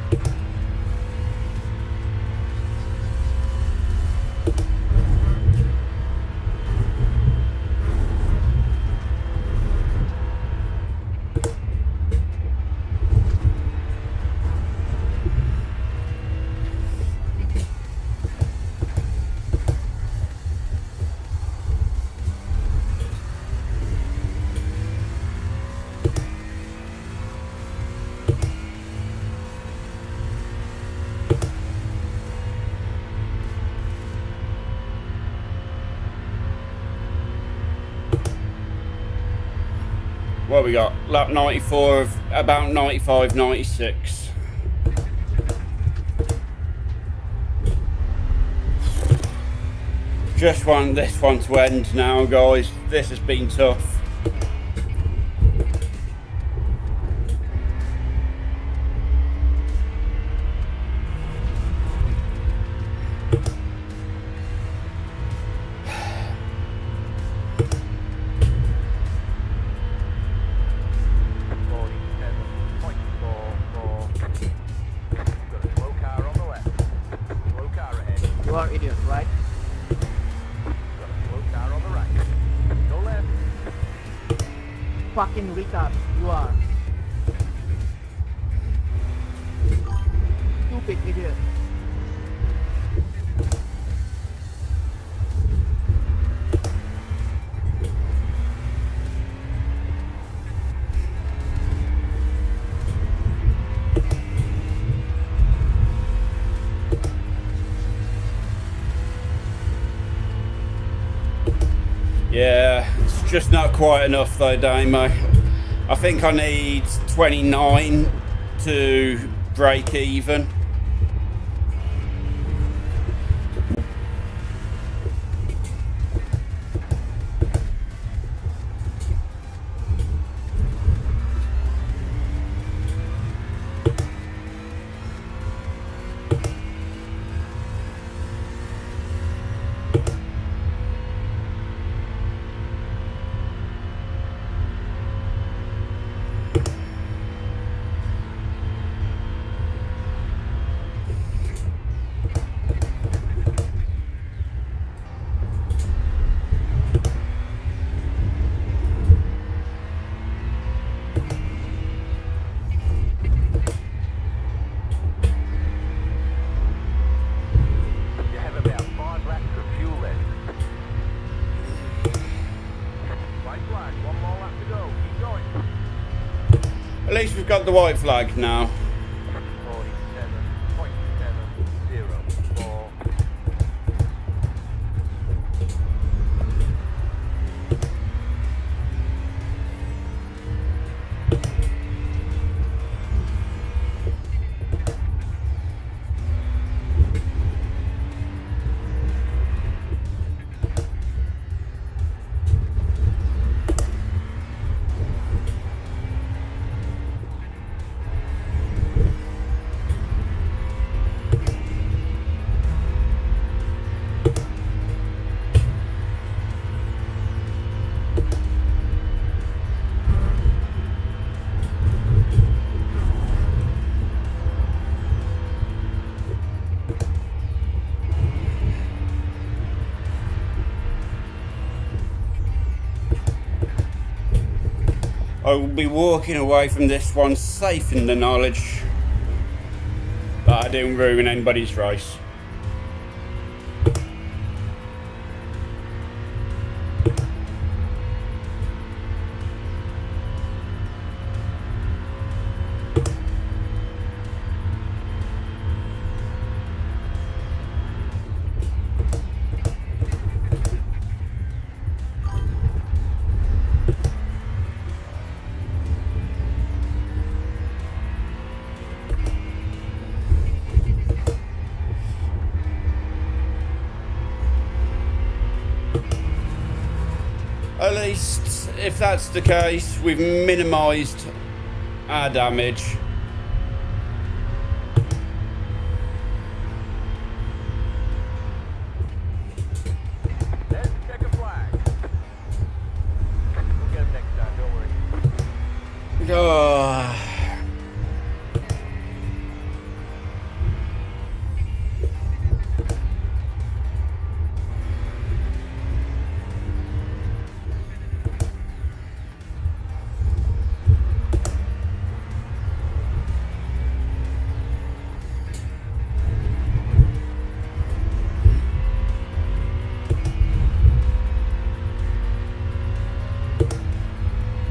What we got? Lap 94 of about 95, 96. Just want this one to end now, guys. This has been tough. You are idiot, right? Fucking retard, you are. Stupid idiot. Yeah, it's just not quite enough though, Damo. I think I need 29 to break even. got the white flag now. 47.704. I will be walking away from this one safe in the knowledge that I didn't ruin anybody's race. At least, if that's the case, we've minimised our damage. Let's check a flag. We'll get him next time, don't worry. Oh.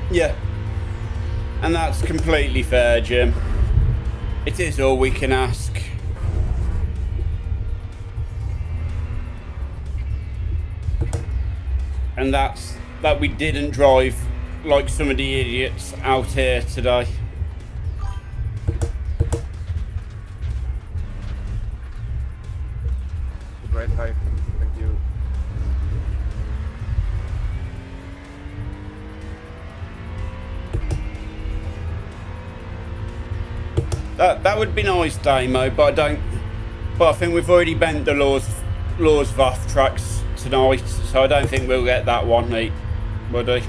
Yeah, and that's completely fair, Jim. It is all we can ask. And that's that we didn't drive like some of the idiots out here today. Right high. Thank you. That would be nice, Damo, but I think we've already bent the laws of off tracks tonight, so I don't think we'll get that one, mate, buddy.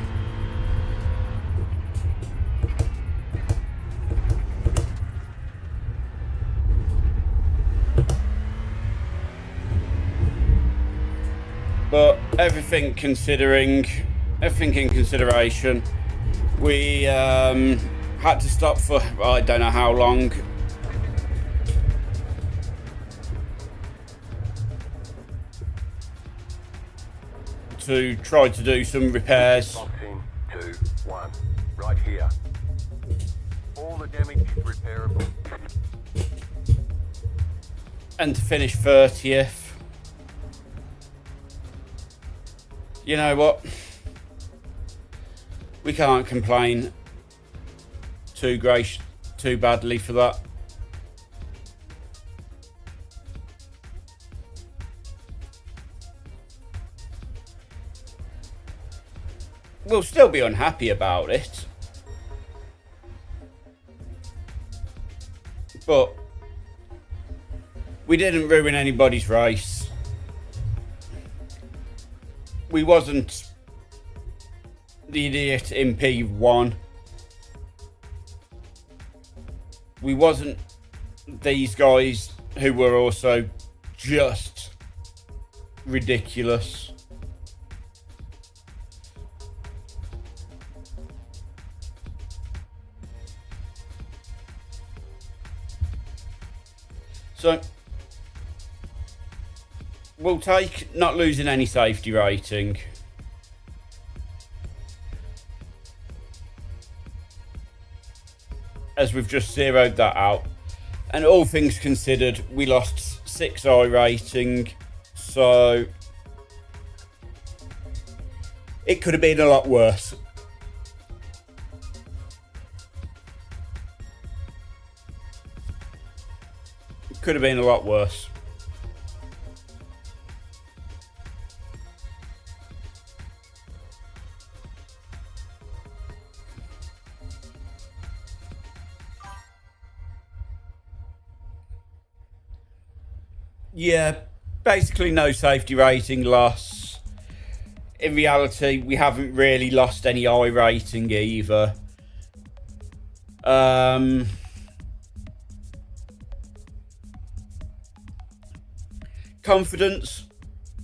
But everything in consideration, we had to stop for I don't know how long. To try to do some repairs. Box in 2, 1. Right here. All the damage is repairable. And to finish 30th. You know what? We can't complain too badly for that. We'll still be unhappy about it. But we didn't ruin anybody's race. We wasn't the idiot in P1. We wasn't these guys who were also just ridiculous. So we'll take not losing any safety rating. as we've just zeroed that out, and all things considered, we lost 6 iRacing, so it could have been a lot worse. It could have been a lot worse. Yeah, basically no safety rating loss. In reality, we haven't really lost any iRating either. Confidence,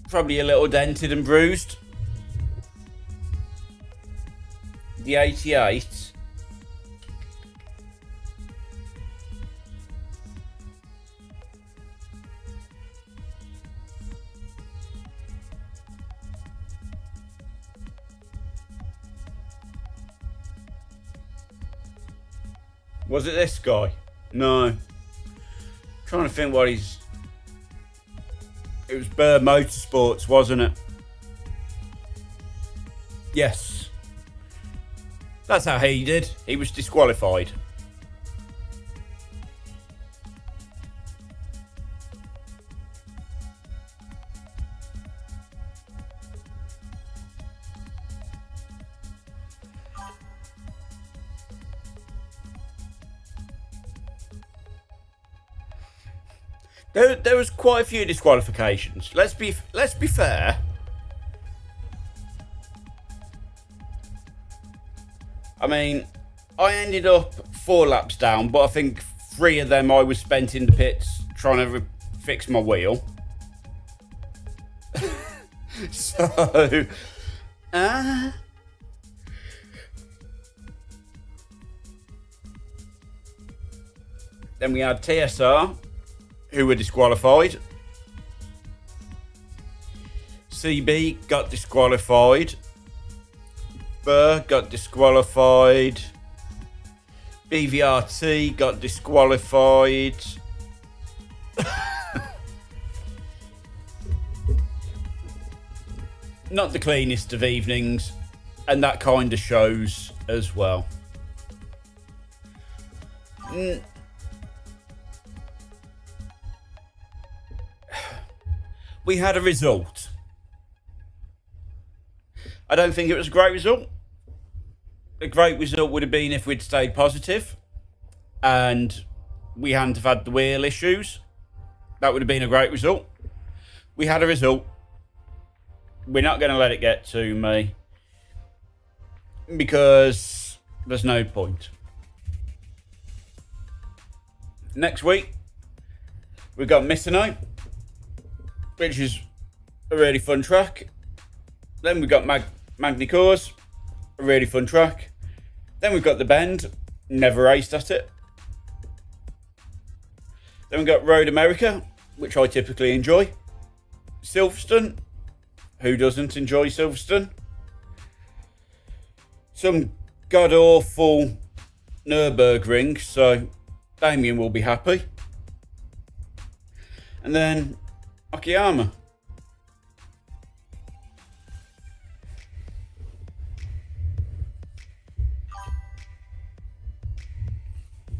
probably a little dented and bruised. The 88. Was it this guy? No. Trying to think what he's... It was VIR Motorsports, wasn't it? Yes. That's how he did. He was disqualified. There was quite a few disqualifications. Let's be fair. I mean, I ended up 4 laps down, but I think 3 of them I was spent in the pits trying to fix my wheel. So, then we had TSR, who were disqualified. CB got disqualified. VIR got disqualified. BVRT got disqualified. Not the cleanest of evenings, and that kind of shows as well. We had a result. I don't think it was a great result. A great result would have been if we'd stayed positive and we hadn't have had the wheel issues. That would have been a great result. We had a result. We're not going to let it get to me because there's no point. Next week, we've got Misano, which is a really fun track. Then we've got Magny-Cours, a really fun track. Then we've got the Bend, never raced at it. Then we've got Road America, which I typically enjoy. Silverstone, who doesn't enjoy Silverstone? Some god-awful Nürburgring, so Damien will be happy. And then Akiyama.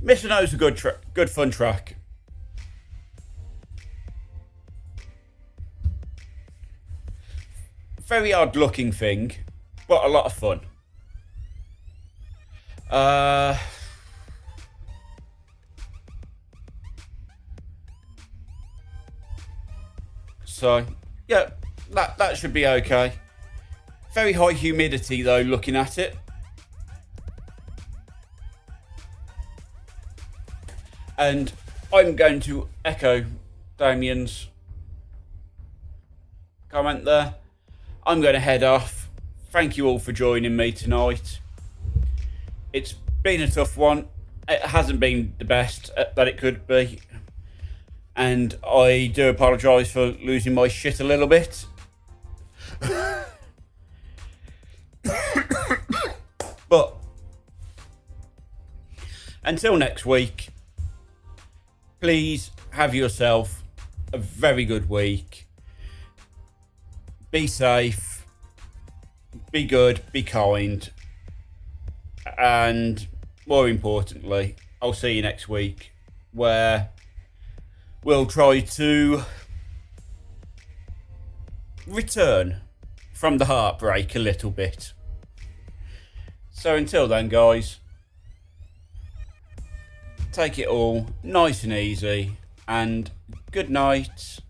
Misano's a good fun track. Very odd looking thing, but a lot of fun. So, yeah, that should be okay. Very high humidity though, looking at it. And I'm going to echo Damien's comment there. I'm going to head off. Thank you all for joining me tonight. It's been a tough one. It hasn't been the best that it could be. And I do apologise for losing my shit a little bit. But until next week, please have yourself a very good week. Be safe, be good, be kind, and more importantly, I'll see you next week, where we'll try to return from the heartbreak a little bit. So until then, guys, take it all nice and easy, and good night.